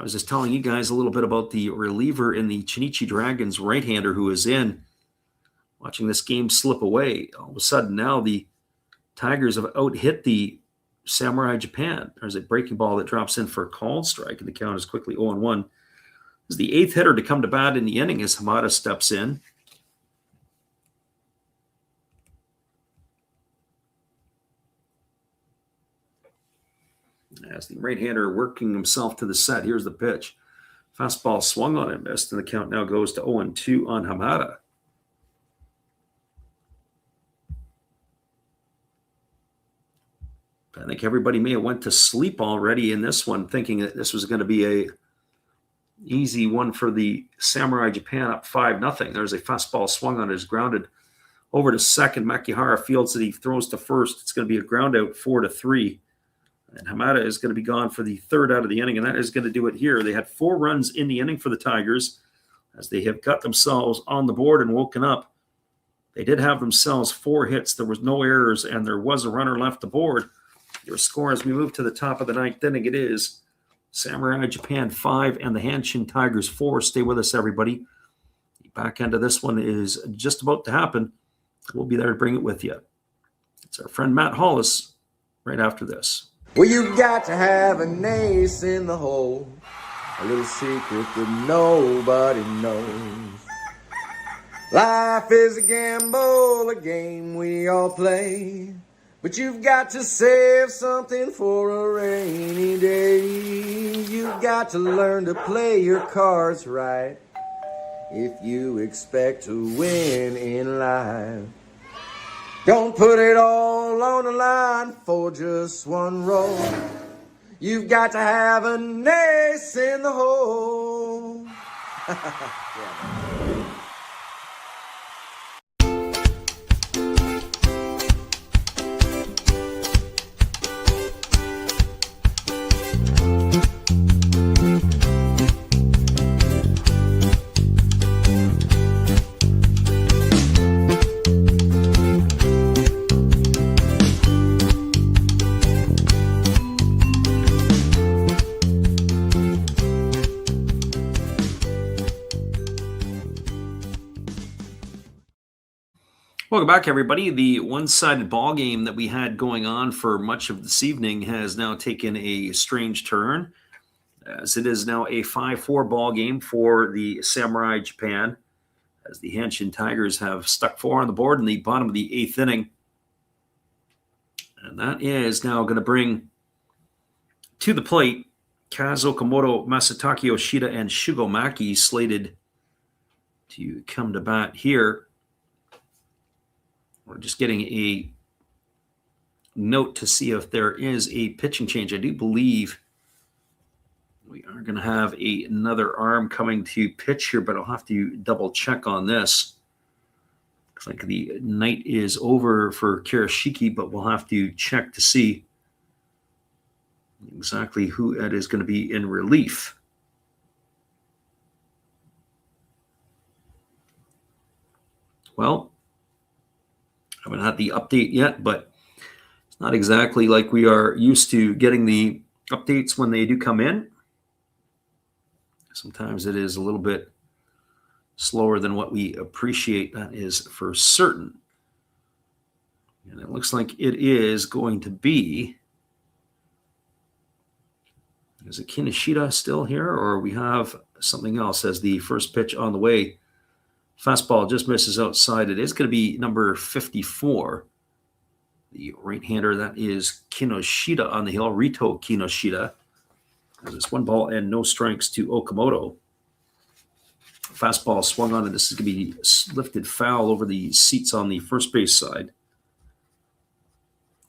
I was just telling you guys a little bit about the reliever in the Chinichi Dragons right-hander who is in, watching this game slip away. All of a sudden now the Tigers have out-hit the Samurai Japan. There's a breaking ball that drops in for a called strike, and the count is quickly 0-1. This is the 8th hitter to come to bat in the inning as Hamada steps in. As the right-hander working himself to the set, here's the pitch. Fastball swung on and missed, and the count now goes to 0-2 on Hamada. I think everybody may have went to sleep already in this one, thinking that this was going to be a easy one for the Samurai Japan up 5-0. There's a fastball swung on it, is grounded over to second. Makihara fields it. He throws to first. It's going to be a ground out 4-3. And Hamada is going to be gone for the 3rd out of the inning, and that is going to do it here. They had 4 runs in the inning for the Tigers as they have got themselves on the board and woken up. They did have themselves 4 hits. There was no errors, and there was a runner left aboard. Your score as we move to the top of the 9th inning, it is Samurai Japan 5 and the Hanshin Tigers 4. Stay with us, everybody. The back end of this one is just about to happen. We'll be there to bring it with you. It's our friend Matt Hollis right after this. Well, you got to have an ace in the hole, a little secret that nobody knows. Life is a gamble, a game we all play, but you've got to save something for a rainy day. You've got to learn to play your cards right if you expect to win in life. Don't put it all on the line for just one roll. You've got to have an ace in the hole. Welcome back, everybody. The one-sided ball game that we had going on for much of this evening has now taken a strange turn, as it is now a 5-4 ball game for the Samurai Japan, as the Hanshin Tigers have stuck 4 on the board in the bottom of the 8th inning. And that is now going to bring to the plate Kaz Okamoto, Masataki Yoshida, and Shugo Maki slated to come to bat here. We're just getting a note to see if there is a pitching change. I do believe We are going to have another arm coming to pitch here, but I'll have to double check on this. Looks like the night is over for Kirishiki, but we'll have to check to see exactly who it is going to be in relief. Well, I haven't had the update yet, but it's not exactly like we are used to getting the updates when they do come in. Sometimes it is a little bit slower than what we appreciate, that is for certain. And it looks like it is going to be, is it Kinoshita still here, or we have something else as the first pitch on the way? Fastball just misses outside. It is going to be number 54. The right-hander, that is Kinoshita on the hill, Rito Kinoshita. It's 1 ball and no strikes to Okamoto. Fastball swung on, and this is going to be lifted foul over the seats on the first base side.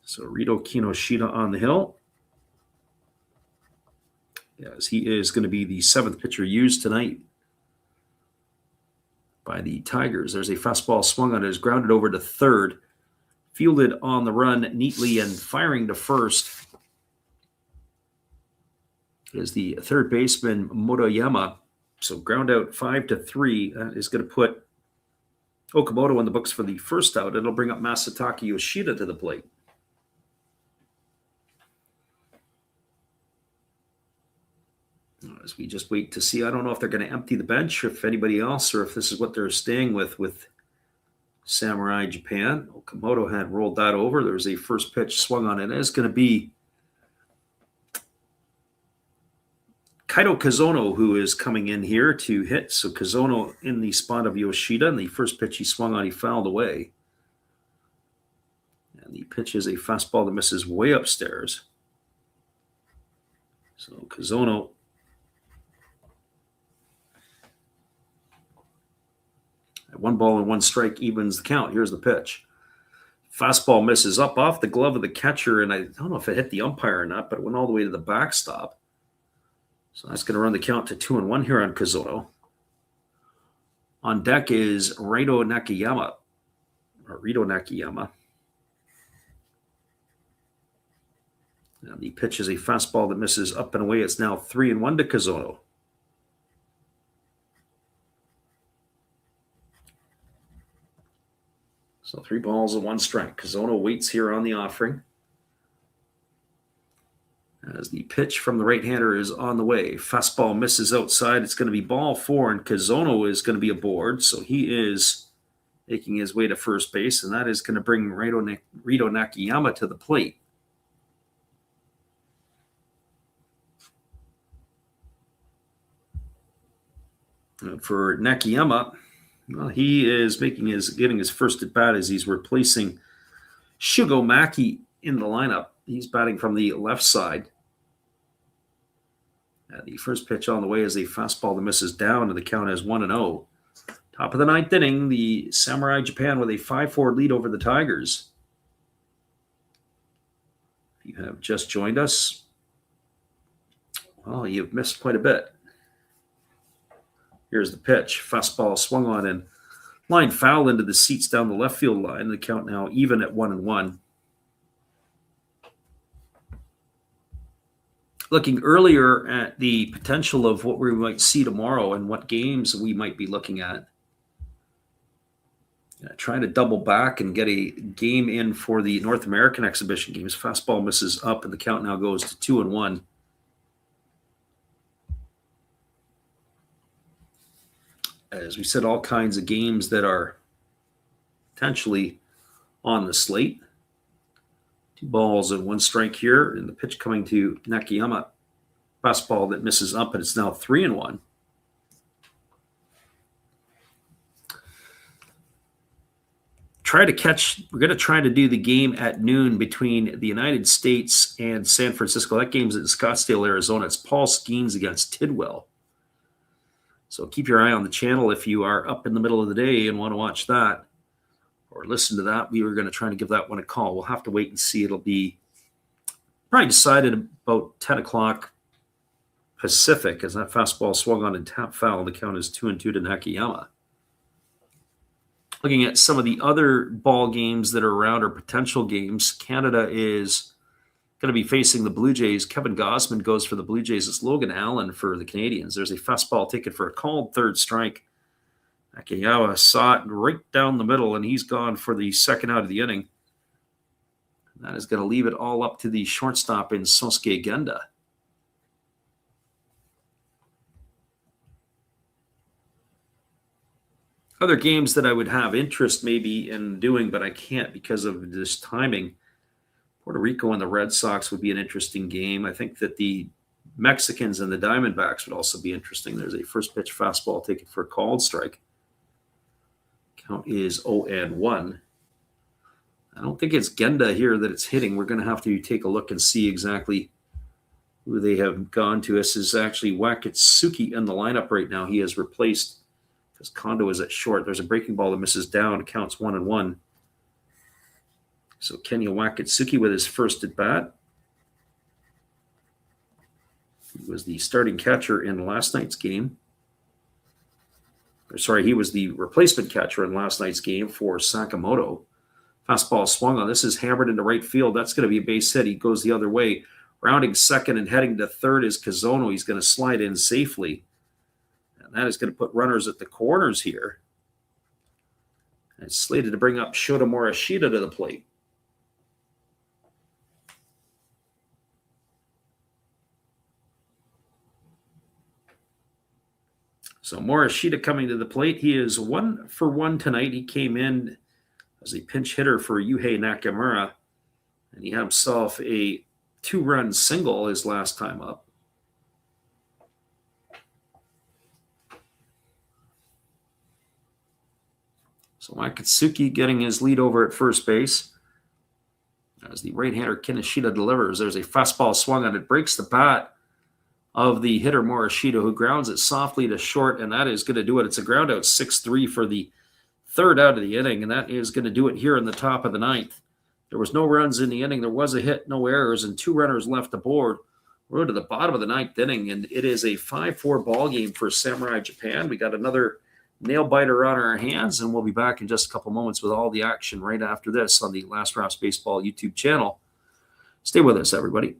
So Rito Kinoshita on the hill. Yes, he is going to be the 7th pitcher used tonight by the Tigers. There's a fastball swung on, it is grounded over to third. Fielded on the run neatly and firing to first is the third baseman Motoyama. So ground out 5-3. That is going to put Okamoto in the books for the first out. It'll bring up Masataka Yoshida to the plate. As we just wait to see, I don't know if they're going to empty the bench, or if anybody else, or if this is what they're staying with Samurai Japan. Okamoto had rolled that over. There's a first pitch swung on it. It's going to be Kaito Kazono who is coming in here to hit. So Kazono in the spot of Yoshida, and the first pitch he swung on, he fouled away. And the pitch is a fastball that misses way upstairs. So Kazono, at 1 ball and 1 strike evens the count. Here's the pitch. Fastball misses up off the glove of the catcher, and I don't know if it hit the umpire or not, but it went all the way to the backstop. So that's going to run the count to 2-1 here on Kazono. On deck is Rito Nakayama. And the pitch is a fastball that misses up and away. It's now 3-1 to Kazono. So 3 balls and 1 strike. Kazono waits here on the offering. As the pitch from the right-hander is on the way. Fastball misses outside. It's going to be ball 4, and Kazono is going to be aboard. So he is making his way to first base, and that is going to bring Rito Nakayama to the plate. And for Nakayama, well, he is getting his first at bat as he's replacing Shugo Maki in the lineup. He's batting from the left side. The first pitch on the way is a fastball that misses down, and the count is 1-0. Top of the 9th inning, the Samurai Japan with a 5-4 lead over the Tigers. If you have just joined us, well, you've missed quite a bit. Here's the pitch. Fastball swung on and line foul into the seats down the left field line. The count now even at 1-1. Looking earlier at the potential of what we might see tomorrow and what games we might be looking at. Trying to double back and get a game in for the North American exhibition games. Fastball misses up, and the count now goes to 2-1. As we said, all kinds of games that are potentially on the slate. 2 balls and 1 strike here, and the pitch coming to Nakayama. Fastball that misses up, and it's now 3-1. We're going to try to do the game at noon between the United States and San Francisco. That game's in Scottsdale, Arizona. It's Paul Skeens against Tidwell. So keep your eye on the channel if you are up in the middle of the day and want to watch that or listen to that. We were going to try to give that one a call. We'll have to wait and see. It'll be probably decided about 10 o'clock Pacific as that fastball swung on and tap foul. The count is 2-2 to Nakayama. Looking at some of the other ball games that are around or potential games, Canada is going to be facing the Blue Jays. Kevin Gausman goes for the Blue Jays. It's Logan Allen for the Canadians. There's a fastball taken for a called third strike. Nakayama saw it right down the middle, and he's gone for the second out of the inning. That is going to leave it all up to the shortstop in Sosuke Genda. Other games that I would have interest maybe in doing, but I can't because of this timing. Puerto Rico and the Red Sox would be an interesting game. I think that the Mexicans and the Diamondbacks would also be interesting. There's a first pitch fastball taken for a called strike. Count is 0-1. I don't think it's Genda here that it's hitting. We're going to have to take a look and see exactly who they have gone to. This is actually Wakatsuki in the lineup right now. He has replaced because Kondo is at short. There's a breaking ball that misses down. It counts 1-1. So Kenya Wakatsuki with his first at bat. He was the starting catcher in last night's game. He was the replacement catcher in last night's game for Sakamoto. Fastball swung on. This is hammered into right field. That's going to be a base hit. He goes the other way. Rounding second and heading to third is Kazono. He's going to slide in safely. And that is going to put runners at the corners here. And it's slated to bring up Shota Morishita to the plate. So Morishita coming to the plate. He is 1 for 1 tonight. He came in as a pinch hitter for Yuhei Nakamura, and he had himself a 2-run single his last time up. So Wakatsuki getting his lead over at first base. As the right-hander Kinoshita delivers, there's a fastball swung on. It breaks the bat of the hitter Morishita, who grounds it softly to short, and that is going to do it. It's a ground out 6-3 for the third out of the inning, and that is going to do it here in the top of the ninth. There was no runs in the inning. There was a hit, no errors, and 2 runners left aboard. We're to the bottom of the ninth inning, and it is a 5-4 ball game for Samurai Japan. We got another nail biter on our hands, and we'll be back in just a couple moments with all the action right after this on the Last Raps Baseball YouTube channel. Stay with us, everybody.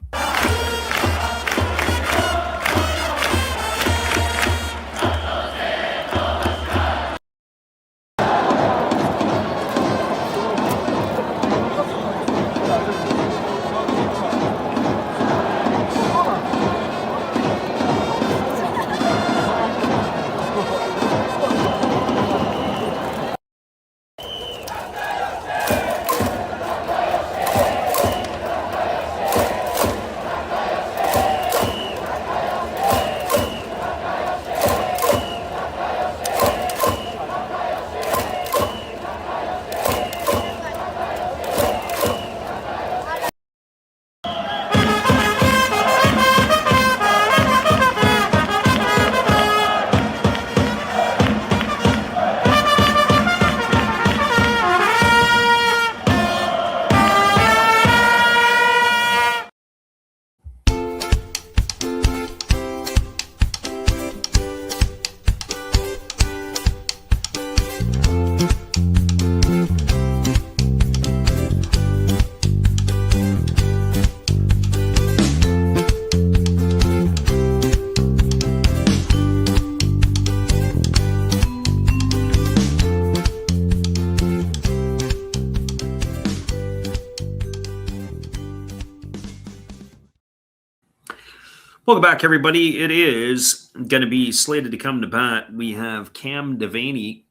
Welcome back, everybody. It is going to be slated to come to bat. We have Cam Devaney,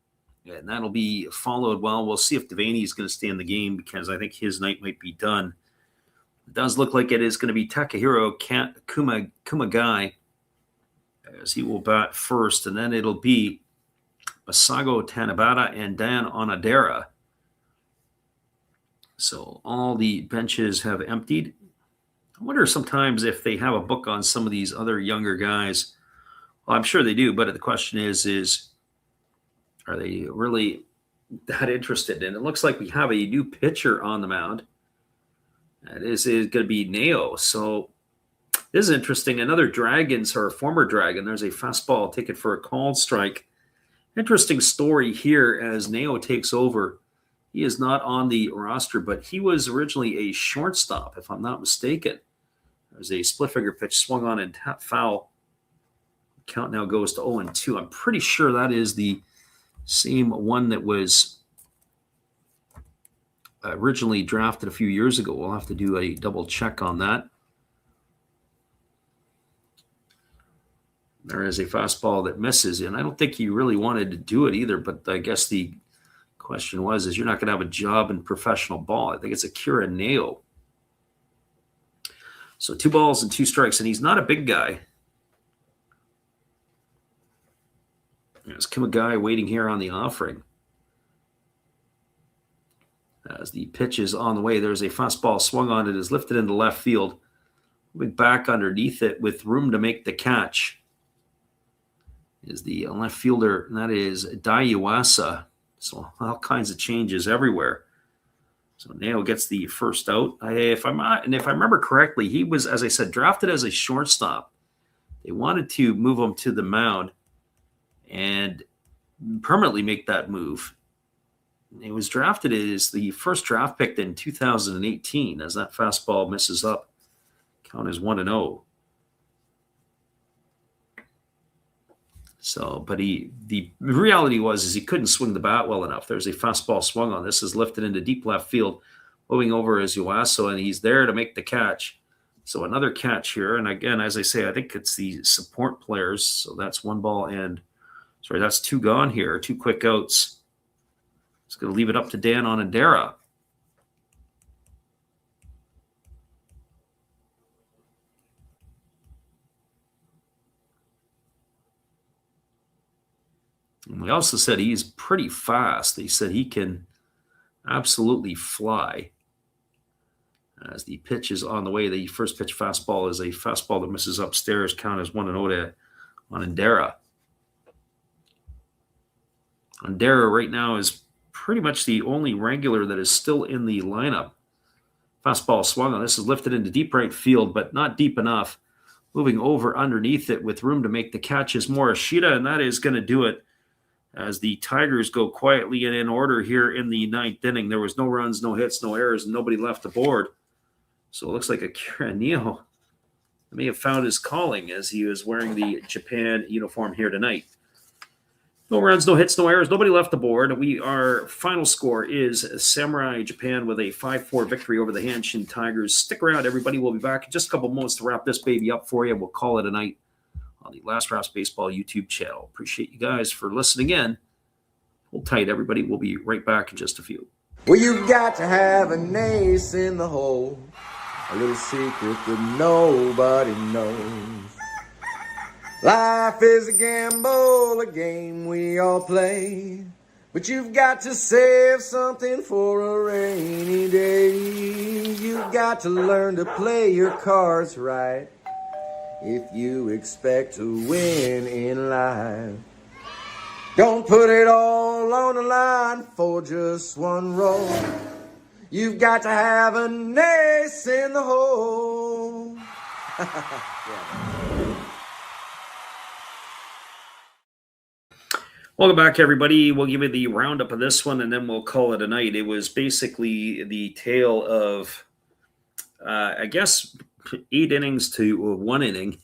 and that'll be followed. Well, we'll see if Devaney is going to stay in the game because I think his night might be done. It does look like it is going to be Takahiro Kumagai as he will bat first, and then it'll be Basago Tanabata and Dan Onodera. So all the benches have emptied. I wonder sometimes if they have a book on some of these other younger guys. Well, I'm sure they do, but the question is are they really that interested? And it looks like we have a new pitcher on the mound. That is going to be Neo. So This is interesting. Another Dragons or former Dragon. There's a fastball taken for a called strike. Interesting story here as Neo takes over. He is not on the roster, but he was originally a shortstop, if I'm not mistaken. There's a split finger pitch swung on and foul. Count now goes to 0-2. I'm pretty sure that is the same one that was originally drafted a few years ago. We'll have to do a double check on that. There is a fastball that misses, and I don't think he really wanted to do it either, but I guess the question is you're not going to have a job in professional ball. I think it's Akira Neo. So 2 balls and 2 strikes, and he's not a big guy. There's Kumagai waiting here on the offering. As the pitch is on the way, there's a fastball swung on. It is lifted into left field. Moving back underneath it with room to make the catch is the left fielder, and that is Daiwasa. So all kinds of changes everywhere. So Neo gets the first out. If I remember correctly, he was, as I said, drafted as a shortstop. They wanted to move him to the mound and permanently make that move. He was drafted as the first draft pick in 2018 as that fastball misses up. Count is 1-0. So, but the reality is he couldn't swing the bat well enough. There's a fastball swung on. This is lifted into deep left field. Moving over is Yuaso, and he's there to make the catch. So another catch here. And again, as I say, I think it's the support players. So that's 1 ball and, that's 2 gone here. 2 quick outs. It's going to leave it up to Dan Onodera. And we also said he's pretty fast. They said he can absolutely fly. As the pitch is on the way, the first pitch fastball is a fastball that misses upstairs. Count is 1-0 to Onodera. Onodera right now is pretty much the only regular that is still in the lineup. Fastball swung on. This is lifted into deep right field, but not deep enough. Moving over underneath it with room to make the catch is Morishita, and that is going to do it as the Tigers go quietly and in order here in the 9th inning. There was no runs, no hits, no errors, and nobody left aboard. So it looks like Akira Neo may have found his calling as he was wearing the Japan uniform here tonight. No runs, no hits, no errors, nobody left the board. Our final score is Samurai Japan with a 5-4 victory over the Hanshin Tigers. Stick around, everybody. We'll be back in just a couple moments to wrap this baby up for you. We'll call it a night on the Last Raps Baseball YouTube channel. Appreciate you guys for listening in. Hold tight, everybody. We'll be right back in just a few. Well, you got to have an ace in the hole, a little secret that nobody knows. Life is a gamble, a game we all play, but you've got to save something for a rainy day. You've got to learn to play your cards right if you expect to win in life. Don't put it all on the line for just 1 roll. You've got to have an ace in the hole. Yeah. Welcome back, everybody. We'll give you the roundup of this one, and then we'll call it a night. It was basically the tale of, 8 innings to 1 inning.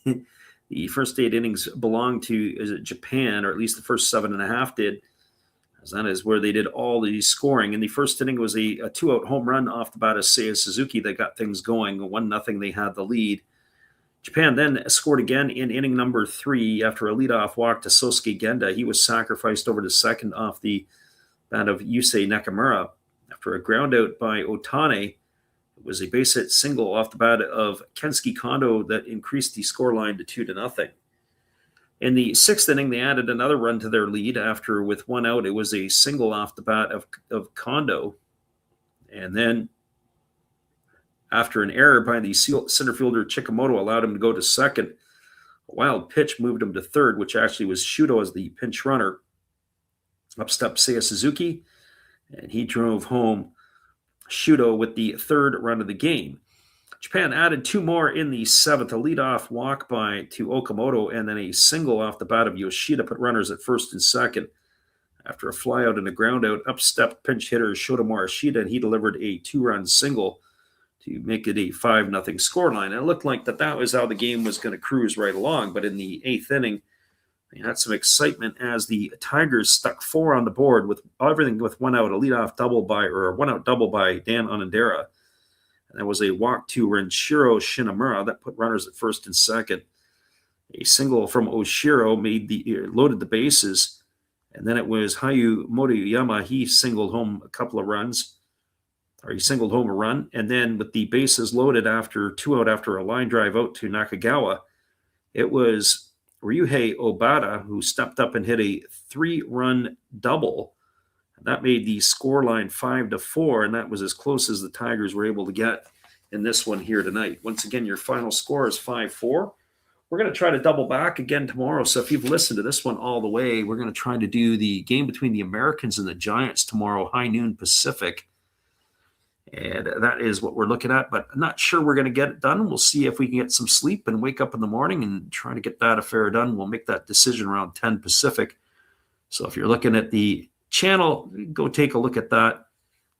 The first 8 innings belonged to Japan, or at least the first 7.5 did, as that is where they did all the scoring. In the first inning was a 2-out home run off the bat of Seiya Suzuki that got things going. 1-0, they had the lead. Japan then scored again in inning number 3 after a leadoff walk to Sosuke Genda. He was sacrificed over to second off the bat of Yusei Nakamura. After a ground out by Otane, it was a base hit single off the bat of Kensuke Kondo that increased the scoreline to 2-0. In the 6th inning, they added another run to their lead after, with 1 out, it was a single off the bat of Kondo. And then after an error by the center fielder Chikamoto allowed him to go to second, a wild pitch moved him to third, which actually was Shudo as the pinch runner. Up stepped Seiya Suzuki, and he drove home Shudo with the 3rd run of the game. Japan added 2 more in the 7th, a leadoff walk to Okamoto, and then a single off the bat of Yoshida put runners at first and second. After a flyout and a groundout, up-stepped pinch hitter Shota Morishita, and he delivered a 2-run single to make it a 5-0 scoreline. And it looked like that was how the game was going to cruise right along, but in the 8th inning, they had some excitement as the Tigers stuck 4 on the board with everything with 1 out, a leadoff double by, or a 1-out double by Dan Onodera. And that was a walk to Renshiro Shinamura that put runners at first and second. A single from Oshiro loaded the bases, and then it was Hayu Moriyama. He singled home a couple of runs, or he singled home a run, and then with the bases loaded after 2 out after a line drive out to Nakagawa, it was Ryuhei Obata who stepped up and hit a 3-run double. That made the scoreline 5-4, and that was as close as the Tigers were able to get in this one here tonight. Once again, your final score is 5-4. We're going to try to double back again tomorrow. So if you've listened to this one all the way, we're going to try to do the game between the Americans and the Giants tomorrow, high noon Pacific. And that is what we're looking at, but I'm not sure we're going to get it done. We'll see if we can get some sleep and wake up in the morning and try to get that affair done. We'll make that decision around 10 Pacific. So if you're looking at the channel, go take a look at that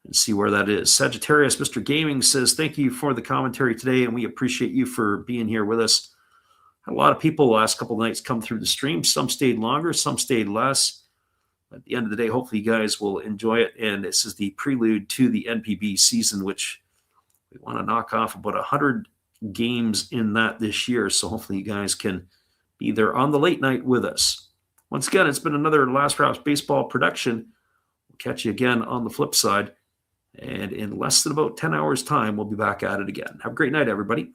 and see where that is. Sagittarius Mr. Gaming says, thank you for the commentary today, and we appreciate you for being here with us. Had a lot of people the last couple of nights come through the stream. Some stayed longer, some stayed less. At the end of the day, hopefully you guys will enjoy it. And this is the prelude to the NPB season, which we want to knock off about 100 games in that this year. So hopefully you guys can be there on the late night with us. Once again, it's been another Last Rouse Baseball production. We'll catch you again on the flip side. And in less than about 10 hours' time, we'll be back at it again. Have a great night, everybody.